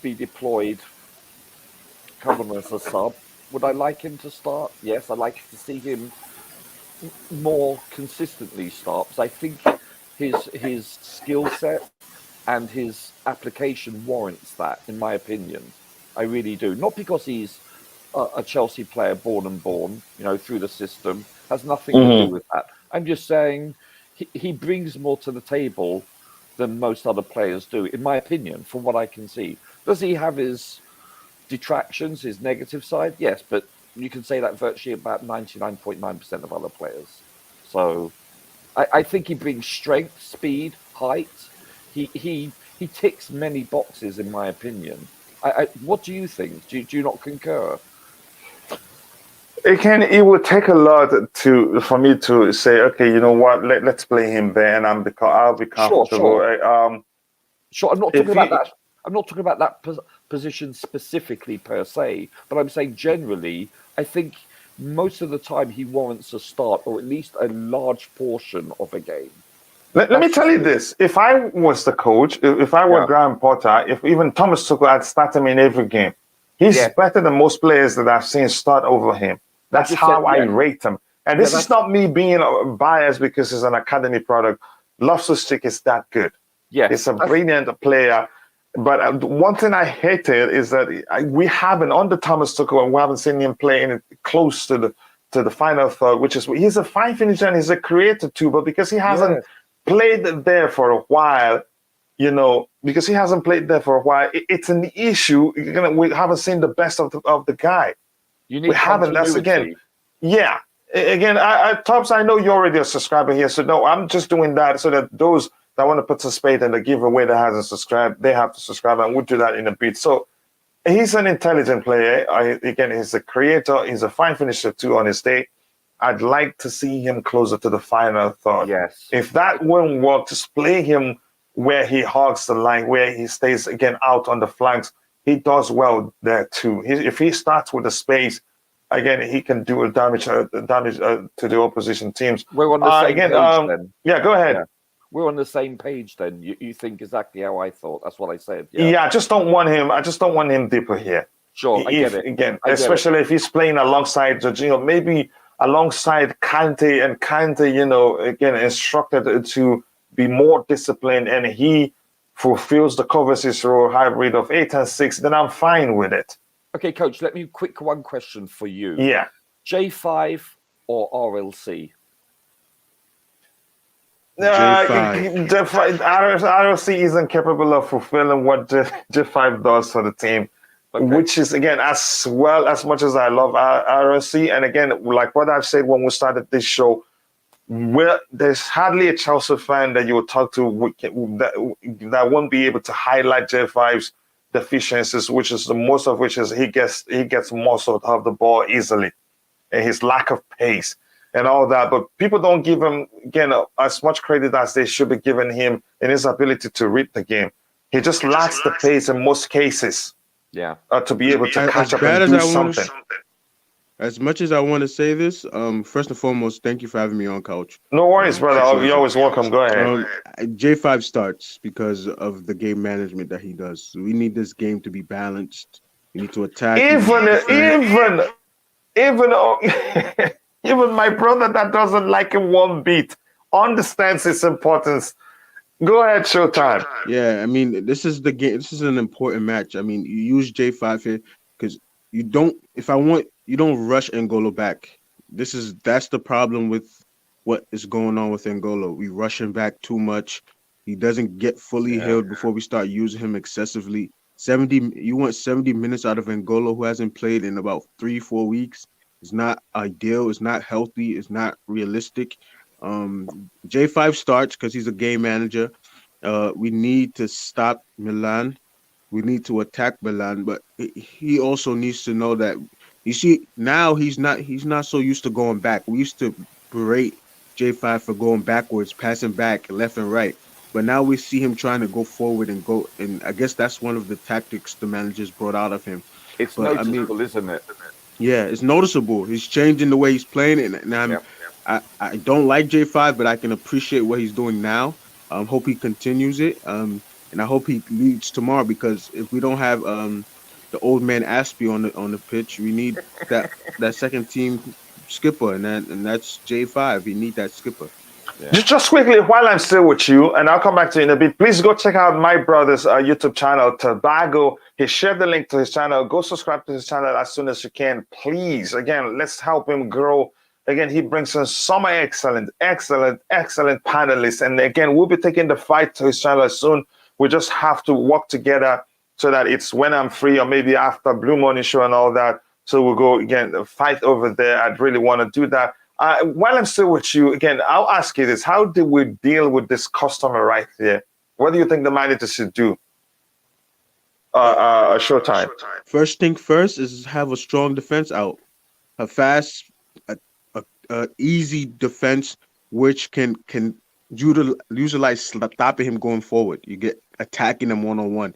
be deployed, come on as a sub. Would I like him to start? Yes, I'd like to see him more consistently start, because I think his skill set and his application warrants that, in my opinion. I really do. Not because he's a Chelsea player born, you know, through the system. Has nothing to do with that. I'm just saying he brings more to the table than most other players do, in my opinion, from what I can see. Does he have his detractions, his negative side? Yes, but you can say that virtually about 99.9% of other players. So I think he brings strength, speed, height. He ticks many boxes, in my opinion. What do you think? Do you not concur? It would take a lot for me to say, okay, you know what, let's play him there, and I'll be comfortable. Sure. I'm not talking about that. I'm not talking about that position specifically per se, but I'm saying generally, I think most of the time he warrants a start, or at least a large portion of a game. Let me tell you this. If I was the coach, if I were Graham Potter, if even Thomas Tuchel, I'd start him in every game. He's better than most players that I've seen start over him. That's how I rate him. And this is not me being biased because he's an academy product. Loftus-Cheek is that good. Yeah, he's a brilliant player. But one thing I hated is that we haven't, under Thomas Tuchel, and we haven't seen him play close to the final third, which is, he's a fine finisher and he's a creator too, but because he hasn't played there for a while, you know, because he hasn't played there for a while, it's an issue. We haven't seen the best of the guy. You need we haven't. That's again, again, Tops, I know you're already a subscriber here, so no, I'm just doing that so that those that want to participate in the giveaway that hasn't subscribed, they have to subscribe, and we'll do that in a bit. So he's an intelligent player. Again, he's a creator. He's a fine finisher too on his day. I'd like to see him closer to the final third. Yes. If that won't work, just play him where he hogs the line, where he stays again out on the flanks. He does well there too. If he starts with the space, again, he can do damage to the opposition teams. We're on the same again, page then. Yeah, go ahead. Yeah. We're on the same page then. You think exactly how I thought. That's what I said. Yeah, I just don't want him deeper here. Sure, I get it. Again, especially if he's playing alongside Jorginho, maybe alongside Kante, and Kante, again, instructed to be more disciplined, and he fulfills the covers his role hybrid of 8 and 6, then I'm fine with it. Okay, Coach, let me one question for you. Yeah. J5 or RLC? RLC isn't capable of fulfilling what J5 does for the team, which is, again, as much as I love RLC, and again, like what I've said when we started this show, there's hardly a Chelsea fan that you will talk to that won't be able to highlight J5's deficiencies, which is the most of which is he gets muscled off the ball easily, and his lack of pace and all that. But people don't give him, again, as much credit as they should be giving him in his ability to read the game. He just lacks the pace in most cases. Yeah, to be able to catch up and do something. As much as I want to say this, first and foremost, thank you for having me on, Coach. No worries, brother. You're always welcome. Go ahead. J5 starts because of the game management that he does. We need this game to be balanced. We need to attack. Even my brother that doesn't like him one bit understands its importance. Go ahead, Showtime. Yeah, I mean, this is the game. This is an important match. I mean, you use J5 here because you don't rush N'Golo back. That's the problem with what is going on with N'Golo. We rush him back too much. He doesn't get fully healed before we start using him excessively. You want 70 minutes out of N'Golo, who hasn't played in about 3-4 weeks. It's not ideal. It's not healthy. It's not realistic. J5 starts because he's a game manager. We need to stop Milan. We need to attack Milan, but he also needs to know that, you see, now he's not so used to going back. We used to berate J5 for going backwards, passing back left and right. But now we see him trying to go forward and go, and I guess that's one of the tactics the managers brought out of him. It's noticeable, isn't it? Yeah, it's noticeable. He's changing the way he's playing, and I don't like J5, but I can appreciate what he's doing now. Hope he continues it, and I hope he leads tomorrow, because if we don't have the old man Aspie on the pitch, we need that second team skipper, and that's J5. We need that skipper. Yeah. Just quickly, while I'm still with you, and I'll come back to you in a bit, please go check out my brother's YouTube channel, Tobago. He shared the link to his channel. Go subscribe to his channel as soon as you can, please. Again, let's help him grow. Again, he brings in some excellent panelists. And again, we'll be taking the fight to his channel soon. We just have to work together so that it's when I'm free, or maybe after Blue Morning Show and all that. So we'll go again, fight over there. I'd really want to do that. While I'm still with you, again, I'll ask you this. How do we deal with this customer right here? What do you think the manager should do? Showtime. First thing first is have a strong defense out. A fast, easy defense, which can utilize stopping him going forward. You get attacking him one-on-one.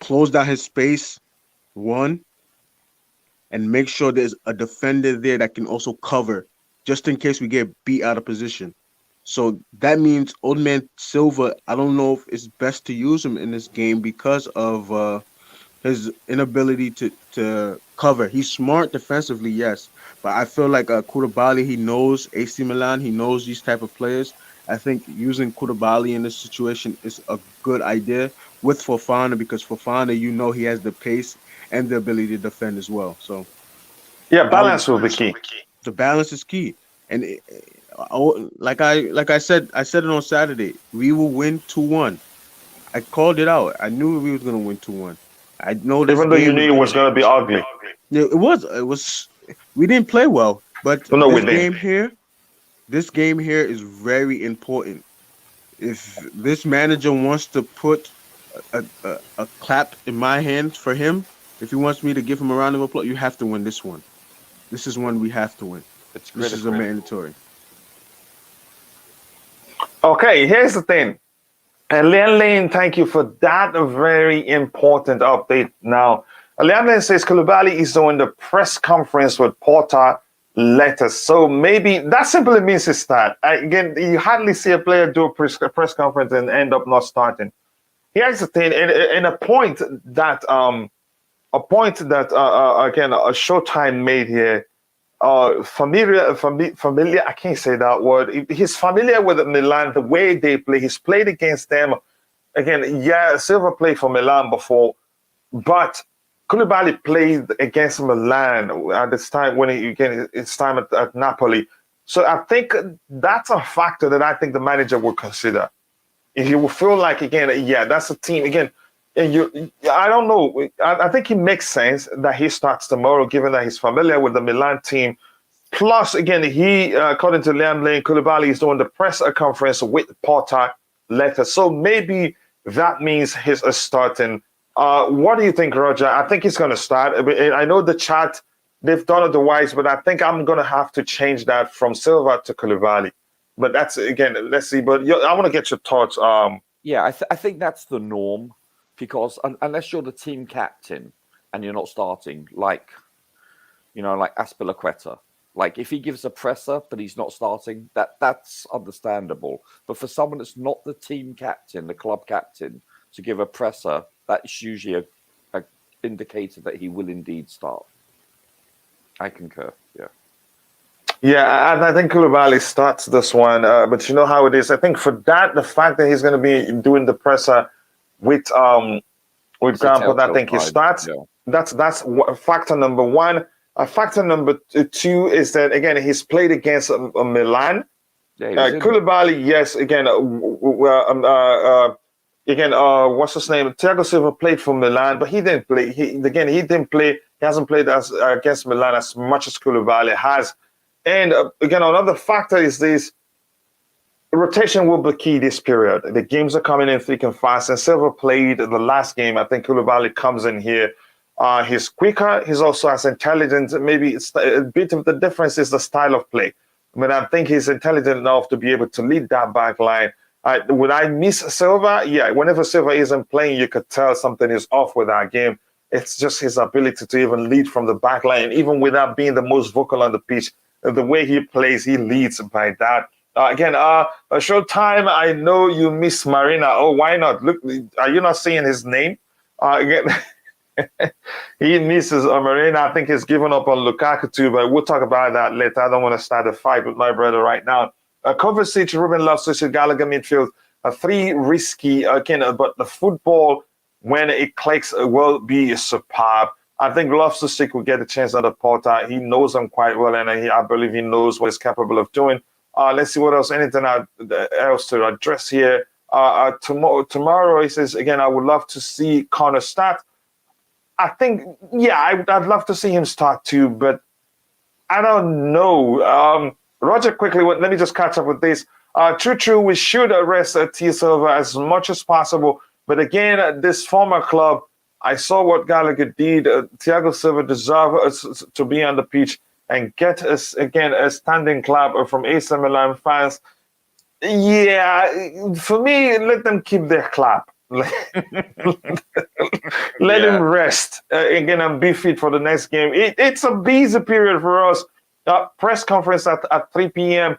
Close down his space, one, and make sure there's a defender there that can also cover, just in case we get beat out of position. So that means old man Silva, I don't know if it's best to use him in this game because of his inability to cover. He's smart defensively, yes, but I feel like Koulibaly, he knows AC Milan, he knows these type of players. I think using Koulibaly in this situation is a good idea with Fofana, because Fofana, he has the pace and the ability to defend as well. So yeah, balance will be key. The balance is key. And like I said it on Saturday, we will win 2-1. I called it out. I knew we was gonna win 2-1. I know this, even though you knew it was gonna be ugly. Yeah, it was. We didn't play well, But No, this within. game here is very important. If this manager wants to put a clap in my hands for him, if he wants me to give him a round of applause, you have to win this one. This is one we have to win. It's This is a critical. mandatory. Okay, here's the thing. And Lian Lane, thank you for that very important update. Now, Lian Lane says Koulibaly is doing the press conference with Porta later. So maybe that simply means it's start. Again, you hardly see a player do a press conference and end up not starting. Here's the thing, and a point that again a Showtime made here. Familiar. I can't say that word. He's familiar with Milan, the way they play. He's played against them. Again, yeah, Silva played for Milan before, but Koulibaly played against Milan at this time when it's time at Napoli. So I think that's a factor that I think the manager will consider. If you will feel like, again, yeah, that's a team again. And I don't know. I think it makes sense that he starts tomorrow, given that he's familiar with the Milan team. Plus, again, according to Liam Lane, Koulibaly is doing the press conference with Porta later. So maybe that means he's starting. What do you think, Roger? I think he's going to start. I know the chat, they've done otherwise, but I think I'm going to have to change that from Silva to Koulibaly. But that's, again, let's see. But I want to get your thoughts. Yeah, I think that's the norm, because unless you're the team captain and you're not starting, like Azpilicueta, like if he gives a presser but he's not starting, that's understandable. But for someone that's not the team captain, the club captain, to give a presser, that's usually a indicator that he will indeed start. I concur. Yeah. Yeah, I think Koulibaly starts this one, but you know how it is. I think for that, the fact that he's going to be doing the presser with Grandpa, I think he starts. Yeah. That's factor number one. Factor number two is that, again, he's played against Milan. Yeah, Koulibaly, yes, again, what's his name? Thiago Silva played for Milan, but he didn't play. He didn't play. He hasn't played against Milan as much as Koulibaly has. And again, another factor is this rotation will be key this period. The games are coming in thick and fast. And Silva played the last game. I think Koulibaly comes in here. He's quicker. He's also as intelligent. Maybe it's a bit of the difference is the style of play. I mean, I think he's intelligent enough to be able to lead that back line. Would I miss Silva? Yeah, whenever Silva isn't playing, you could tell something is off with that game. It's just his ability to even lead from the back line, even without being the most vocal on the pitch. The way he plays, he leads by that. Again, Showtime, I know you miss Marina. Oh, why not? Look, are you not seeing his name? Again, he misses Marina. I think he's given up on Lukaku too, but we'll talk about that later. I don't want to start a fight with my brother right now. Kovacic, Ruben Loftus-Cheek, Gallagher midfield, three risky, but the football, when it clicks, will be superb. I think Loftus-Cheek will get a chance at the Porta. He knows him quite well, and I believe he knows what he's capable of doing. Let's see what else. Anything else to address here? Tomorrow, he says, again, I would love to see Conor start. I think, yeah, I'd love to see him start too, but I don't know. Roger, quickly, let me just catch up with this. True, we should arrest T. Silva as much as possible. But again, this former club, I saw what Gallagher did. Thiago Silva deserves to be on the pitch and get us, again, a standing clap from AC Milan fans. Yeah, for me, let them keep their clap. Let him rest again and be fit for the next game. It's a busy period for us. Press conference at 3 p.m.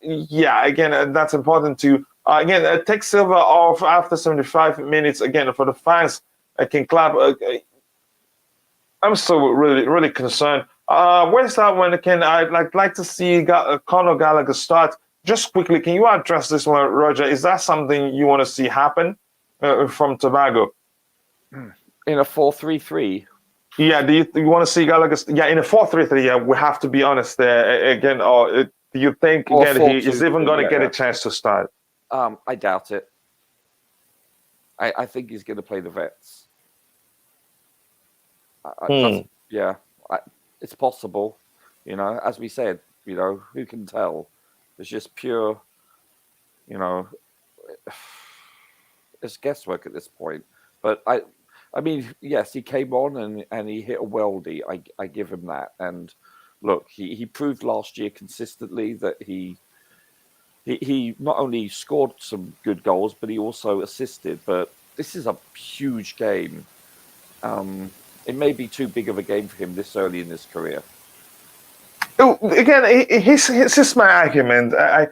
Yeah, again, that's important too. Again, take Silva off after 75 minutes. Again, for the fans, I can clap. I'm so really concerned. Where's that one? I'd like to see Conor Gallagher start. Just quickly, can you address this one, Roger? Is that something you want to see happen from Tobago? In a 4-3-3? Yeah, do you want to see Gallagher? Yeah, in a 4-3-3, yeah, we have to be honest there. Again, do you think again he is even going to get a chance to start? I doubt it. I think he's going to play the vets. Yeah, it's possible. You know, as we said, you know, who can tell? It's just pure, you know, it's guesswork at this point. But I mean, yes, he came on and he hit a worldie. I give him that. And look, he proved last year consistently that he not only scored some good goals, but he also assisted. But this is a huge game. It may be too big of a game for him this early in his career. Again, here's just my argument. I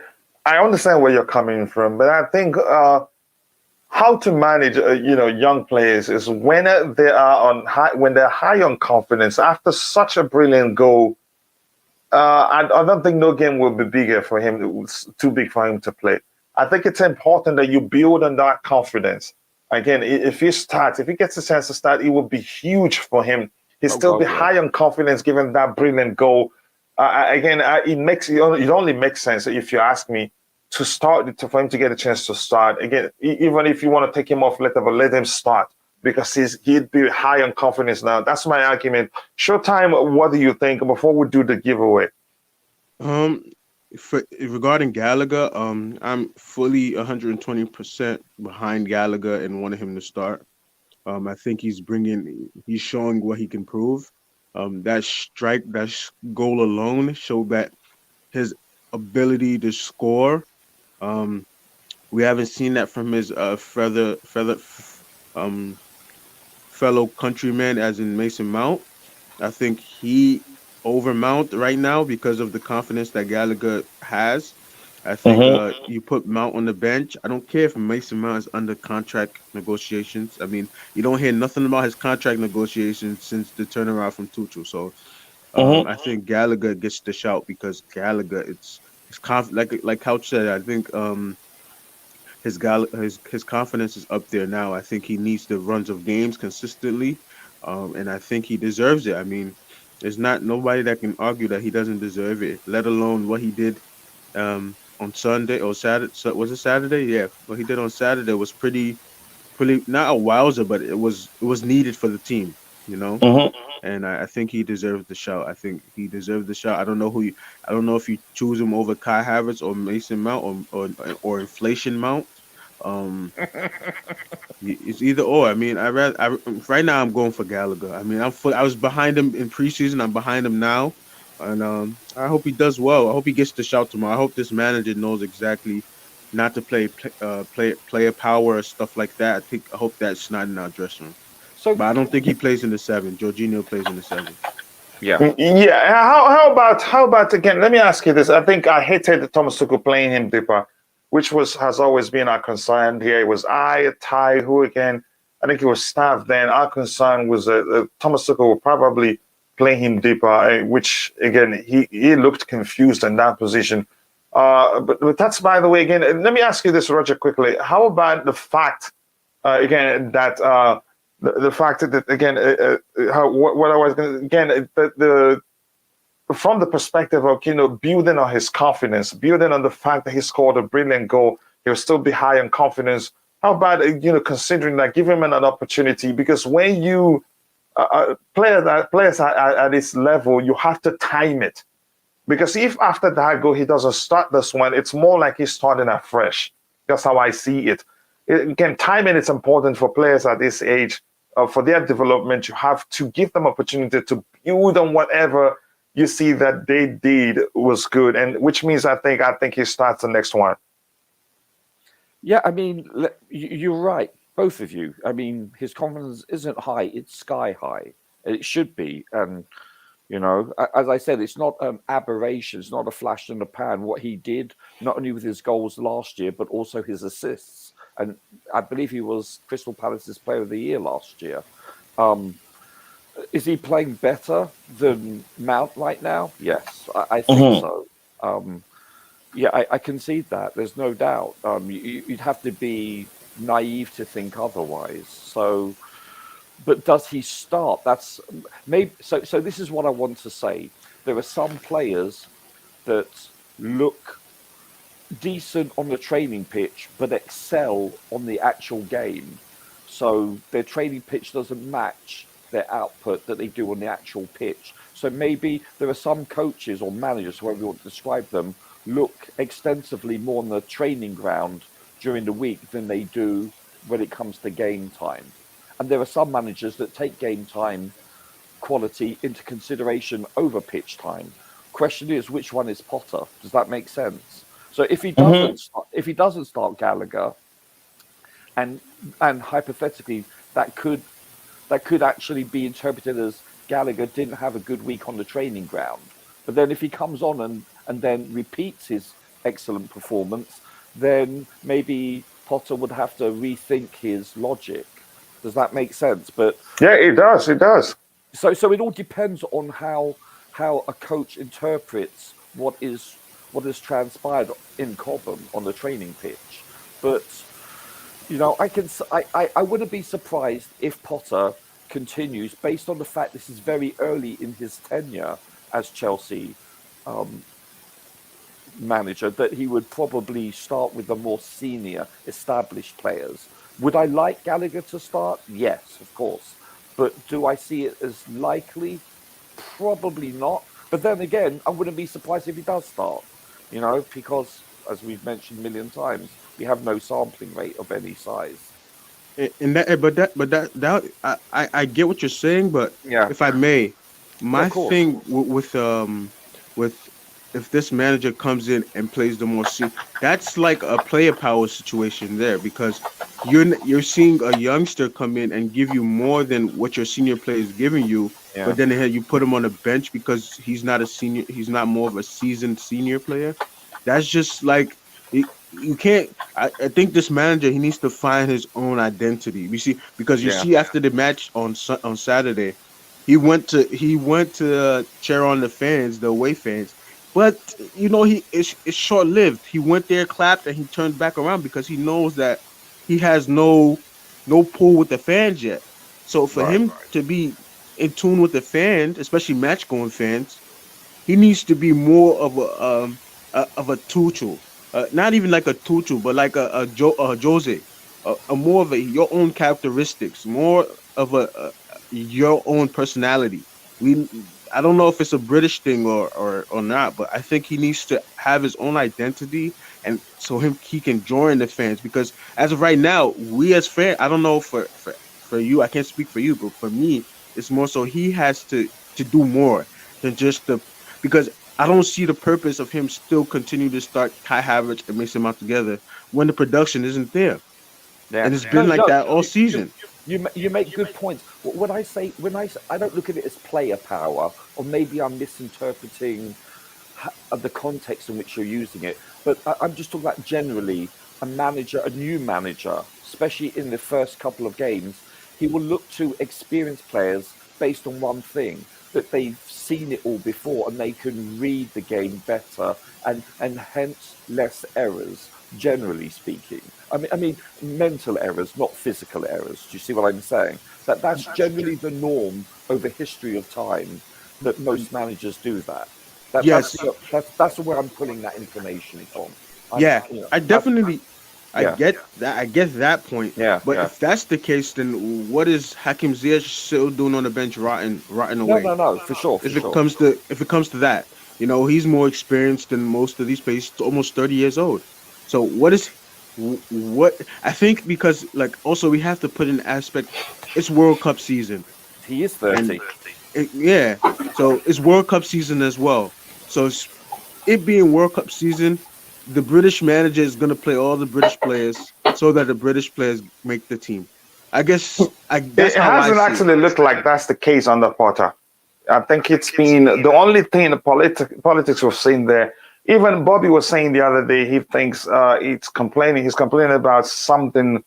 understand where you're coming from, but I think how to manage young players is when they are on high, when they're high on confidence after such a brilliant goal. I don't think no game will be bigger for him. It's too big for him to play. I think it's important that you build on that confidence. Again, if he gets a chance to start, it will be huge for him. He'll still be high on confidence given that brilliant goal. It only makes sense if you ask me to start for him to get a chance to start. Again, even if you want to take him off later, but let him start because he'd be high on confidence now. That's my argument. Showtime, what do you think before we do the giveaway? Regarding Gallagher, I'm fully 120% behind Gallagher and wanted him to start. I think he's showing what he can prove. That goal alone showed that his ability to score. We haven't seen that from his fellow countryman, as in Mason Mount. I think he over Mount right now because of the confidence that Gallagher has. I think you put Mount on the bench. I don't care if Mason Mount is under contract negotiations. I mean, you don't hear nothing about his contract negotiations since the turnaround from Tuchel. So I think Gallagher gets the shout because Gallagher, it's like Couch said. I think his confidence is up there now. I think he needs the runs of games consistently, and I think he deserves it. I mean, there's not nobody that can argue that he doesn't deserve it, let alone what he did on Sunday or Saturday. Was it Saturday? Yeah, what he did on Saturday was pretty not a wowzer, but it was needed for the team, you know. And I think he deserved the shout. I think he deserved the shout. I don't know I don't know if you choose him over Kai Havertz or Mason Mount or Inflation Mount. Um, it's either or. I mean, right now I'm going for Gallagher. I mean, I was behind him in preseason. I'm behind him now, and I hope he does well. I hope he gets the shout tomorrow. I hope this manager knows exactly not to play player power or stuff like that. I hope that's not in our dressing room. So, But I don't think he plays in the 7. Jorginho plays in the 7. yeah. Yeah. How about again? Let me ask you this. I think I hated Thomas Tuchel playing him deeper, which has always been our concern here. It was Ty, who again? I think it was staff then. Our concern was Thomas Tuchel would probably play him deeper, which again he looked confused in that position. But that's by the way. Again, let me ask you this, Roger, quickly. How about the fact again that the fact that again what I was going again the from the perspective of building on his confidence, building on the fact that he scored a brilliant goal, he'll still be high on confidence. How about considering that, give him an opportunity? Because when you players at this level, you have to time it. Because if after that goal he doesn't start this one, it's more like he's starting afresh. That's how I see it. Again, timing is important for players at this age. For their development, you have to give them opportunity to build on whatever you see that they did was good, and which means I think he starts the next one. Yeah, I mean, you're right, both of you. I mean, his confidence isn't high; it's sky high. It should be, and as I said, it's not an aberration. It's not a flash in the pan. What he did, not only with his goals last year, but also his assists, and I believe he was Crystal Palace's Player of the Year last year. Is he playing better than Mount right now? Yes, I think so. Yeah, I concede that. There's no doubt. You'd have to be naive to think otherwise. So, but does he start? That's maybe. So this is what I want to say. There are some players that look decent on the training pitch, but excel on the actual game. So their training pitch doesn't match their output that they do on the actual pitch. So maybe there are some coaches or managers, however you want to describe them, look extensively more on the training ground during the week than they do when it comes to game time. And there are some managers that take game time quality into consideration over pitch time. Question is, which one is Potter? Does that make sense? So if he doesn't start Gallagher, and hypothetically that could actually be interpreted as Gallagher didn't have a good week on the training ground. But then if he comes on and then repeats his excellent performance, then maybe Potter would have to rethink his logic. Does that make sense? But yeah, it does. It does. So it all depends on how a coach interprets what has transpired in Cobham on the training pitch. But I wouldn't be surprised if Potter continues, based on the fact this is very early in his tenure as Chelsea manager, that he would probably start with the more senior, established players. Would I like Gallagher to start? Yes, of course. But do I see it as likely? Probably not. But then again, I wouldn't be surprised if he does start, because, as we've mentioned a million times, we have no sampling rate of any size. I get what you're saying, but Yeah. if I may, my Of course. thing with if this manager comes in and plays the more that's like a player power situation there, because you're seeing a youngster come in and give you more than what your senior player is giving you, Yeah. but then you put him on the bench because he's not a senior, he's not more of a seasoned senior player. That's just like you can't. I think this manager, he needs to find his own identity. You see, because you Yeah. see after the match on Saturday, he went to cheer on the fans, the away fans. But it's short lived. He went there, clapped, and he turned back around because he knows that he has no pull with the fans yet. So for Right. him to be in tune with the fans, especially match going fans, he needs to be more of a Tuchel, not even like a Tuchel, but like a Jose, a more of your own characteristics, more of a your own personality. I don't know if it's a British thing or not, but I think he needs to have his own identity, and so he can join the fans. Because as of right now, we as fans, I don't know for you, I can't speak for you, but for me, it's more so he has to do more than just because I don't see the purpose of him still continue to start Kai Havertz and mix them out together when the production isn't there. Yeah. And it's been like that all season. You make good points. When I say I don't look at it as player power, or maybe I'm misinterpreting the context in which you're using it. But I'm just talking about generally a new manager, especially in the first couple of games, he will look to experienced players based on one thing, that they've seen it all before and they can read the game better and hence less errors, generally speaking. I mean mental errors, not physical errors. Do you see what I'm saying? That's generally the norm over history of time, that most managers do that. Yes. That's where I'm pulling that information from. I definitely I Yeah. get that. I get that point. Yeah, But yeah. if that's the case, then what is Hakim Ziyech still doing on the bench, rotting No, away? no, for sure. If it comes to that, he's more experienced than most of these players. He's almost 30 years old. So what I think, because like also we have to put in aspect, it's World Cup season. He is 30. Yeah. So it's World Cup season as well. So it being World Cup season, the British manager is going to play all the British players so that the British players make the team. I guess that's It how I hasn't see actually it. looked like that's the case under Potter. I think it's been the only thing the politics we've seen there. Even Bobby was saying the other day he thinks he's complaining about something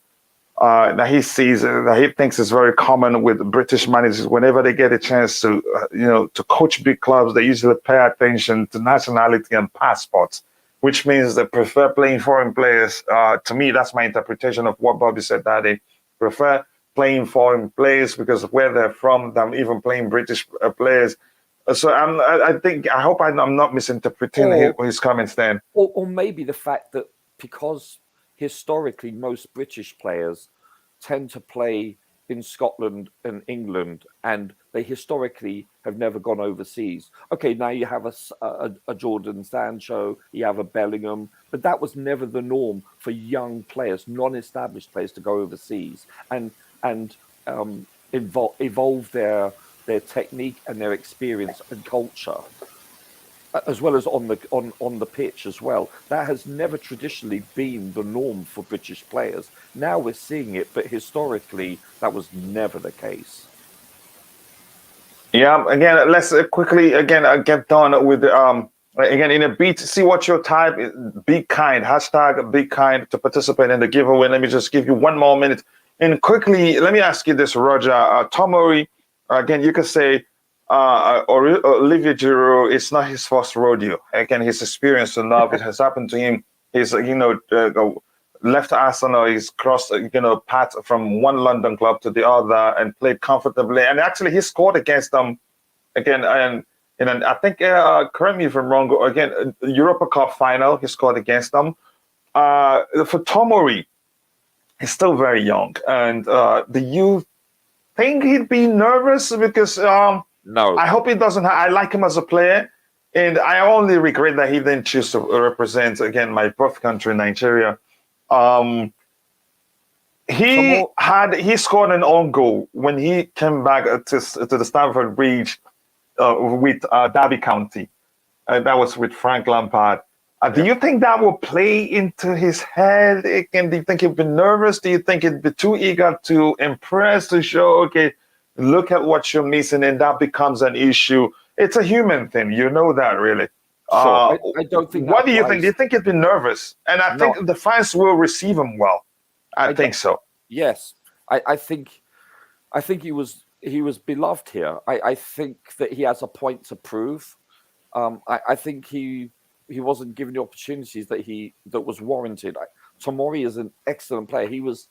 that he sees that he thinks is very common with British managers. Whenever they get a chance to to coach big clubs, they usually pay attention to nationality and passports, which means they prefer playing foreign players. To me, that's my interpretation of what Bobby said that they prefer playing foreign players because of where they're from than even playing British players. So I hope I'm not misinterpreting his comments then. Or maybe the fact that because historically most British players tend to play in Scotland and England, and they historically have never gone overseas. Okay, now you have a Jordan Sancho, you have a Bellingham, but that was never the norm for young players, non-established players, to go overseas and evolve their technique and their experience and culture, as well as on the pitch as well. That has never traditionally been the norm for British players. Now we're seeing it, but historically that was never the case. Yeah, again, let's quickly get done with again in a beat. See what your type is. Be kind. Hashtag be kind to participate in the giveaway. Let me just give you 1 more minute. And quickly, let me ask you this, Roger. Tomori, again, you could say Olivier Giroud, it's not his first rodeo. Again, he's experienced enough. It has happened to him. He's, left Arsenal. He's crossed, path from one London club to the other and played comfortably. And actually, he scored against them again. And I think, correct me if I'm wrong, again, Europa Cup final, he scored against them. For Tomori, he's still very young. And do you think he'd be nervous? Because No, I hope he doesn't. I like him as a player, and I only regret that he didn't choose to represent again my birth country, Nigeria. He scored an own goal when he came back to the Stamford Bridge with Derby County. That was with Frank Lampard. Do you think that will play into his head? Again, do you think he'd be nervous? Do you think he'd be too eager to impress, to show, okay, look at what you're missing, and that becomes an issue? It's a human thing, you know that, really. sure. I don't think. What do you think? Do you think he'd be nervous? And I think the fans will receive him well. I think so. Yes, I think he was beloved here. I think that he has a point to prove. I think he wasn't given the opportunities that was warranted. Tomori is an excellent player. He was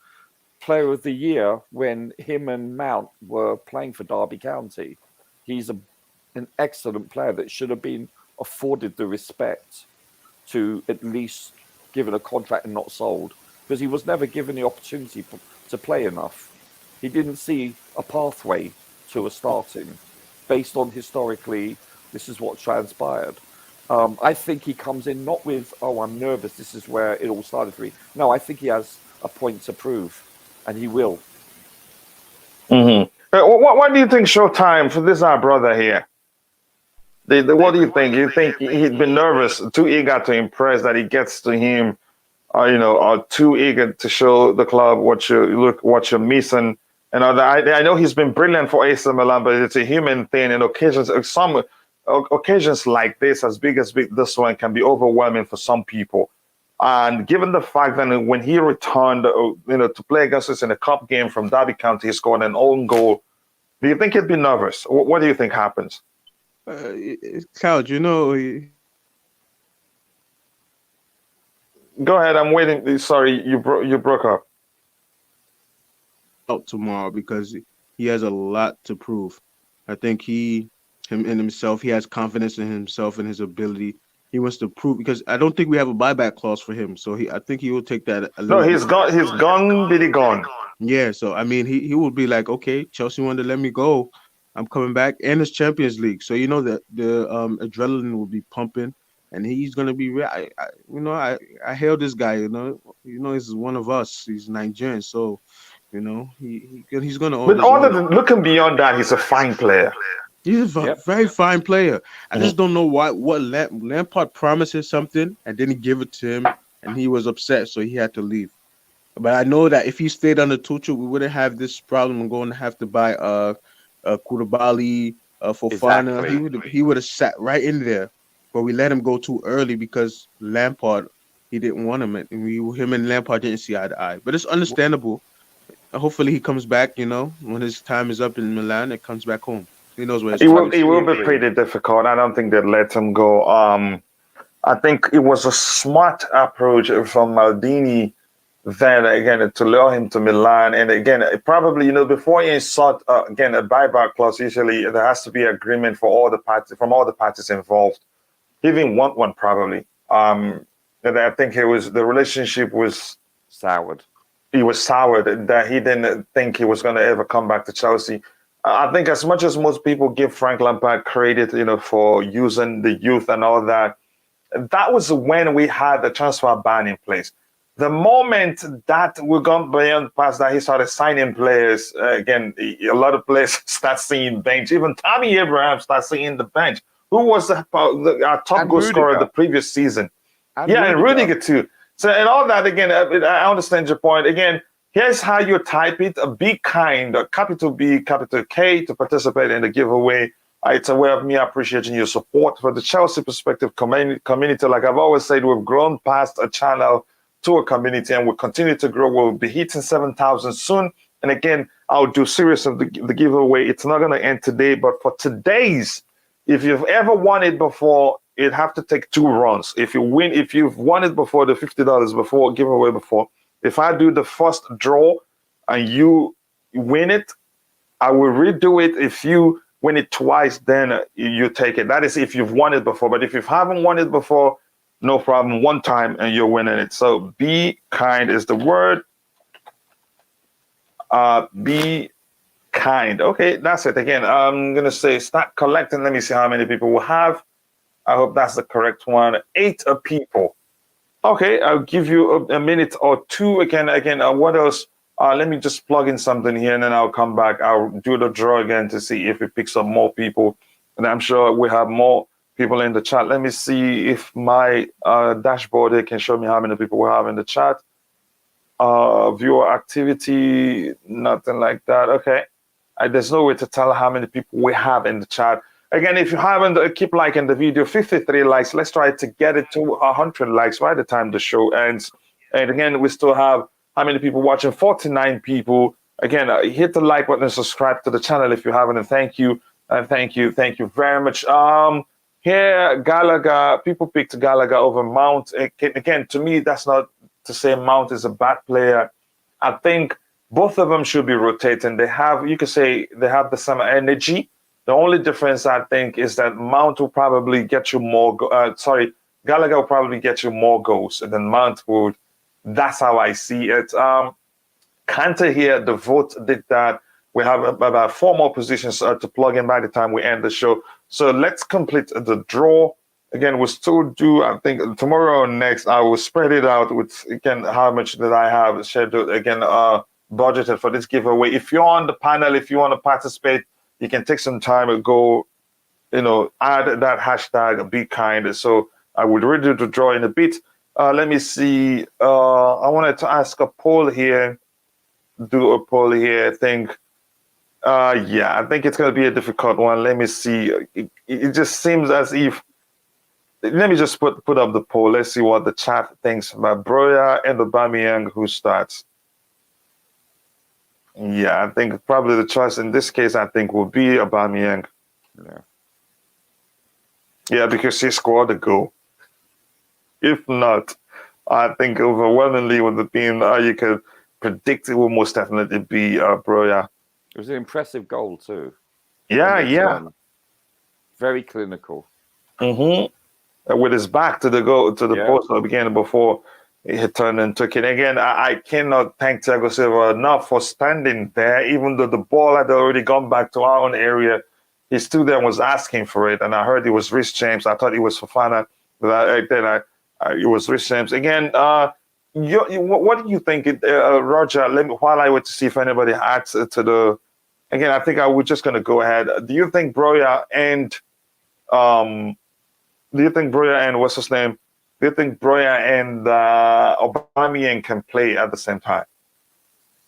Player of the Year when him and Mount were playing for Derby County. He's an excellent player that should have been afforded the respect to at least given a contract and not sold, because he was never given the opportunity to play enough. He didn't see a pathway to a starting based on historically this is what transpired. I think he comes in not with, oh, I'm nervous, this is where it all started for me. No, I think he has a point to prove, and he will. Mm-hmm. What do you think, Showtime, for this our brother here? What do you think? You think he'd been nervous, too eager to impress, that he gets to him, or too eager to show the club what you're missing? And I know he's been brilliant for AC Milan, but it's a human thing. And occasions like this, as big as this one, can be overwhelming for some people. And given the fact that when he returned, to play against us in a cup game from Derby County, he scored an own goal. Do you think he'd be nervous? What do you think happens? Cloud, Go ahead. I'm waiting. Sorry, you broke up. Out tomorrow because he has a lot to prove. I think he has confidence in himself and his ability. He wants to prove, because I don't think we have a buyback clause for him. So I think he will take that. He's gone. He's gone. Did he gone? Yeah. So I mean, he will be like, okay, Chelsea wanted to let me go. I'm coming back, and it's Champions League, so that the adrenaline will be pumping, and he's gonna be. I hail this guy. He's one of us. He's Nigerian, so he's gonna. But looking beyond that, he's a fine player. He's a very fine player. I just don't know what Lampard promises something, and then he gave it to him, and he was upset, so he had to leave. But I know that if he stayed under Tuchel, we wouldn't have this problem. We're going to have to buy Koulibaly, Fofana. Exactly. He would have sat right in there, but we let him go too early because Lampard, he didn't want him, and him and Lampard didn't see eye to eye. But it's understandable. Hopefully he comes back. When his time is up in Milan, and comes back home. He knows where. It will be pretty difficult. I don't think they'd let him go. I think it was a smart approach from Maldini then again to lure him to Milan, and again probably before you insert again a buyback clause, usually there has to be agreement for all the parties involved. He didn't want one probably. And I think the relationship was Soured. he was soured that he didn't think he was going to ever come back to Chelsea. I think as much as most people give Frank Lampard credit, for using the youth and all that, that was when we had the transfer ban in place. The moment that we got beyond past that, he started signing players. Again, a lot of players start seeing bench. Even Tammy Abraham starts seeing the bench. Who was our top And goal scorer Rudiger. the previous season? And Yeah, and Rudiger too. So, and all that, again, I understand your point. Again, here's how you type it. Be kind, capital B, capital K, to participate in the giveaway. It's a way of me appreciating your support for the Chelsea Perspective community. Like I've always said, we've grown past a channel to a community, and we'll continue to grow. We'll be hitting 7,000 soon. And again, I'll do series of the giveaway. It's not going to end today, but for today's, if you've ever won it before, it'd have to take 2 runs. If you've won it before, the $50 before, giveaway before, if I do the first draw and you win it, I will redo it. If you win it twice, then you take it. That is if you've won it before. But if you haven't won it before, no problem. One time and you're winning it. So be kind is the word. Be kind. Okay, that's it. Again, I'm going to say start collecting. Let me see how many people we have. I hope that's the correct one. 8 people. Okay, I'll give you a minute or two. Again, what else? Let me just plug in something here, and then I'll come back. I'll do the draw again to see if it picks up more people. And I'm sure we have more people in the chat. Let me see if my dashboard here can show me how many people we have in the chat. Viewer activity, nothing like that. Okay. There's no way to tell how many people we have in the chat. Again, if you haven't, keep liking the video. 53 likes. Let's try to get it to 100 likes by the time the show ends. And again, we still have how many people watching? 49 people. Again, hit the like button and subscribe to the channel if you haven't. And thank you. And thank you very much. Here, Gallagher, people picked Gallagher over Mount. Again, to me, that's not to say Mount is a bad player. I think both of them should be rotating. You could say they have the same energy. The only difference, I think, is that Mount will probably get you more. Gallagher will probably get you more goals than Mount would. That's how I see it. Kante here, the vote did that. We have about 4 more positions to plug in by the time we end the show. So let's complete the draw. Again, we'll still do, I think, tomorrow or next, I will spread it out with, again, how much that I have scheduled, again, budgeted for this giveaway. If you're on the panel, if you want to participate, you can take some time and go, add that hashtag, be kind. So I would ready to draw in a bit. Let me see. I wanted to ask a poll here. Do a poll here. I think it's going to be a difficult one. Let me see. It just seems as if. Let me just put up the poll. Let's see what the chat thinks about Broya and Aubameyang, who starts. Yeah, I think probably the choice in this case, I think, will be Aubameyang. Yeah, because he scored a goal. If not, I think overwhelmingly with the team, you could predict it will most definitely be Broya. It was an impressive goal too. Yeah. Very clinical. With his back to the goal, to the post again before he had turned and took it. Again, I cannot thank Thiago Silva enough for standing there, even though the ball had already gone back to our own area. He stood there and was asking for it, and I heard it was Rhys James. I thought it was Fofana, but then it was Rhys James. Again, what do you think, Roger? While I wait to see if anybody adds to the. Again, I think I was just going to go ahead. Do you think Broya and what's his name? Do you think Broya and Aubameyang can play at the same time?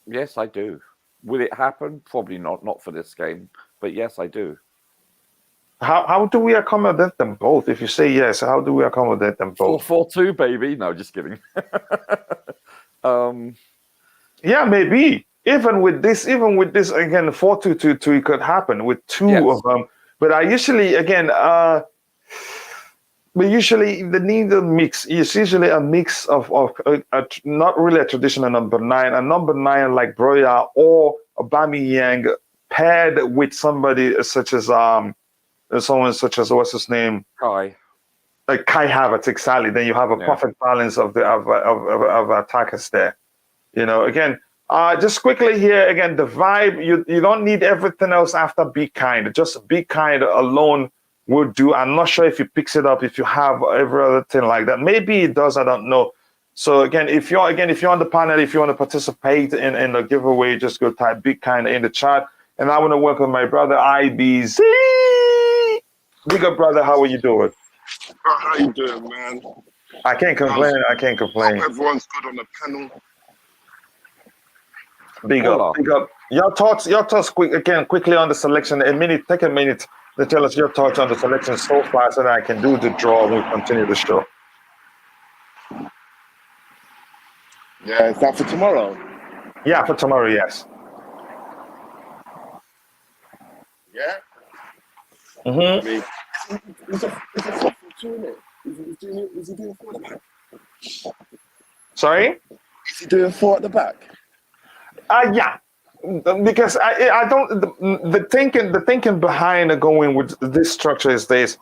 Yes, I do. Will it happen? Probably not for this game, but yes, I do. How do we accommodate them both? If you say yes, how do we accommodate them both? 4-4-2, baby. No, just kidding. Yeah, maybe. Even with this again, 4-2-2-2, it could happen with 2 of them. But I usually, again, they need a mix. It's usually a mix of not really a traditional number 9, a number 9 like Broya or Aubameyang paired with somebody such as what's his name? Kai. Like Kai Havertz, exactly. Then you have a perfect balance of attackers there. Again, just quickly here, again, the vibe, you don't need everything else after Be Kind. Just Be Kind alone will do. I'm not sure if he picks it up, if you have every other thing like that. Maybe it does, I don't know. So again, if you're on the panel, if you want to participate in the giveaway, just go type Be Kind in the chat. And I want to welcome my brother IBZ. Big up, brother, how are you doing? How you doing, man? I can't complain. I can't complain. Hope everyone's good on the panel. Big up. Your thoughts quickly on the selection. Take a minute to tell us your thoughts on the selection so far so that I can do the draw and we'll continue the show. Yeah, is that for tomorrow? Yeah, for tomorrow, yes. Yeah? Mm-hmm. I mean, it's a 4-4-2, isn't it? Is he doing 4 at the back? Sorry? Is he doing 4 at the back? Yeah. Because I don't the thinking behind going with this structure is this.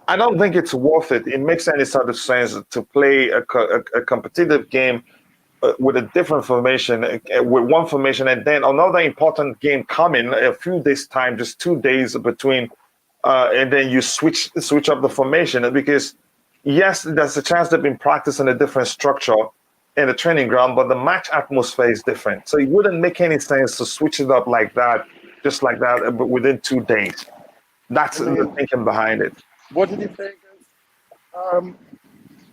I don't think it's worth it. It makes any sort of sense to play a competitive game with a different formation, with one formation, and then another important game coming a few days time, just 2 days between, and then you switch up the formation. Because yes, there's a chance they've been practicing a different structure in the training ground, but the match atmosphere is different. So it wouldn't make any sense to switch it up like that, just like that, but within 2 days. That's the thinking behind it. What did he play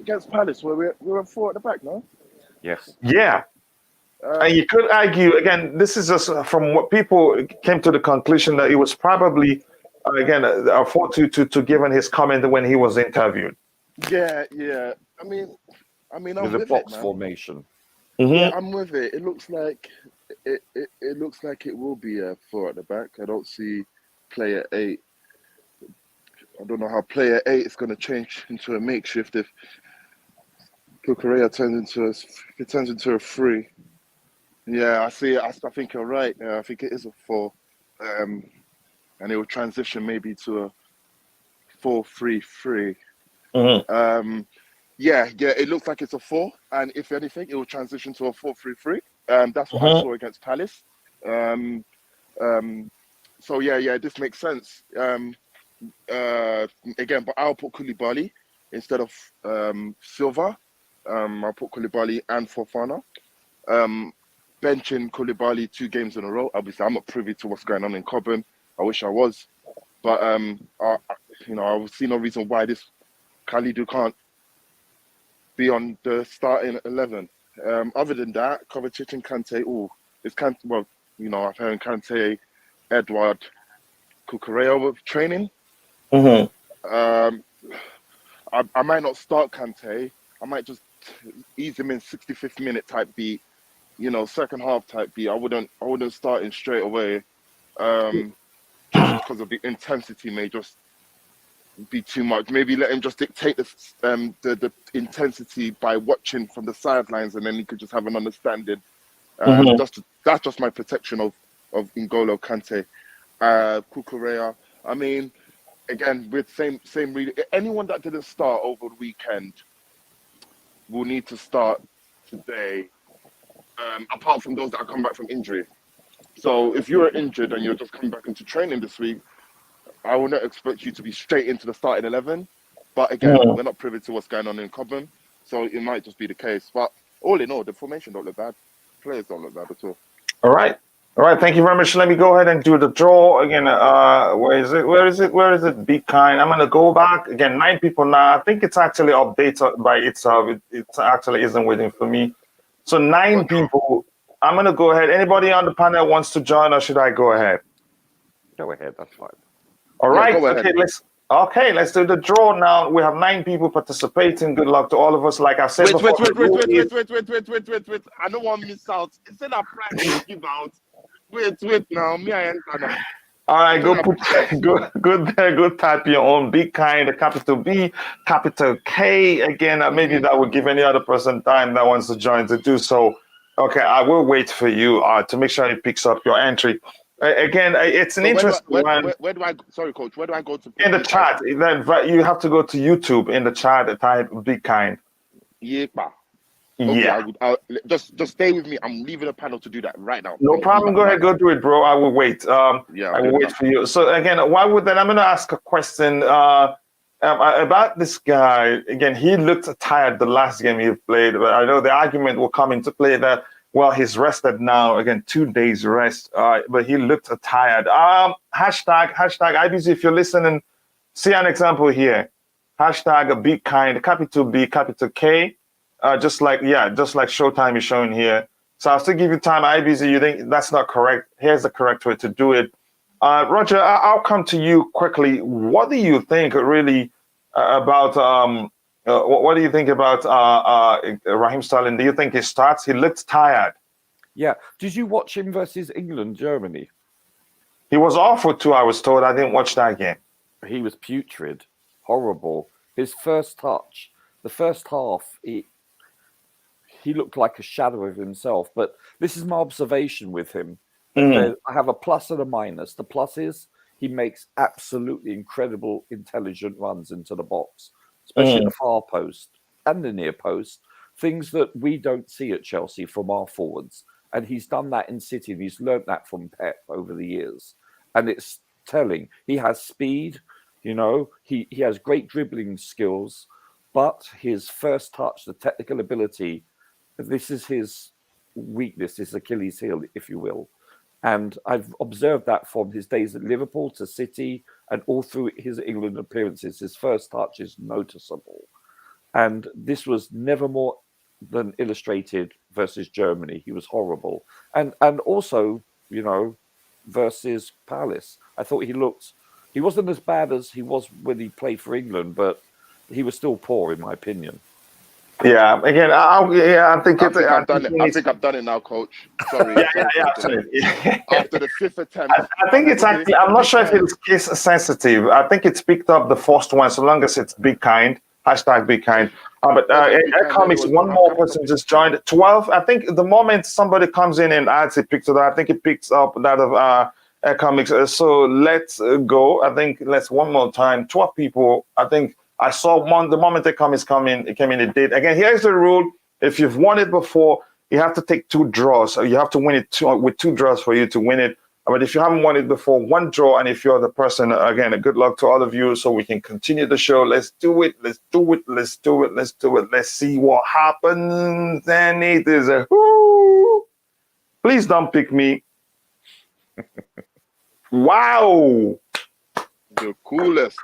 against Palace? Where we were 4 at the back, no? Yes. Yeah. And you could argue, again, this is just from what people came to the conclusion that it was probably, again, a fortune to given his comment when he was interviewed. Yeah. I mean, I'm With with a box it, man. formation. Mm-hmm. Yeah, I'm with it. It looks like it will be a 4 at the back. I don't see player 8. I don't know how player 8 is going to change into a makeshift if Cucurella turns into a 3. Yeah, I see it. I think you're right. I think it is a 4, and it will transition maybe to a 4-3-3. Mm-hmm. Yeah, it looks like it's a 4, and if anything, it will transition to a 4-3-3. That's what I saw against Palace. So yeah, this makes sense. Again, but I'll put Koulibaly instead of Silva. I'll put Koulibaly and Fofana. Benching Koulibaly 2 games in a row. Obviously, I'm not privy to what's going on in Cobham. I wish I was, but I see no reason why this Khalidou can't be on the starting 11. Other than that, Kovacic and Kante. I've heard Kante, Edouard, Cucurella with training. Mm-hmm. I might not start Kante. I might just ease him in 65th minute type beat, second half type beat. I wouldn't start him straight away, just because of the intensity may just be too much. Maybe let him just dictate the intensity by watching from the sidelines, and then he could just have an understanding. That's just my protection of N'Golo Kante. Cucurella. I mean, again, with same reading. Anyone that didn't start over the weekend will need to start today, apart from those that are coming back from injury. So if you're injured and you're just coming back into training this week, I will not expect you to be straight into the starting 11. But again, we're not privy to what's going on in Cobham, so it might just be the case. But all in all, the formation don't look bad. Players don't look bad at all. All right. Thank you very much. Let me go ahead and do the draw again. Where is it? Be Kind. I'm gonna go back again. 9 people now. I think it's actually updated by itself. It actually isn't waiting for me. So 9 people. I'm gonna go ahead. Anybody on the panel wants to join, or should I go ahead? Go ahead. That's fine. All right. Go ahead. Let's do the draw now. We have 9 people participating. Good luck to all of us. Like I said Wait. before, I don't want to miss out. Instead of prize give out. Wait now. Me, I enter now. All right, go type your own Be Kind, the capital B, capital K. Again, maybe that would give any other person time that wants to join to do so. Okay, I will wait for you to make sure it picks up your entry. Again, it's an interesting one. Where do I? Sorry, coach. Where do I go to? In the chat, then you have to go to YouTube. In the chat, type Be Kind. Yepa. Okay, Yeah. I'll just stay with me. I'm leaving the panel to do that right now. No I'm problem. coming Go back ahead, go do it, bro. I will wait. Yeah, I I'll will do it wait now. for you. So again, why would that? I'm going to ask a question about this guy. Again, he looked tired the last game he played, but I know the argument will come into play that he's rested now. Again, 2 days rest, but he looked tired. Hashtag IBC. If you're listening, see an example here. Hashtag be kind. Capital B, capital K. Just like Showtime is showing here. So I'll still give you time. IBC, you think that's not correct? Here's the correct way to do it. Roger, I'll come to you quickly. What do you think really about what do you think about Raheem Sterling? Do you think he starts? He looked tired. Yeah. Did you watch him versus England, Germany? He was off for 2 hours. Told I didn't watch that game. He was putrid, horrible. His first touch, the first half, he looked like a shadow of himself. But this is my observation with him. I have a plus and a minus. The plus is he makes absolutely incredible, intelligent runs into the box, especially the far post and the near post, things that we don't see at Chelsea from our forwards. And he's done that in City, and he's learnt that from Pep over the years. And it's telling. He has speed, he has great dribbling skills, but his first touch, the technical ability, this is his weakness, his Achilles heel, if you will. And I've observed that from his days at Liverpool to City and all through his England appearances. His first touch is noticeable. And this was never more than illustrated versus Germany. He was horrible. And also, versus Palace, I thought he wasn't as bad as he was when he played for England, but he was still poor, in my opinion. Yeah, again, I think I've done it. I think I've done it now, Coach. Sorry. Absolutely. After the 5th attempt, I think it's actually. I'm not sure if it's case sensitive. I think it's picked up the first one, so long as it's be kind. Hashtag be kind. But comics, one more person just joined. 12. I think the moment somebody comes in and adds a picture, I think it picks up that of comics. So let's go. I think let's one more time. 12 people. I think. I saw one the moment it came in, it did. Again, here's the rule. If you've won it before, you have to take 2 draws. So you have to win it with 2 draws for you to win it. But if you haven't won it before, 1 draw. And if you're the person, again, good luck to all of you so we can continue the show. Let's do it. Let's do it. Let's do it. Let's do it. Let's see what happens. And it is a whoo. Please don't pick me. Wow. The coolest.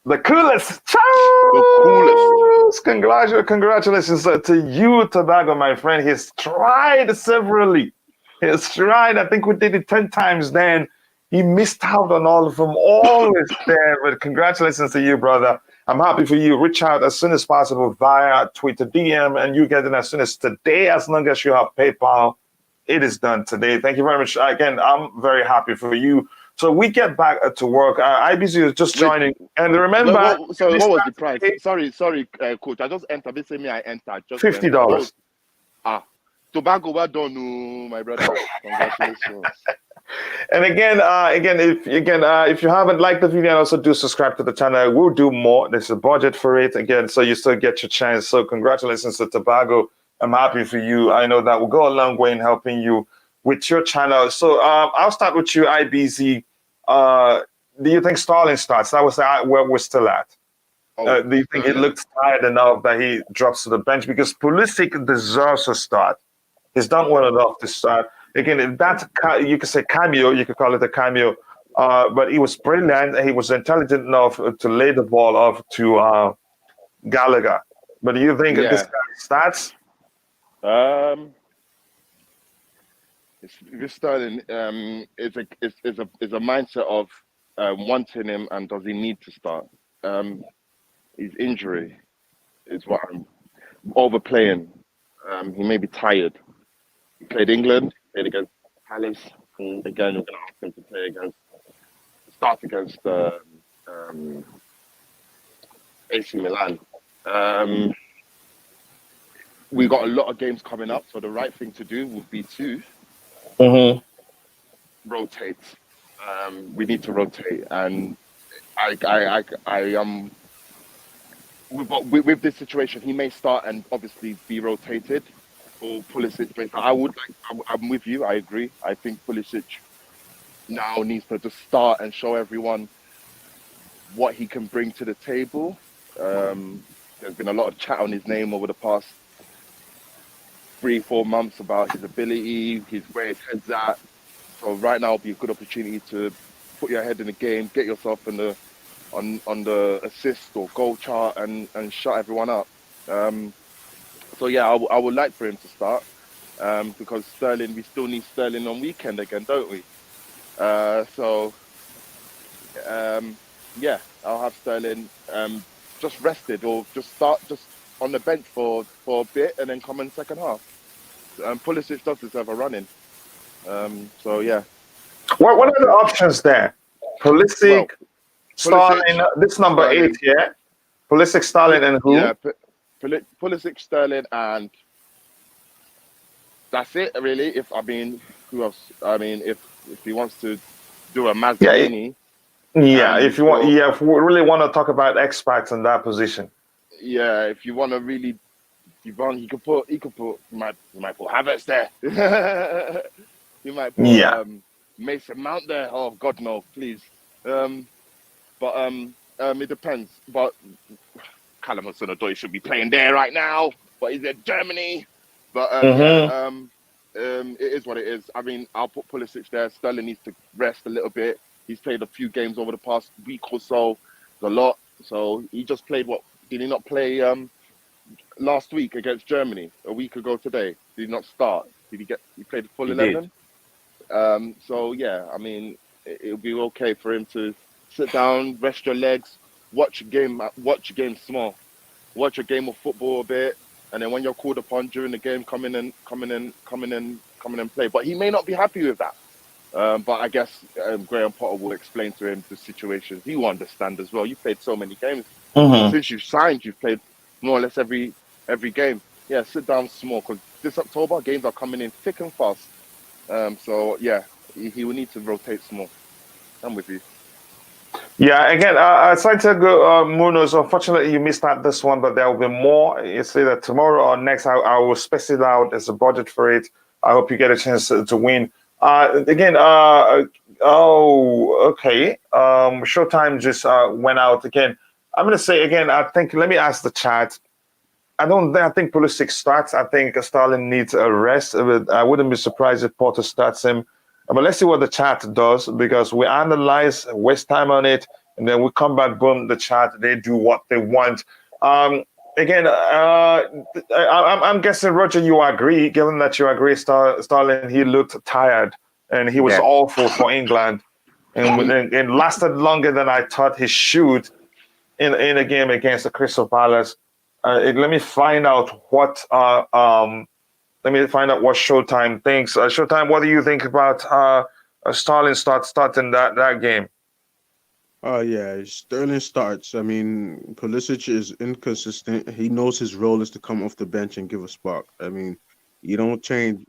The coolest. The coolest. Congratulations to you, Tobago, my friend. He's tried severally. He's tried. I think we did it 10 times then. He missed out on all of them. Always there. But congratulations to you, brother. I'm happy for you. Reach out as soon as possible via Twitter DM, and you get it as soon as today, as long as you have PayPal. It is done today. Thank you very much. Again, I'm very happy for you. So we get back to work. IBC is just joining. And remember... what was the price? Sorry, Coach. I just entered. They say me I entered. Just $50. Tobago, well done, my brother. Congratulations. And again, if you haven't liked the video, also do subscribe to the channel. We'll do more. There's a budget for it. Again, so you still get your chance. So congratulations to Tobago. I'm happy for you. I know that will go a long way in helping you with your channel. So I'll start with you, IBZ. Do you think Sterling starts? That was where we're still at. Do you think he looks tired enough that he drops to the bench? Because Pulisic deserves a start. He's done well enough to start. Again, if that's, you could say cameo, you could call it a cameo. But he was brilliant. He was intelligent enough to lay the ball off to Gallagher. But do you think this guy starts? This Sterling is a mindset of wanting him, and does he need to start? His injury is what I'm overplaying. He may be tired. He played England, played against Palace, and again we're going to ask him to start against AC Milan. We got a lot of games coming up, so the right thing to do would be to rotate. We need to rotate, and I am with this situation, he may start and obviously be rotated, or Pulisic. I'm with you. I agree. I think Pulisic now needs to just start and show everyone what he can bring to the table. There's been a lot of chat on his name over the past 3-4 months about his ability, where his head's at. So right now will be a good opportunity to put your head in the game, get yourself in the on the assist or goal chart, and shut everyone up. So yeah, I would like for him to start, because Sterling, we still need Sterling on weekend again, don't we? Yeah, I'll have Sterling just rested, or just start just on the bench for a bit and then come in second half. Pulisic does deserve a run-in. So yeah. What are the options there? Pulisic, Well, Sterling, this number Sterling. 8 here. Pulisic, Sterling, and who? Yeah, Pulisic, Sterling, and that's it really. Who else? I mean, if he wants to do a Mazzolini. Yeah, if you want, if we really want to talk about experts in that position. Yeah, if you want to really, he could put might put Havertz there. He might put Mason Mount there. Oh God, no, please. It depends. But Callum Hudson-Odoi should be playing there right now, but he's in Germany. But it is what it is. I mean, I'll put Pulisic there. Sterling needs to rest a little bit. He's played a few games over the past week or so, a lot. So he just played what? Did he not play last week against Germany? A week ago today? Did he not start? He played the full 11? So yeah, I mean, it'll be okay for him to sit down, rest your legs, watch a game small, watch a game of football a bit, and then when you're called upon during the game, come in and play. But he may not be happy with that. But I guess Graham Potter will explain to him the situation. He will understand as well. You played so many games since you've signed. You've played more or less every game. Yeah, sit down small, because this October games are coming in thick and fast. So yeah, he will need to rotate small. I'm with you. Yeah, again, I'd like to go, Munoz. Unfortunately, you missed out this one, but there will be more. It's either tomorrow or next. I will space it out. There's a budget for it. I hope you get a chance to win. Okay. Showtime just went out again. I'm going to say again, let me ask the chat. I think Pulisic starts. I think Sterling needs a rest. I wouldn't be surprised if Porter starts him. But let's see what the chat does, because we analyze, waste time on it, and then we come back, boom, the chat, they do what they want. I'm guessing, Roger, you agree, given that you agree, Sterling, he looked tired, and he was awful for England, and lasted longer than I thought he should in a game against the Crystal Palace. Let me find out what Showtime thinks. Showtime, what do you think about Sterling starting that game? Yeah, Sterling starts. I mean, Pulisic is inconsistent. He knows his role is to come off the bench and give a spark. I mean, you don't change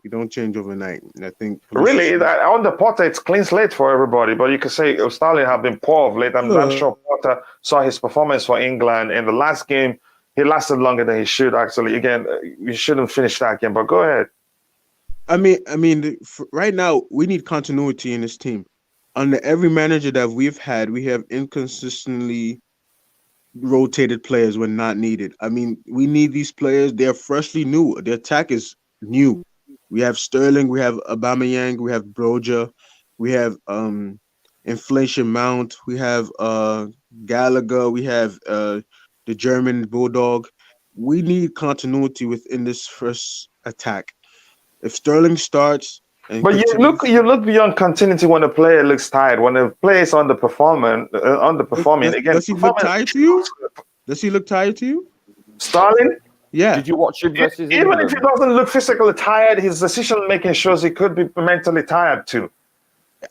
overnight. And I think Pulisic on the Potter, it's clean slate for everybody. But you could say Sterling have been poor of late. I'm sure Potter saw his performance for England in the last game. He lasted longer than he should, actually. Again, you shouldn't finish that game, but go ahead. I mean, right now, we need continuity in this team. Under every manager that we've had, we have inconsistently rotated players when not needed. I mean, we need these players. They're freshly new. The attack is new. We have Sterling, we have Aubameyang, we have Broja, we have Inflation Mount, we have Gallagher, we have the German Bulldog. We need continuity within this first attack. If Sterling starts, but you look beyond continuity when the player looks tired. When the player is underperforming again. Does he look tired to you? Does he look tired to you? Sterling? Yeah. Did you watch him versus Even England? if he doesn't look physically tired, his decision making shows he could be mentally tired too.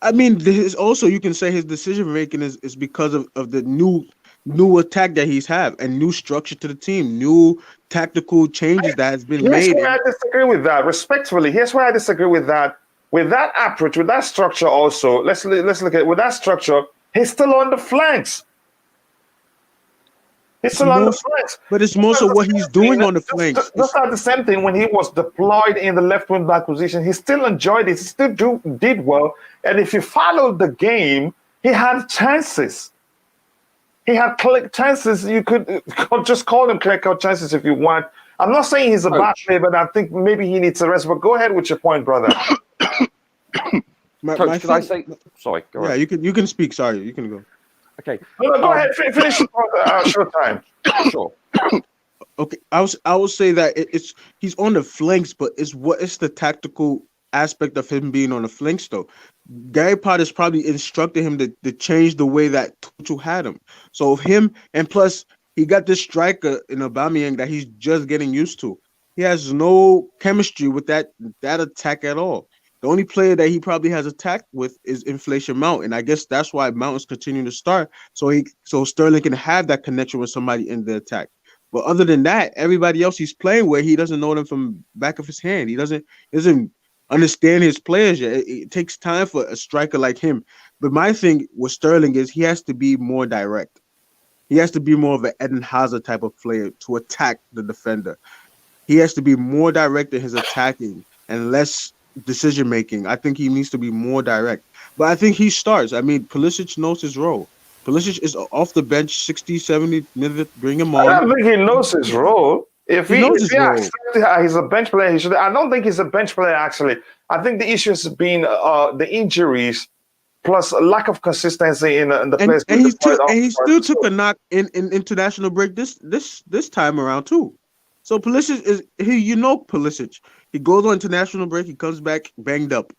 I mean, also you can say his decision making is because of the new attack that he's have and new structure to the team, new tactical changes that has been made. Here's where I disagree with that. Respectfully, here's where I disagree with that. With that approach, with that structure also, let's look at it. With that structure, he's still on the flanks. He's still on the flanks. But it's more so what he's doing on the flanks. That's not the same thing when he was deployed in the left wing back position. He still enjoyed it. He still did well. And if you followed the game, he had chances. He had chances. You could just call them clear-cut chances if you want. I'm not saying he's a bad player, but I think maybe he needs a rest. But go ahead with your point, brother. Coach, can I say? Sorry, go ahead. Yeah, you can speak. Sorry, you can go. Okay. No, go ahead. Finish your point. Short time. Sure. Okay, I will say that he's on the flanks, but it's the tactical aspect of him being on the flanks though. Gary Potter's probably instructed him to change the way that Tuchel had him. So him, and plus he got this striker in Aubameyang that he's just getting used to. He has no chemistry with that attack at all. The only player that he probably has attacked with is Inflation Mount, and I guess that's why Mount is continuing to start, so Sterling can have that connection with somebody in the attack. But other than that, everybody else he's playing with, he doesn't know them from back of his hand. He doesn't understand his players yet. It takes time for a striker like him. But my thing with Sterling is he has to be more direct. He has to be more of an Eden Hazard type of player to attack the defender. He has to be more direct in his attacking and less decision making. I think he needs to be more direct. But I think he starts. I mean, Pulisic knows his role. Pulisic is off the bench 60, 70 minutes, bring him on. I don't think he knows his role. If he knows his role. He's a bench player, he should. I don't think he's a bench player, actually. I think the issue has been the injuries plus a lack of consistency in the players. And he still took a knock in international break this time around too. So Pulisic is Pulisic. He goes on international break. He comes back banged up.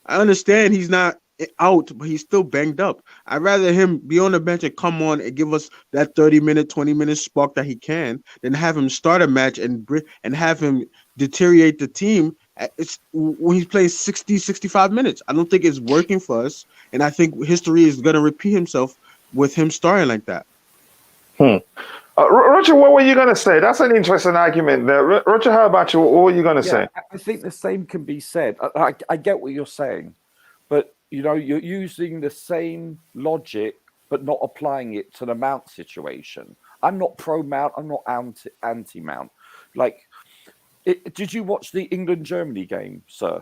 I understand he's not out, but he's still banged up. I'd rather him be on the bench and come on and give us that 30-minute, 20-minute spark that he can than have him start a match and have him deteriorate the team when he's playing 60, 65 minutes. I don't think it's working for us, and I think history is going to repeat himself with him starting like that. Roger, what were you going to say? That's an interesting argument there. Roger, how about you? What were you going to say? I think the same can be said. I get what you're saying, but you're using the same logic, but not applying it to the Mount situation. I'm not pro-Mount. I'm not anti-Mount. Did you watch the England-Germany game, sir?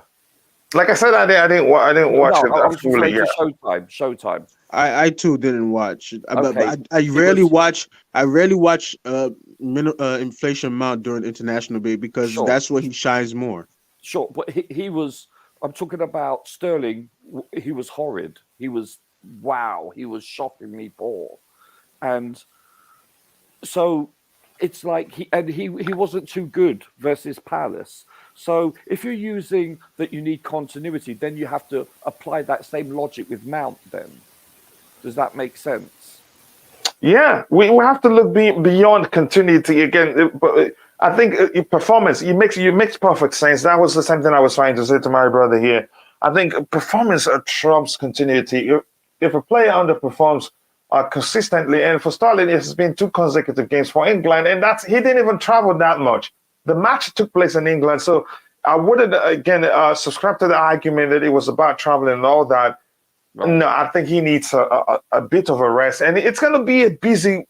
Like I said, I didn't watch it. I was referring to Showtime. I too didn't watch. Okay. But I rarely watch. I rarely watch Inflation Mount during international break because that's where he shines more. Sure, but he was. I'm talking about Sterling. He was horrid. He was He was shockingly poor, and so it's like he wasn't too good versus Palace. So if you're using that you need continuity, then you have to apply that same logic with Mount. Then does that make sense? Yeah, we have to look beyond continuity again. But I think performance, you makes perfect sense. That was the same thing I was trying to say to my brother here. I think performance trumps continuity. If a player underperforms consistently, and for Sterling, it has been 2 consecutive games for England, and he didn't even travel that much. The match took place in England, so I wouldn't again subscribe to the argument that it was about traveling and all that. Right. No, I think he needs a bit of a rest, and it's going to be a busy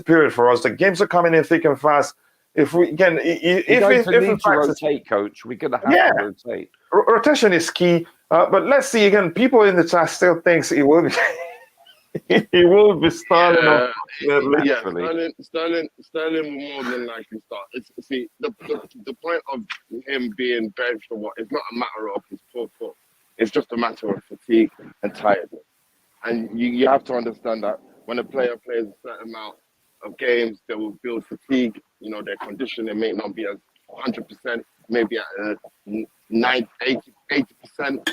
period for us. The games are coming in thick and fast. If we again, if we need to rotate, coach, we're going to have to rotate. Rotation is key, but let's see again. People in the chat still thinks it will be. He will be starting off. Sterling will more than likely start. The point of him being benched or what, it's not a matter of his poor form. It's just a matter of fatigue and tiredness. And you have to understand that when a player plays a certain amount of games, they will build fatigue. Their conditioning may not be at 100%, maybe at 80%.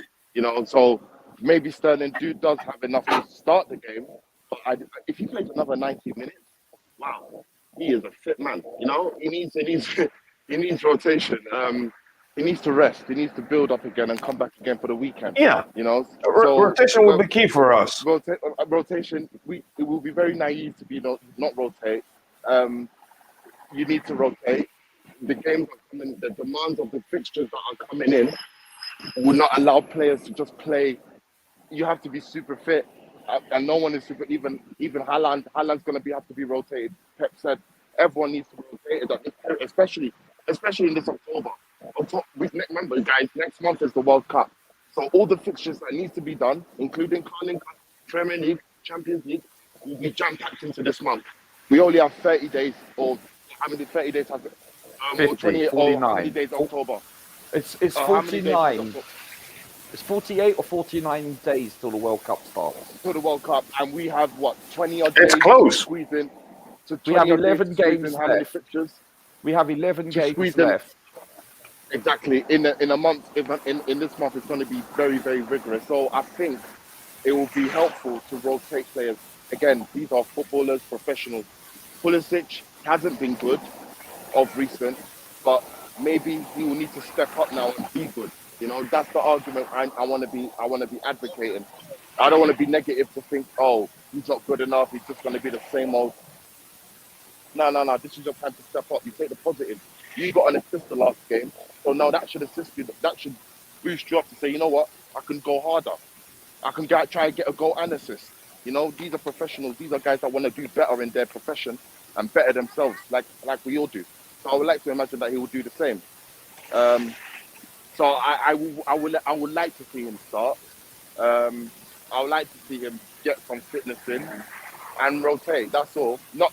So maybe Sterling does have enough to start the game, but if he plays another 90 minutes, wow, he is a fit man. He needs rotation. He needs to rest. He needs to build up again and come back again for the weekend. Yeah, so, rotation will be key for us. Rotation. It will be very naive to be not rotate. You need to rotate. The games are coming. The demands of the fixtures that are coming in will not allow players to just play. You have to be super fit and no one is super, even Haaland. Haaland's going to have to be rotated. Pep said everyone needs to be rotated, especially in this October. Remember, guys, next month is the World Cup, so all the fixtures that needs to be done, including Carling Cup, Premier League, Champions League, will be jam-packed into this month. We only have 30 days, or how many 30 days have it? 50, 20, 49. or how many days October? It's How many days 49. is It's 48 or 49 days till the World Cup starts. to the World Cup, and we have what 20 odd It's days close. to squeeze in. So We have 20 odd days 11 to squeeze games in how many left. fixtures? We have 11 To games squeeze in- left. Exactly. In a month, in this month, it's going to be very, very rigorous. So I think it will be helpful to rotate players. Again, these are footballers, professionals. Pulisic hasn't been good of recent, but maybe he will need to step up now and be good. You know, that's the argument I want to be advocating. I don't want to be negative to think, oh, he's not good enough. He's just going to be the same old. No. This is your time to step up. You take the positive. You got an assist the last game, so now that should assist you. That should boost you up to say, you know what, I can go harder. I can try and get a goal and assist. You know, these are professionals. These are guys that want to do better in their profession and better themselves, like we all do. So I would like to imagine that he will do the same. So I would like to see him start. I would like to see him get some fitness in and rotate. That's all. Not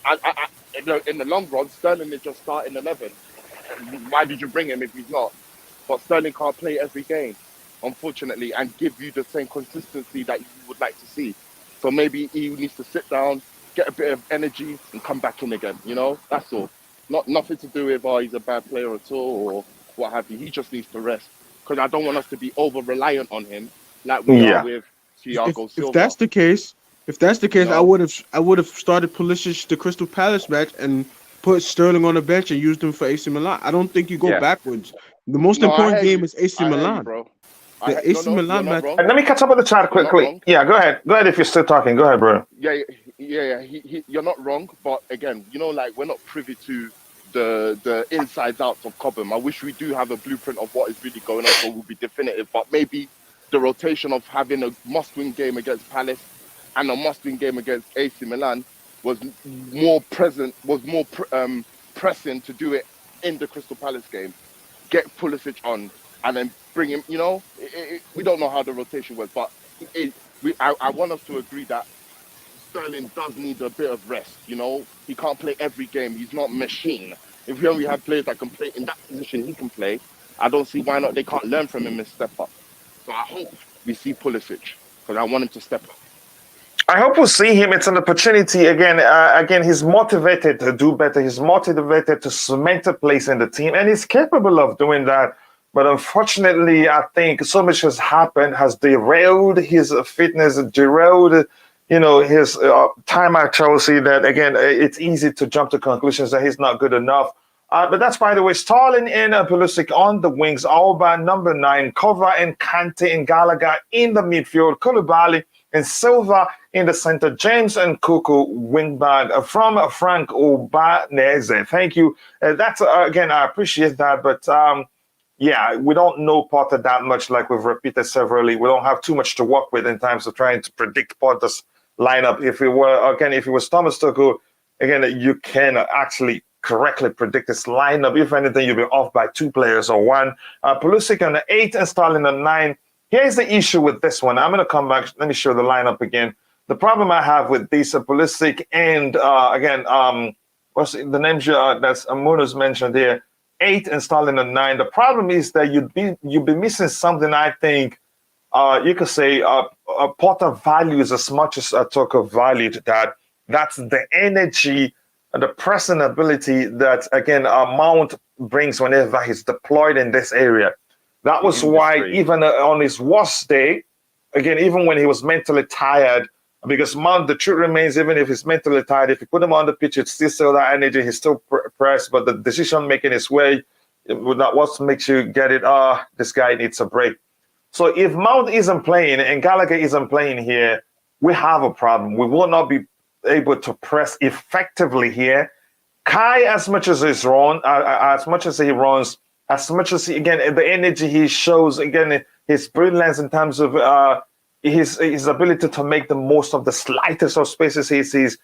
in the long run, Sterling is just starting 11. Why did you bring him if he's not? But Sterling can't play every game, unfortunately, and give you the same consistency that you would like to see. So maybe he needs to sit down, get a bit of energy, and come back in again. You know, that's all. Nothing to do with he's a bad player at all or what have you. He just needs to rest, because I don't want us to be over reliant on him like we are with Thiago Silva. If that's the case, No. I would have started Pulisic the Crystal Palace match and put Sterling on the bench and used him for AC Milan. I don't think you go backwards. The most important game is AC Milan. Bro. The AC Milan match. Let me catch up with the chat You're not quickly. wrong. Yeah, go ahead. Go ahead if you're still talking. Go ahead, bro. Yeah. You're not wrong, but again, you know, like, we're not privy to the insides outs of Cobham. I wish we do have a blueprint of what is really going on, so we'll be definitive. But maybe the rotation of having a must-win game against Palace and a must-win game against AC Milan was more present, pressing to do it in the Crystal Palace game. Get Pulisic on and then bring him. You know, we don't know how the rotation works, but I want us to agree that Sterling does need a bit of rest. You know, he can't play every game. He's not machine. If we only have players that can play in that position he can play, I don't see why not they can't learn from him and step up. So I hope we see Pulisic, because I want him to step up. I hope we'll see him. It's an opportunity again. Again, he's motivated to do better. He's motivated to cement a place in the team, and he's capable of doing that. But unfortunately, I think so much has happened, has derailed his fitness, derailed, his time at Chelsea. That again, it's easy to jump to conclusions that he's not good enough. But that's, by the way, Sterling and Pulisic on the wings, Alba number 9, Kova and Kante and Gallagher in the midfield, Koulibaly and Silva in the center, James and Kuku wingback from Frank Obaneze. Thank you. That's again, I appreciate that, but yeah, we don't know Potter that much, like we've repeated severally. We don't have too much to work with in terms of trying to predict Potter's lineup. If it was Thomas Tuchel, again, you can actually correctly predict this lineup. If anything, you'll be off by 2 players or 1. Pulisic on the 8 and Sterling on 9. Here's the issue with this one. I'm going to come back. Let me show the lineup again. The problem I have with these Pulisic and what's the names that's Munoz mentioned here? 8 and Sterling on 9. The problem is that you'd be missing something. I think you could say Potter values as much as Tuchel valued that. That's the energy and the pressing ability that again Mount brings whenever he's deployed in this area. That was why even on his worst day, again, even when he was mentally tired, because Mount, the truth remains, even if he's mentally tired, if you put him on the pitch, it's still that energy, he's still pressed, but the decision making is way, what makes you get it, this guy needs a break. So if Mount isn't playing and Gallagher isn't playing here, we have a problem. We will not be able to press effectively here. Kai, as much as he runs, as much as the energy he shows, again, his brilliance in terms of his ability to make the most of the slightest of spaces he sees.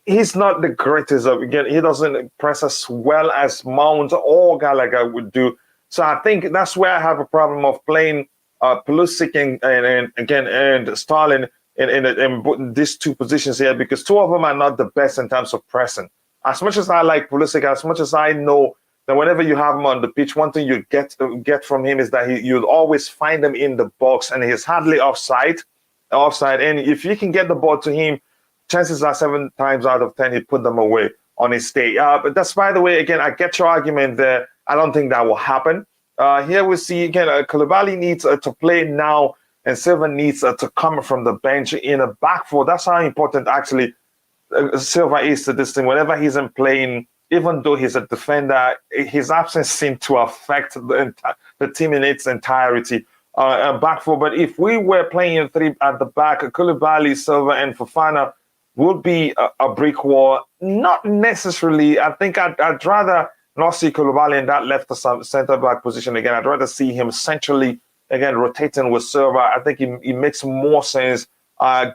He's not the greatest of, again, he doesn't press as well as Mount or Gallagher would do. So I think that's where I have a problem of playing Pulisic and Sterling in these two positions here, because two of them are not the best in terms of pressing. As much as I like Pulisic, as much as I know that whenever you have him on the pitch, one thing you get from him is that you'll always find him in the box, and he's hardly offside. And if you can get the ball to him, chances are 7 times out of 10 he put them away on his day. But that's, by the way, again, I get your argument there. I don't think that will happen. Here we see, again, Koulibaly needs to play now, and Silva needs to come from the bench in a back four. That's how important, actually, Silva is to this thing. Whenever he's in playing, even though he's a defender, his absence seemed to affect the team in its entirety. Back four. But if we were playing in 3 at the back, Koulibaly, Silva, and Fofana would be a brick wall. Not necessarily. I think I'd rather not see Koulibaly in that left center back position again. I'd rather see him centrally, again, rotating with Silva. I think it makes more sense.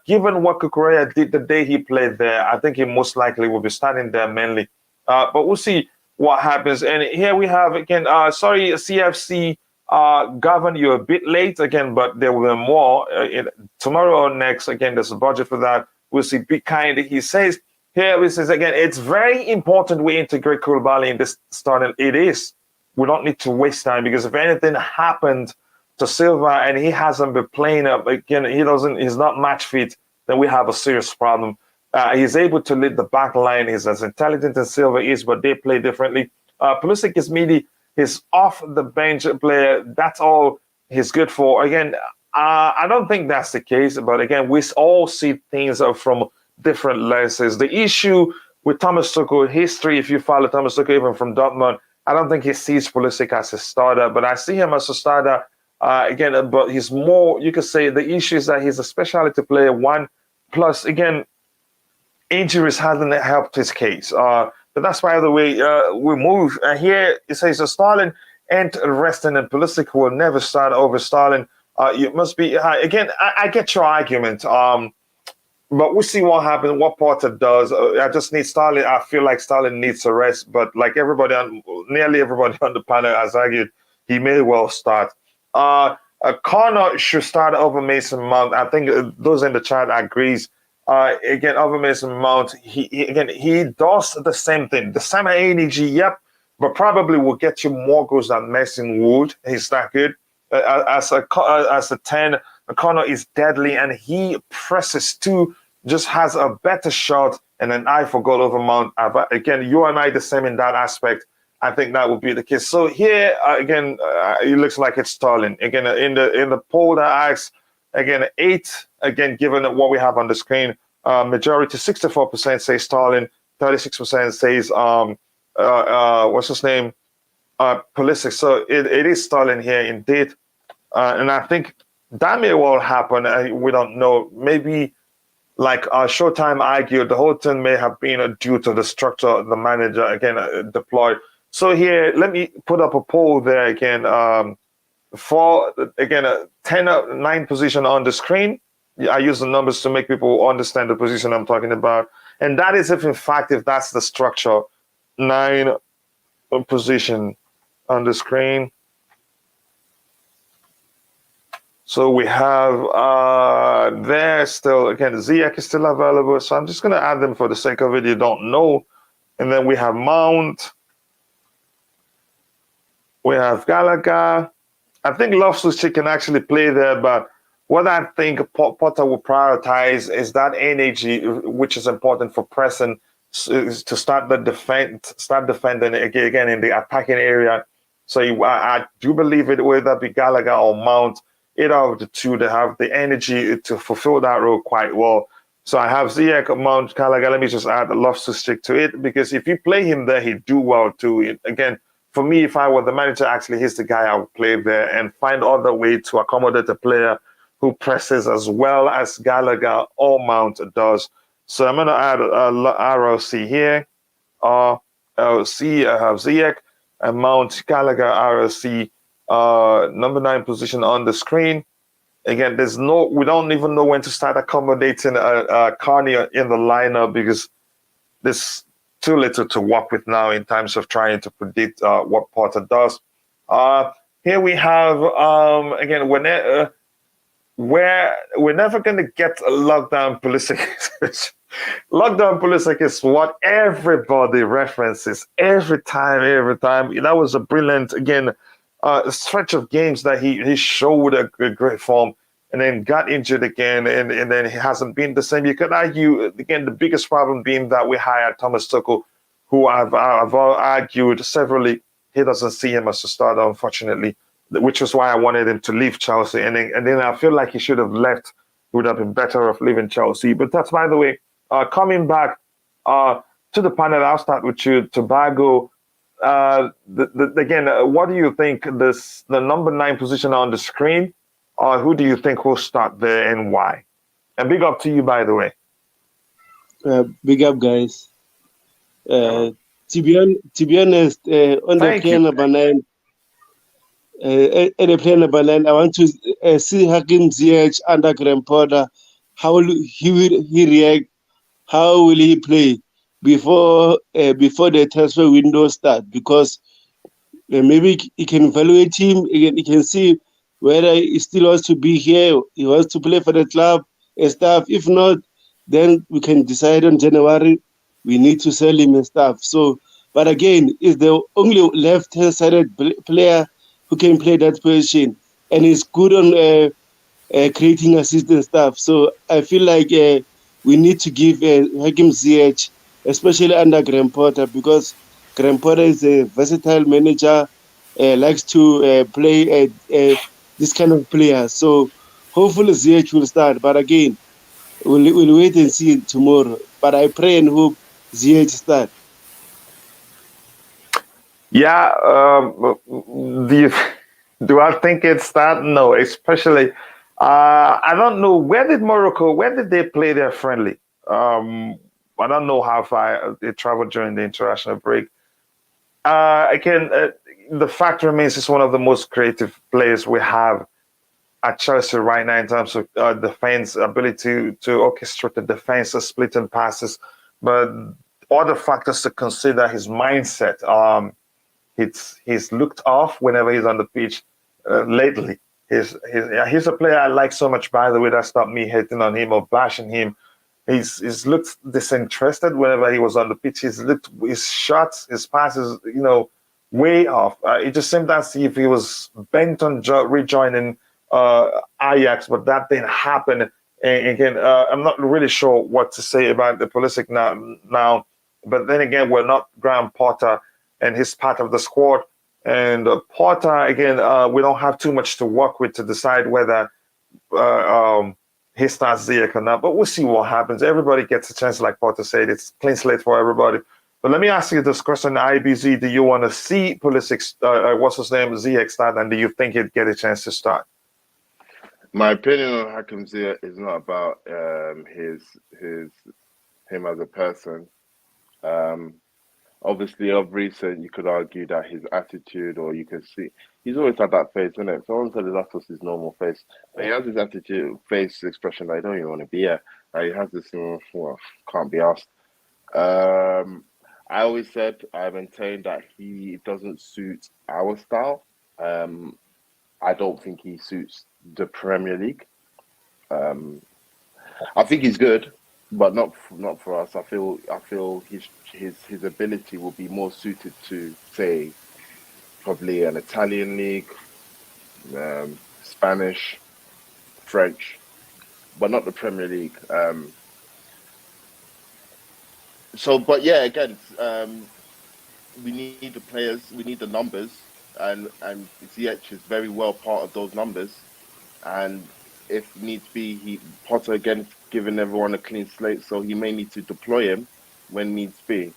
Given what Cucurella did the day he played there, I think he most likely will be starting there mainly. But we'll see what happens. And here we have, again, sorry, CFC, Gavin, you're a bit late again, but there will be more tomorrow or next. Again, there's a budget for that. We'll see. Be kind. He says, here he says, again, it's very important we integrate Koulibaly in this starting. It is. We don't need to waste time, because if anything happened to Silva and he hasn't been playing up, again, he's not match fit, then we have a serious problem. He's able to lead the back line. He's as intelligent as Silva is, but they play differently. Pulisic is meaty. He's off the bench player. That's all he's good for. Again, I don't think that's the case, but again, we all see things from different lenses. The issue with Thomas Tuchel history, if you follow Thomas Tuchel even from Dortmund, I don't think he sees Pulisic as a starter, but I see him as a starter again. But he's more, you could say, the issue is that he's a specialty player. One, plus, again, injuries hasn't helped his case. But that's why the way we move. Here it says Sterling ain't resting, and Pulisic will never start over Sterling. You must be again. I get your argument. But we'll see what happens, what Potter does. I just need Sterling. I feel like Sterling needs a rest. But like nearly everybody on the panel has argued, he may well start. Conor should start over Mason Mount. I think those in the chat agrees. Again, over Mason Mount, he does the same thing, the same energy. Yep, but probably will get you more goals than Mason would. He's that good. As a 10, Conor is deadly, and he presses too, just has a better shot and an eye for goal over Mount. Again, you and I the same in that aspect. I think that would be the case. So here again, it looks like it's Sterling. Again, in the poll that asks, again, 8. Again, given what we have on the screen, majority 64% say Sterling, 36% says what's his name, Pulisic. So it is Sterling here indeed, and I think that may well happen. We don't know. Maybe like Showtime argued, the whole thing may have been due to the structure the manager again deployed. So here, let me put up a poll there again. For again a 10-9 position on the screen. I use the numbers to make people understand the position I'm talking about, and that is if that's the structure. 9 position on the screen. So we have there still, again, Ziyech is still available, so I'm just going to add them for the sake of it. You don't know. And then we have Mount. We have Gallagher. I think Loftus-Cheek can actually play there, but what I think Potter will prioritize is that energy, which is important for pressing, to start defending again in the attacking area. So I do believe it, whether it be Gallagher or Mount, either of the two, they have the energy to fulfill that role quite well. So I have Ziyech, Mount, Gallagher. Let me just add Loftus-Cheek to it, because if you play him there, he'd do well too. Again, for me, if I were the manager, actually, he's the guy I would play there and find other way to accommodate a player who presses as well as Gallagher or Mount does. So I'm going to add RLC here. RLC, I have Ziyech and Mount, Gallagher, RLC, number 9 position on the screen. again, we don't even know when to start accommodating Conor in the lineup because there's too little to work with now in terms of trying to predict what Potter does. Here we have again we're never going to get a lockdown Pulisic. Lockdown Pulisic is what everybody references every time. That was a brilliant, again, stretch of games that he showed a great form and then got injured again, and then he hasn't been the same. You could argue, again, the biggest problem being that we hired Thomas Tuchel, who I've argued severally, he doesn't see him as a starter, unfortunately, which is why I wanted him to leave Chelsea. And then I feel like he should have left. He would have been better off leaving Chelsea. But that's, by the way, coming back to the panel, I'll start with you, Tobago. Again, what do you think the number 9 position on the screen? Who do you think will start there and why? And big up to you, by the way. Big up, guys. To be honest, on the player number 9, at the player number 9, I want to see Hakim Ziyech under Graham Potter. How will he react? How will he play before the transfer window start? Because maybe he can evaluate him. He can see whether he still wants to be here. He wants to play for the club and stuff. If not, then we can decide on January. We need to sell him and stuff. So, but again, is the only left-hand sided player who can play that position, and he's good on creating assist and stuff. So I feel like we need to give Hakim Ziyech, especially under Graham Potter, because Graham Potter is a versatile manager, likes to play this kind of player. So hopefully Ziyech will start. But again, we'll wait and see tomorrow. But I pray and hope Ziyech start. Yeah, do I think it's that? No, especially I don't know where did they play their friendly? I don't know how far they traveled during the international break. Again, the fact remains it's one of the most creative players we have at Chelsea right now in terms of defense ability to orchestrate the defense, splitting passes, but other factors to consider: his mindset. He's looked off whenever he's on the pitch lately. He's a player I like so much, by the way. That's not me hating on him or bashing him. He's looked disinterested whenever he was on the pitch. He's looked his shots, his passes, way off. It just seemed as if he was bent on rejoining Ajax, but that didn't happen. And again, I'm not really sure what to say about the Pulisic now. But then again, we're not Graham Potter, and he's part of the squad. And Potter, again, we don't have too much to work with to decide whether he starts Ziyech or not. But we'll see what happens. Everybody gets a chance, like Potter said. It's clean slate for everybody. But let me ask you this question, IBZ. Do you want to see Pulisic, Ziyech start, and do you think he'd get a chance to start? My opinion on Hakim Ziyech is not about him as a person. Obviously, of recent, you could argue that his attitude, or you could see, he's always had that face, isn't it? Someone said that was his normal face. But he has his attitude, face expression, like, I don't even want to be here. He has this, can't be asked. I always said, I maintained that he doesn't suit our style. I don't think he suits the Premier League. I think he's good, but not for us. I feel his ability will be more suited to, say, probably an Italian league, Spanish, French, but not the Premier League. But yeah, again, we need the players, we need the numbers, and Ziyech is very well part of those numbers. And if needs be, Potter again giving everyone a clean slate, so he may need to deploy him when needs be.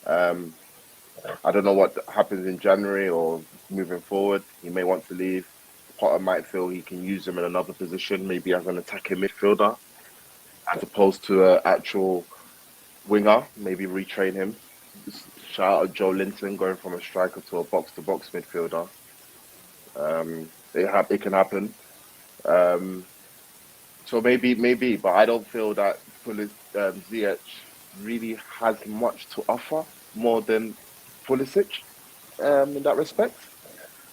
I don't know what happens in January or moving forward. He may want to leave. Potter might feel he can use him in another position, maybe as an attacking midfielder, as opposed to an actual winger. Maybe retrain him. Shout out Joe Linton going from a striker to a box-to-box midfielder. It can happen. So maybe, but I don't feel that Ziyech really has much to offer more than Pulisic in that respect.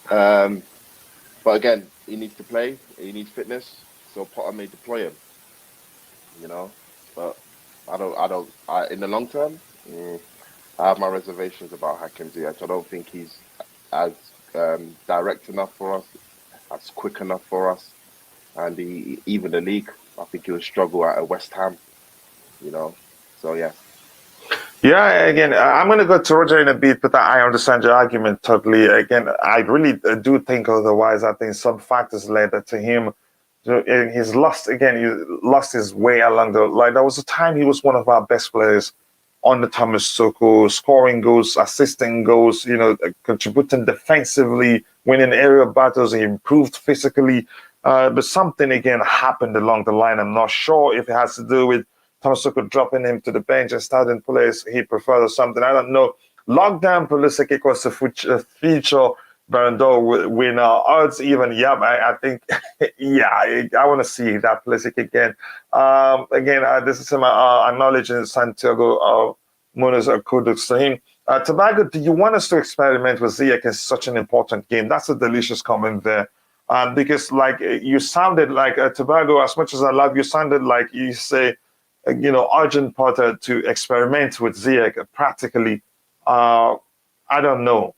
But again, he needs to play. He needs fitness. So Potter may deploy him. But in the long term, I have my reservations about Hakim Ziyech. I don't think he's as direct enough for us, as quick enough for us, and even the league. I think he would struggle at West Ham. So yeah. Yeah, again, I'm going to go to Roger in a bit, but I understand your argument totally. Again, I really do think otherwise. I think some factors led to him. He's lost his way along the line. There was a time he was one of our best players under Thomas Tuchel, scoring goals, assisting goals, contributing defensively, winning aerial battles. He improved physically. But something, again, happened along the line. I'm not sure if it has to do with Thomas Tuchel dropping him to the bench and starting players he preferred or something. I don't know. Lockdown Pulisic was a future Ballon d'Or winner. Odds even, I think, I want to see that Pulisic again. This is my acknowledging Santiago Munoz kudos to him. Tobago, do you want us to experiment with Ziyech in such an important game? That's a delicious comment there. Because, you sounded like Tobago, as much as I love you, sounded like you say, urgent Potter to experiment with Ziyech practically. I don't know.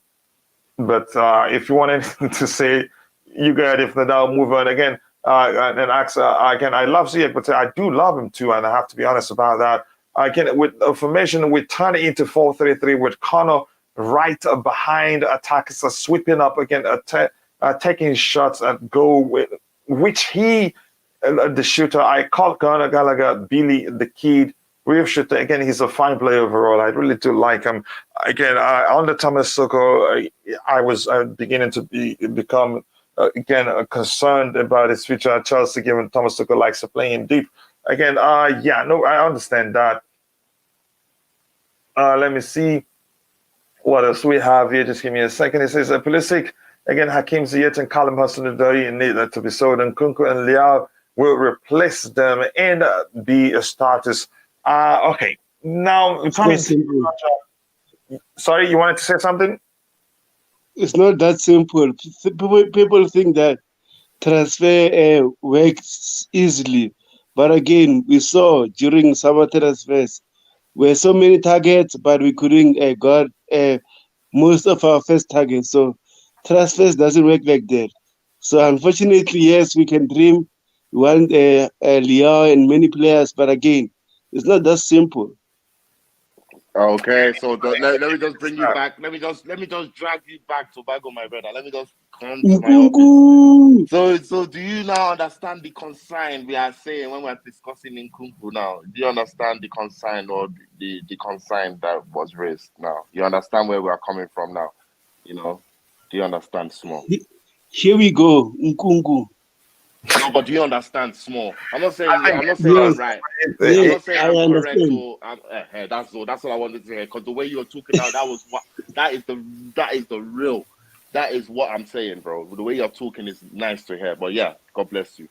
But if you want anything to say, you got it. If not, I'll move on again. And ask again. I love Ziyech, but I do love him too, and I have to be honest about that. Again, with formation, we turn it into 4-3-3 with Conor right behind attackers, sweeping up again, taking shots at goal, which he. The shooter, I call Conor Gallagher Billy the Kid, real shooter. Again, he's a fine player overall. I really do like him. Again, under Thomas Tuchel, I was beginning to become concerned about his future at Chelsea, given Thomas Tuchel likes to play him deep. Again, I understand that. Let me see what else we have here. Just give me a second. It says Pulisic, again, Hakim Ziyech and Callum Hudson-Odoi need to be sold, and Kunku and Liao will replace them and be starters. Okay. Now, It's not simple. Sorry, you wanted to say something? It's not that simple. People think that transfer works easily. But again, we saw during summer transfers, where so many targets, but we couldn't got most of our first targets. So transfers doesn't work like that. So unfortunately, yes, we can dream. We want Leo and many players, but again, it's not that simple. Okay, so let me just bring you back. Let me just drag you back to Tobago, my brother. Let me just come to my office. So do you now understand the consign we are saying when we're discussing Nkunku now? Do you understand the consign or the consign that was raised now? You understand where we are coming from now? Do you understand small? Here we go, Nkunku. No, but do you understand small? I'm not saying yes, I'm right. Yes, I'm not saying I I'm correct understand. or that's what I wanted to hear. Because the way you're talking now, that is what I'm saying, bro. The way you're talking is nice to hear. But yeah, God bless you.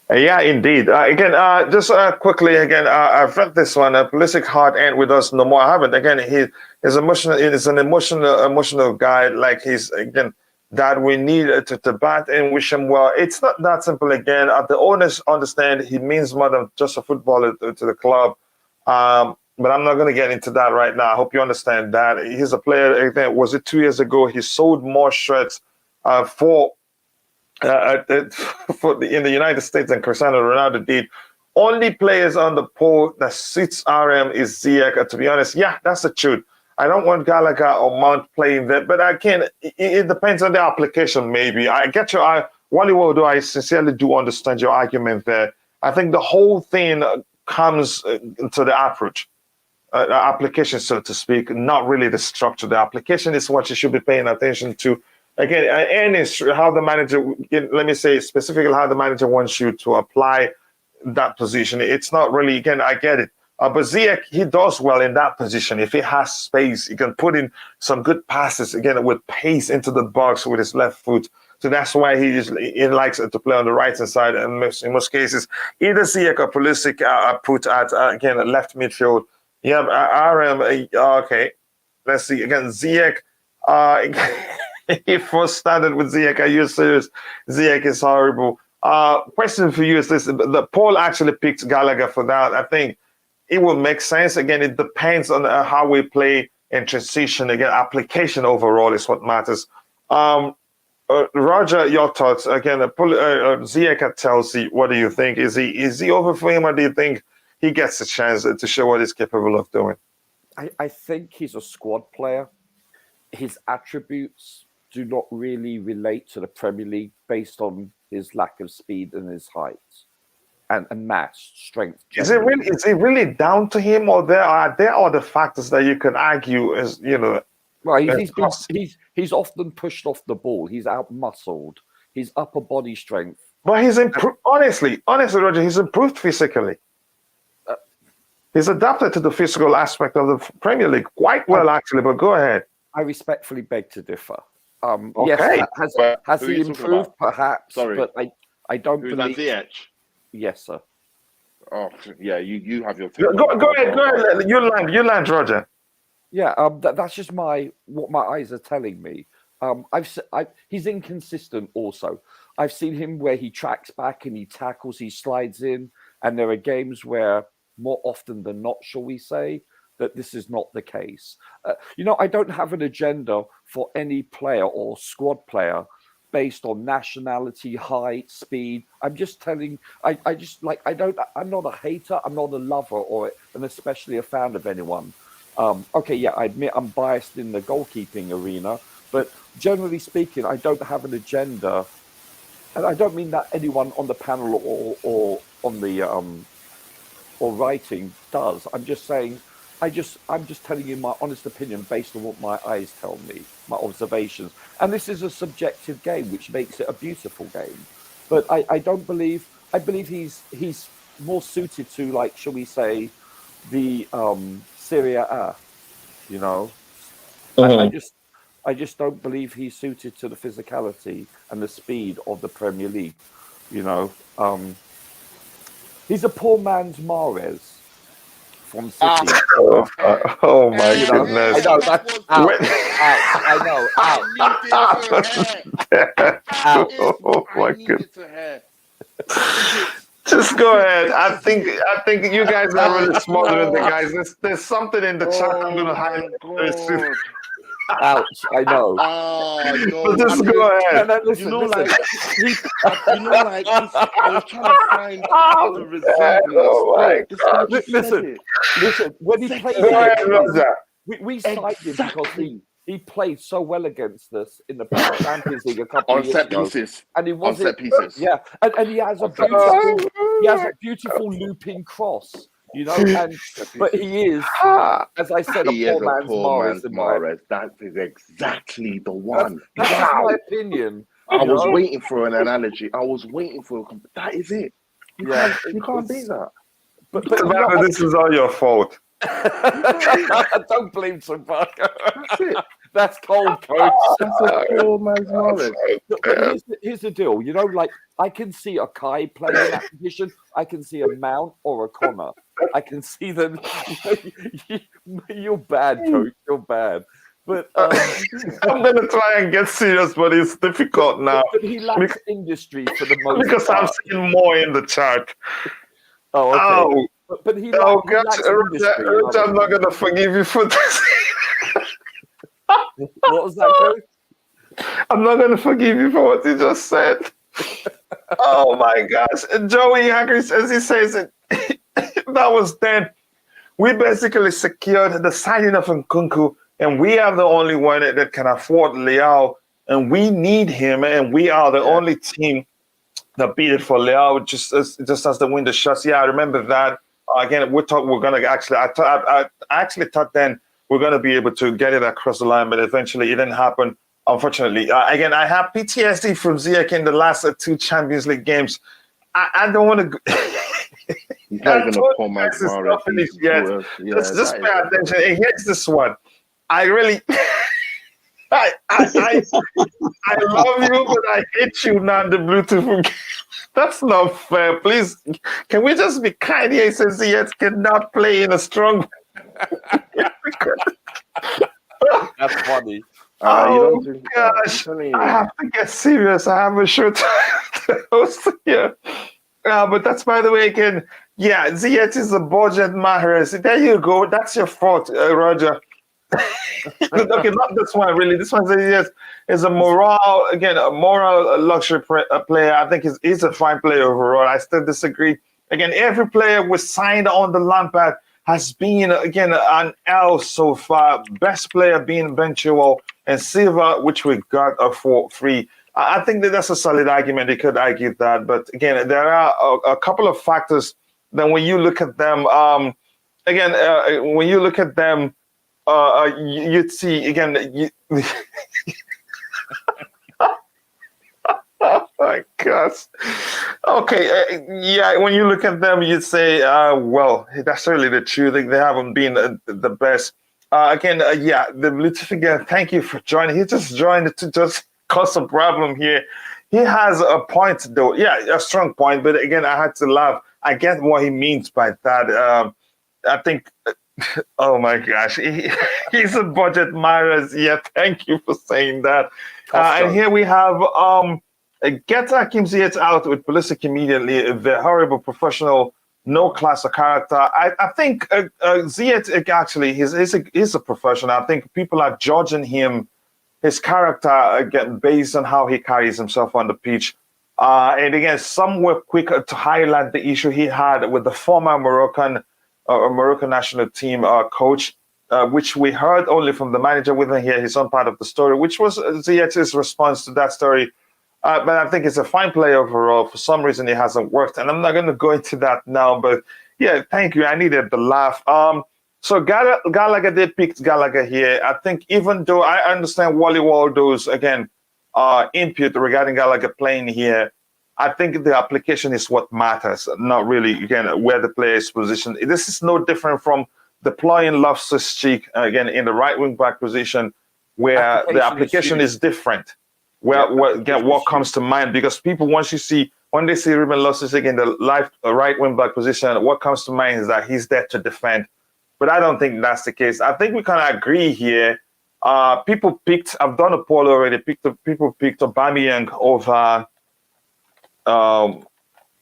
Yeah, indeed. Again, just quickly, again, I've read this one. Pulisic heart ain't with us no more. I haven't. Again, he's emotional. He's an emotional guy. Like he's again that we need to bat and wish him well. It's not that simple. Again, the owners understand he means more than just a footballer to the club. But I'm not going to get into that right now. I hope you understand that he's a player. Again, was it 2 years ago? He sold more shirts in the United States than Cristiano Ronaldo did. Only players on the poll that suits RM is Ziyech. To be honest, yeah, that's the truth. I don't want Gallagher or Mount playing there, but it depends on the application, maybe. I get your Wally Wodo, I sincerely do understand your argument there. I think the whole thing comes to the approach, the application, so to speak, not really the structure. The application is what you should be paying attention to. Again, and it's how the manager, let me say specifically how the manager wants you to apply that position. It's not really, again, I get it. But Ziyech, he does well in that position. If he has space, he can put in some good passes, again, with pace into the box with his left foot. So that's why he likes to play on the right hand side. And in most cases, either Ziyech or Pulisic are put at again at left midfield. Yeah, RM. Okay, let's see again. Ziyech. He first started with Ziyech. Are you serious? Ziyech is horrible. Question for you is this: the Paul actually picked Gallagher for that. I think it will make sense. Again, it depends on how we play in transition. Again, application overall is what matters. Roger, your thoughts again. Ziyech at Chelsea. What do you think? Is he over for him, or do you think he gets a chance to show what he's capable of doing? I think he's a squad player. His attributes do not really relate to the Premier League based on his lack of speed and his height and mass, strength. Is it really down to him, or there are other factors that you can argue as Well, he's often pushed off the ball. He's out-muscled. His upper body strength. But he's improved. Honestly, Roger, he's improved physically. He's adapted to the physical aspect of the Premier League quite well, actually. But go ahead. I respectfully beg to differ. Okay. Yes, has he improved? Perhaps. Sorry. But I don't Who's believe. that? Yes, sir. Oh, yeah. You have your. Go ahead. You land, Roger. Yeah. That's just what my eyes are telling me. He's inconsistent. Also, I've seen him where he tracks back and he tackles, he slides in, and there are games where more often than not, shall we say, that this is not the case. I don't have an agenda for any player or squad player based on nationality, height, speed. I'm just telling. I'm not a hater. I'm not a lover and especially a fan of anyone. Okay, yeah, I admit I'm biased in the goalkeeping arena, but generally speaking, I don't have an agenda, and I don't mean that anyone on the panel or on the or writing does. I'm just saying. I'm just telling you my honest opinion based on what my eyes tell me, my observations. And this is a subjective game, which makes it a beautiful game. But I believe he's more suited to, like, shall we say, the Serie A, I just don't believe he's suited to the physicality and the speed of the Premier League, He's a poor man's Mahrez. From City. Oh my goodness! I know that's out. Oh my goodness! Just go ahead. I think you guys are really smothering the guys. There's something in the chat I'm gonna highlight. Ouch! I know. No, just go ahead. No, listen, I was trying to find the resemblance. Oh my God. Listen. When he played, Go ahead, Roger. we sided because he played so well against us in the Champions League a couple On of years set ago. pieces. And he wasn't. On set pieces. Yeah, and he has a beautiful looping cross. But he is, as I said, a poor man's Mahrez. That is exactly the one. That's my opinion. I was waiting for an analogy. That is it. You can't beat that. But this is all your fault. Don't blame somebody. That's it. That's cold, coach. That's a poor man's Mahrez. But here's the deal. I can see a Kai playing in that position. I can see a Mount or a Conor. I can see them. You're bad, coach. You're bad. But I'm gonna try and get serious, but it's difficult now. But he lacks industry for the most because part. I'm seeing more in the chat. Oh, okay. Oh, but he gosh, lacks industry. Roger, I'm not gonna forgive you for this. What was that, coach? I'm not gonna forgive you for what you just said. Oh my gosh, Joey Hackers, as he says it, that was then. We basically secured the signing of Nkunku, and we are the only one that can afford Leao, and we need him, and we are the only team that beat it for Leao just as the window shuts. Yeah, I remember that. Again, we're gonna actually. I actually thought then we're gonna be able to get it across the line, but eventually it didn't happen. Unfortunately, again, I have PTSD from Ziyech in the last 2 Champions League games. I don't want to. He's not even a poor man's Mahrez. Just pay attention. Here's this one. I really. I love you, but I hate you now. The Bluetooth. That's not fair. Please, can we just be kind here since he yet cannot play in a strong. That's funny. Oh I'm gosh, telling I you. have to get serious. I have a show to host here. But that's by the way again. Yeah, Ziyech is a budget Mahrez. There you go. That's your fault, Roger. Okay, not this one really. This one is a moral again, a moral luxury player. I think he's a fine player overall. I still disagree. Again, every player we signed on the Lampard has been again an L so far. Best player being Ben Chilwell and Silva, which we got for free. I think that's a solid argument. They could argue that, but again, there are a couple of factors. Then when you look at them, when you look at them. You'd see again. Oh my gosh. Okay, yeah. When you look at them, you'd say, "Well, that's really the truth. They haven't been the best." Yeah. The little figure. Thank you for joining. He just joined to just cause a problem here. He has a point, though. Yeah, a strong point. But again, I had to laugh. I get what he means by that. I think. Oh my gosh, he's a budget Mahrez. Yeah, thank you for saying that. And here we have Get Hakim Ziyech out with Pulisic immediately. The horrible professional, no class or character. I think Ziyech actually he's a professional. I think people are judging him, his character again based on how he carries himself on the pitch. And again, some were quick to highlight the issue he had with the former Moroccan national team coach, which we heard only from the manager. We didn't hear his own part of the story, which was Ziyech's response to that story. But I think he's a fine player overall. For some reason, it hasn't worked, and I'm not going to go into that now. But yeah, thank you. I needed the laugh. So Gallagher, they picked Gallagher here. I think even though I understand Wally Waldo's again input regarding Gallagher playing here, I think the application is what matters, not really, again, where the player is positioned. This is no different from deploying Loftus-Cheek, again, in the right wing-back position, where the application is different. What comes to mind? Because people, when they see Ruben Loftus-Cheek in the right wing-back position, what comes to mind is that he's there to defend. But I don't think that's the case. I think we kind of agree here. People picked, I've done a poll already, people picked Aubameyang over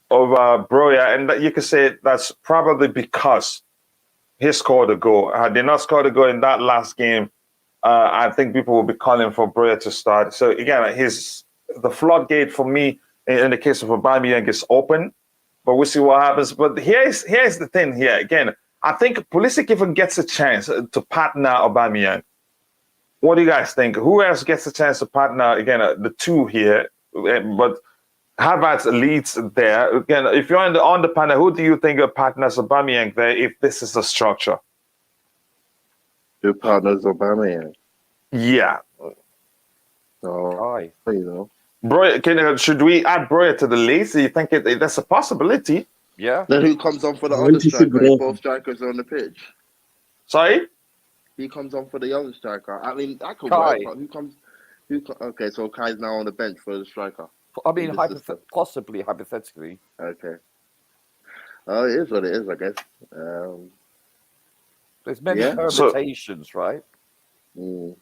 Broja, and you could say that's probably because he scored a goal. Had they not scored a goal in that last game, I think people will be calling for Broja to start. So again, the floodgate for me in the case of Aubameyang is open, but we'll see what happens. But here's the thing here. Again, I think Pulisic even gets a chance to partner Aubameyang. What do you guys think? Who else gets a chance to partner, again, the two here? But Havertz leads there. Again, if you're on the panel, who do you think partners Aubameyang there if this is the structure? Who partners Aubameyang? Yeah. So, Broja, should we add Broja to the list? Do you think that's a possibility? Yeah. Then who comes on for the other striker if both strikers are on the pitch? Sorry? He comes on for the other striker. I mean, that could Kai. work, but okay, so Kai's now on the bench for the striker. I mean, possibly, hypothetically. Okay. Oh, it is what it is, I guess. There's many permutations, right? Mm.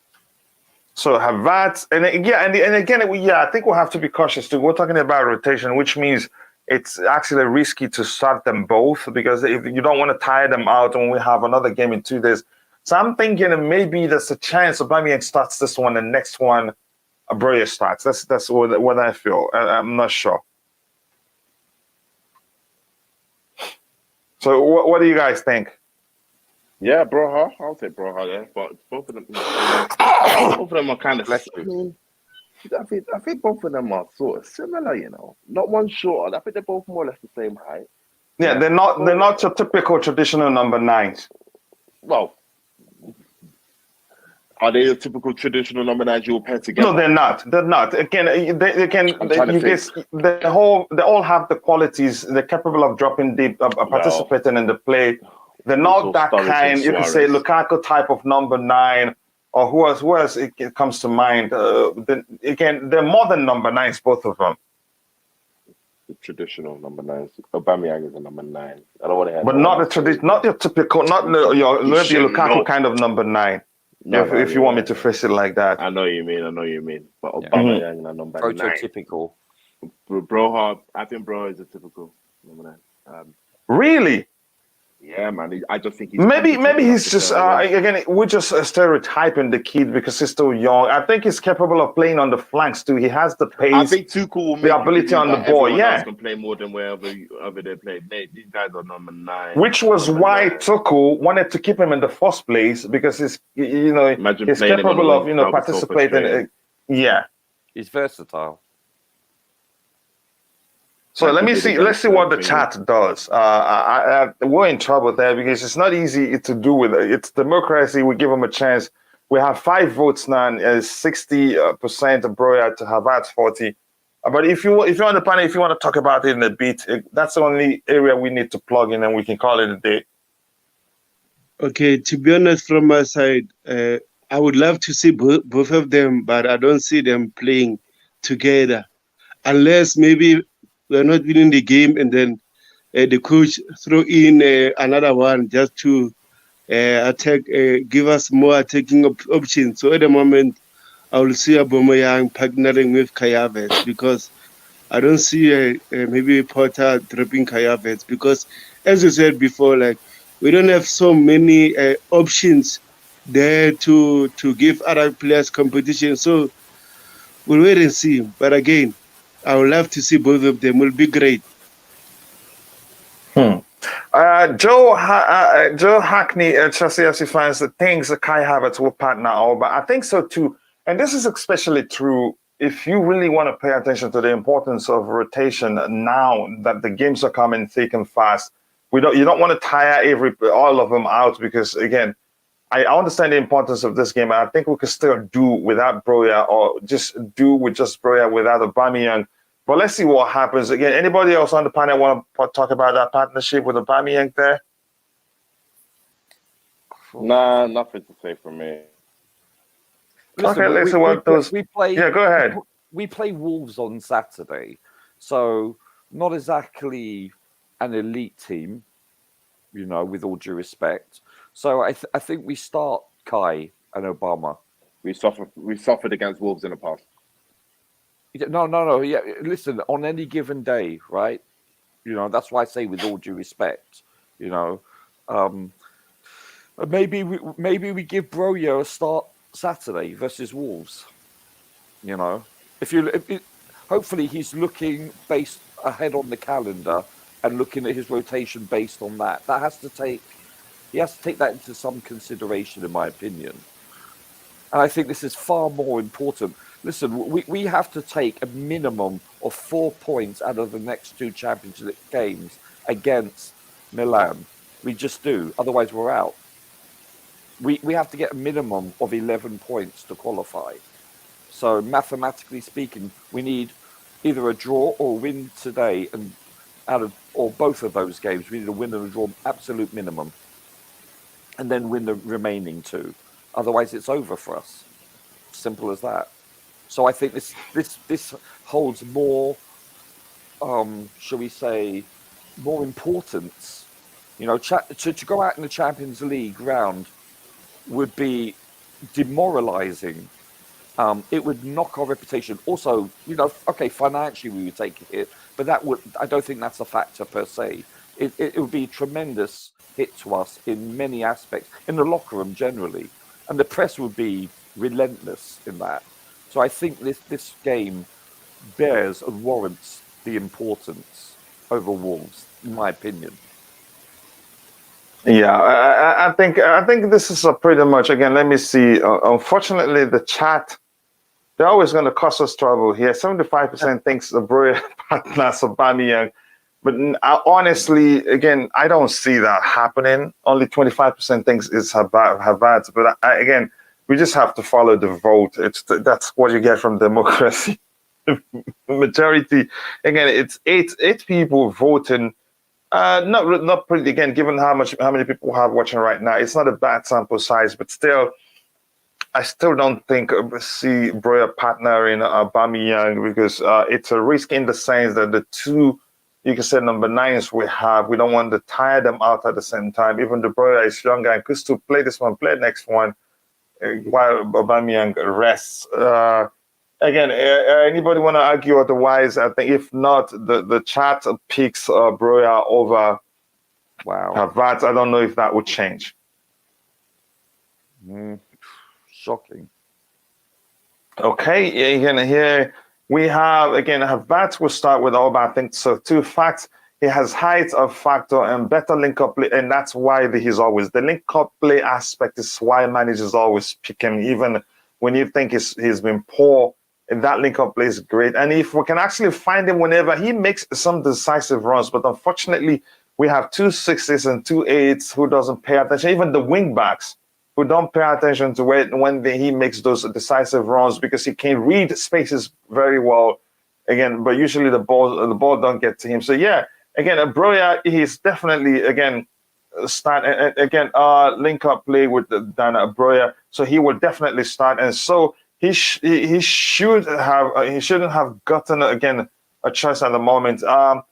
So Havertz, and again, I think we'll have to be cautious too. We're talking about rotation, which means it's actually risky to start them both because if you don't want to tire them out when we have another game in 2 days. So I'm thinking maybe there's a chance Aubameyang starts this one, and next one Broja starts. That's what I feel. I'm not sure. So what do you guys think? Yeah, Broja. I'll take Broja there, but both of them are kind of. I think both of them are sort of similar, you know. Not one shorter. I think they're both more or less the same height. Yeah, they're not your typical traditional number 9s. Well, are they a typical traditional number 9s you will pair together? No, they're not. They're not. Again, they all have the qualities. They're capable of dropping deep, participating in the play. They're not that kind. You can say Lukaku type of number 9. or who else it comes to mind? Again, they're more than number 9s, both of them. The traditional number 9s. Aubameyang is a number 9. I don't want to have, but not the tradition, not your typical, not your maybe Lukaku kind of number 9. No, if you want me to phrase it like that. I know you mean. But Aubameyang is a number 9. Prototypical. Bro, I think Bro is a typical number 9. Really? Yeah, man. I just think he's maybe he's just again, we're just stereotyping the kid because he's still young. I think he's capable of playing on the flanks too. He has the pace. I think Tuchel will make the ability on the ball. Yeah, can play more than wherever they play. These guys are number 9. Which was why Tuchel wanted to keep him in the first place because he's he's capable of participating. Yeah, he's versatile. So let's see what the chat does. We're in trouble there because it's not easy to do with it. It's democracy. We give them a chance. We have 5 votes now, and 60% of Broya to Havertz 40. But if you're on the panel, if you want to talk about it in a bit, that's the only area we need to plug in, and we can call it a day. Okay, to be honest, from my side, I would love to see both of them, but I don't see them playing together, unless maybe we're not winning the game, and then the coach throw in another one just to attack, give us more attacking options. So at the moment, I will see Aubameyang partnering with Kai Havertz because I don't see maybe Potter dropping Kai Havertz because, as you said before, like we don't have so many options there to give other players competition. So we'll wait and see. But again, I would love to see both of them. Will be great. Joe Hackney, Chelsea FC fans, thinks that Kai Havertz will partner but I think so too. And this is especially true if you really want to pay attention to the importance of rotation now that the games are coming thick and fast. You don't want to tire all of them out because again, I understand the importance of this game. And I think we could still do without Broya or just do with just Broya without Aubameyang. But let's see what happens. Again, anybody else on the panel want to talk about that partnership with Aubameyang there? Nah, nothing to say from me. Listen, okay, let's see what those. We play. Yeah, go ahead. We play Wolves on Saturday, so not exactly an elite team, with all due respect. So I think we start Kai and Obama. We suffered against Wolves in the past. No. Yeah, listen. On any given day, right? That's why I say with all due respect. Maybe we give Broya a start Saturday versus Wolves. Hopefully he's looking based ahead on the calendar and looking at his rotation based on that. He has to take that into some consideration, in my opinion. And I think this is far more important. Listen, we have to take a minimum of 4 points out of the next 2 Champions League games against Milan. We just do. Otherwise, we're out. We have to get a minimum of 11 points to qualify. So mathematically speaking, we need either a draw or a win today, and or both of those games, we need a win and a draw, absolute minimum, and then win the remaining 2. Otherwise, it's over for us. Simple as that. So I think this holds more, shall we say, more importance. To go out in the Champions League round would be demoralizing. It would knock our reputation. Also, okay, financially we would take a hit, but I don't think that's a factor per se. It would be a tremendous hit to us in many aspects, in the locker room generally, and the press would be relentless in that. So I think this game bears and warrants the importance over Wolves, in my opinion. Yeah, I think this is pretty much, again, let me see. Unfortunately, the chat, they're always going to cause us trouble here. 75% thinks Broya partners Aubameyang. But honestly, again, I don't see that happening. Only 25% thinks it's Havertz. But again, we just have to follow the vote. That's what you get from democracy. Majority, again, it's eight people voting. Not pretty, again, given how many people we have watching right now, it's not a bad sample size, but still, I still don't think see Broya partnering Aubameyang because it's a risk in the sense that the two, you can say, number nines we have, we don't want to tire them out at the same time. Even the Broya is younger and could still play this one, play the next one, while Aubameyang rests. Again, anybody want to argue otherwise? I think if not, the chat picks Broya over Havertz. I don't know if that would change. Shocking. Okay, again, here we have, again, Havertz will start with Alba. I think so. Two facts. He has height of factor and better link-up play, and that's why he's always the link-up play aspect is why managers always pick him, even when you think he's been poor. And that link-up play is great. And if we can actually find him whenever he makes some decisive runs, but unfortunately, we have 2 6s and 2 8s who doesn't pay attention. Even the wing-backs who don't pay attention to when he makes those decisive runs because he can read spaces very well. Again, but usually the ball don't get to him. So yeah, again, Broya, he's definitely link up play with Dana Broya, so he will definitely start. And so he shouldn't have gotten again a choice at the moment. I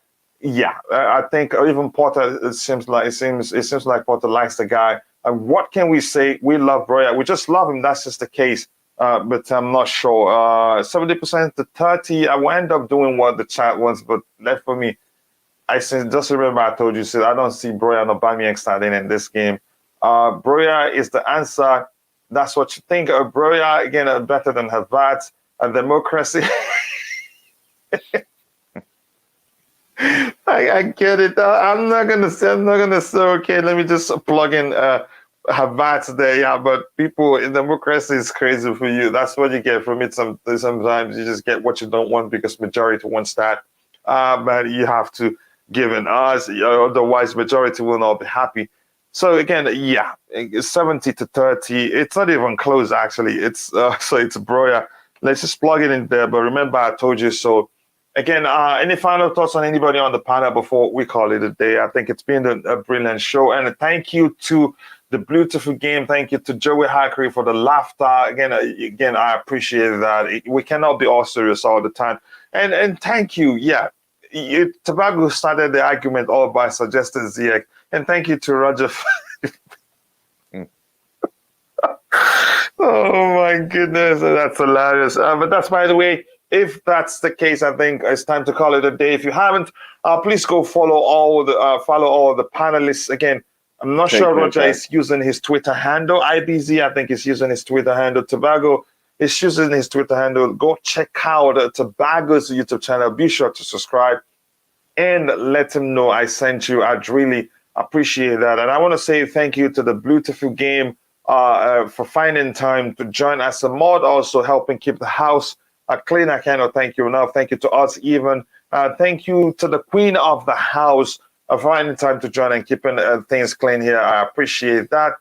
think even Porter. It seems like Porter likes the guy. What can we say? We love Broya. We just love him. That's just the case. But I'm not sure. 70% to 30. I will end up doing what the chat wants, but left for me. Just remember I told you, I don't see Broya and Aubameyang starting in this game. Broya is the answer. That's what you think. Broya, again, better than Havertz. Democracy. I get it. I'm not gonna say. Okay, let me just plug in Havertz there. Yeah, but people in democracy is crazy for you. That's what you get from it. Sometimes you just get what you don't want because majority wants that. But you have to give in us. Otherwise, majority will not be happy. So again, 70 to 30. It's not even close actually. It's so it's Broya. Let's just plug it in there. But remember, I told you so. Again, any final thoughts on anybody on the panel before we call it a day? I think it's been a brilliant show. And thank you to the beautiful game. Thank you to Joey Hackery for the laughter. Again, I appreciate that. We cannot be all serious all the time. And thank you. Yeah, Tobago started the argument all by suggesting Ziyech. And thank you to Roger. Oh, my goodness. That's hilarious. But that's, by the way, if that's the case, I think it's time to call it a day. If you haven't, please go follow all the panelists. Again, I'm not sure Roger is using his Twitter handle. IBZ, I think, is using his Twitter handle. Tobago is using his Twitter handle. Go check out Tobago's YouTube channel. Be sure to subscribe and let him know I sent you. I'd really appreciate that. And I want to say thank you to the beautiful game for finding time to join as a mod, also helping keep the house clean. I cannot thank you enough. Thank you to us even. Thank you to the queen of the house for finding time to join and keeping things clean here. I appreciate that.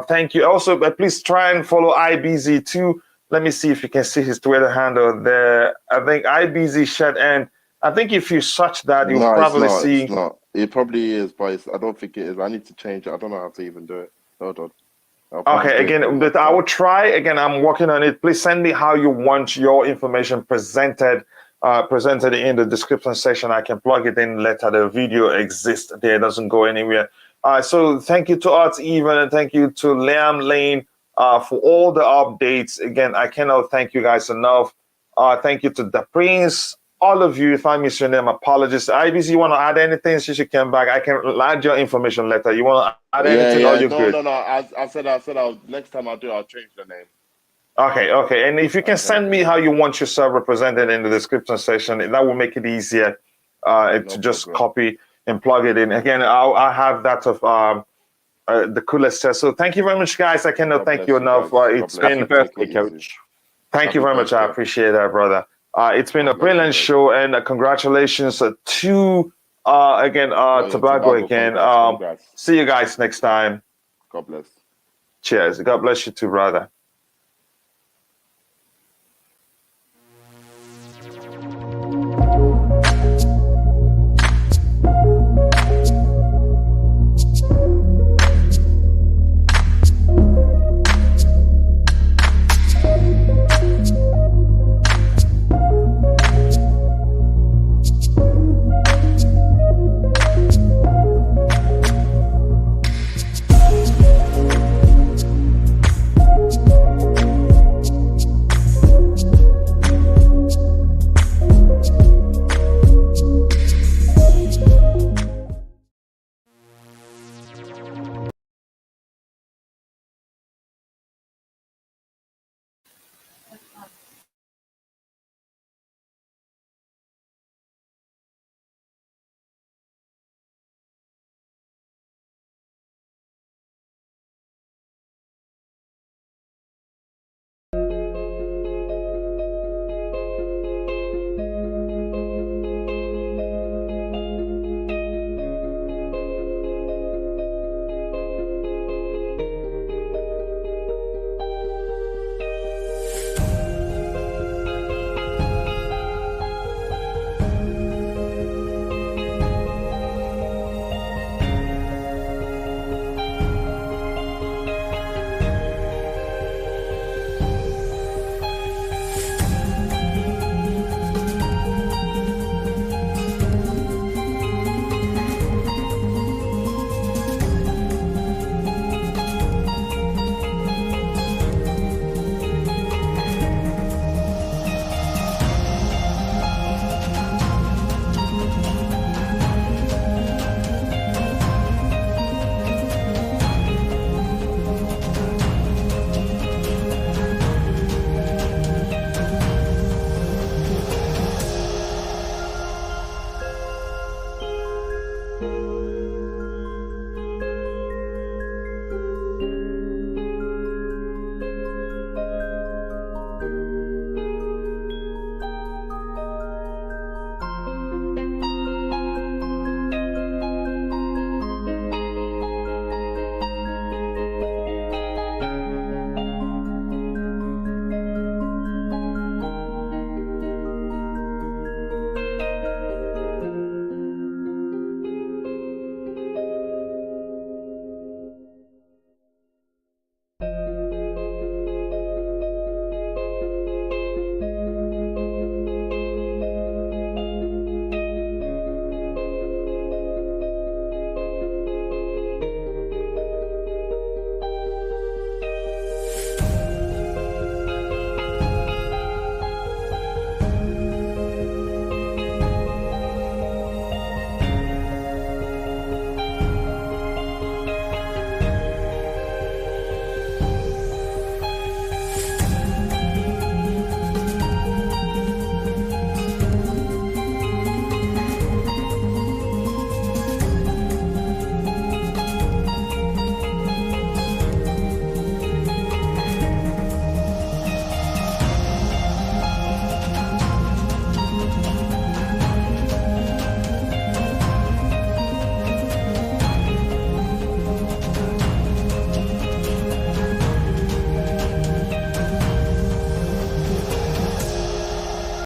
Thank you. Also, please try and follow IBZ too. Let me see if you can see his Twitter handle there. I think IBZ Shed, and I think if you search that, you'll probably see. It's not. It probably is, but I don't think it is. I need to change it. I don't know how to even do it. Hold on. Okay, again, but I will try. Again, I'm working on it. Please send me how you want your information presented in the description section. I can plug it in later. The video exists there. It doesn't go anywhere. So thank you to Art Even, and thank you to Liam Lane for all the updates. Again, I cannot thank you guys enough. Thank you to the Prince. All of you, if I miss your name, apologies. IBC, you want to add anything since you came back? I can add your information later. You want to add anything? Yeah. Or you're good? No. I said I'll next time I'll change the name. Okay. And if you can send me how you want yourself represented in the description section, that will make it easier to just copy and plug it in. Again, I have that of the coolest test. So thank you very much, guys. I cannot thank you enough. It's been Happy birthday, coach. Thank you very much. I appreciate that, brother. It's been a brilliant show, and congratulations to Tobago again. See you guys next time. God bless. Cheers. God bless you too, brother. you.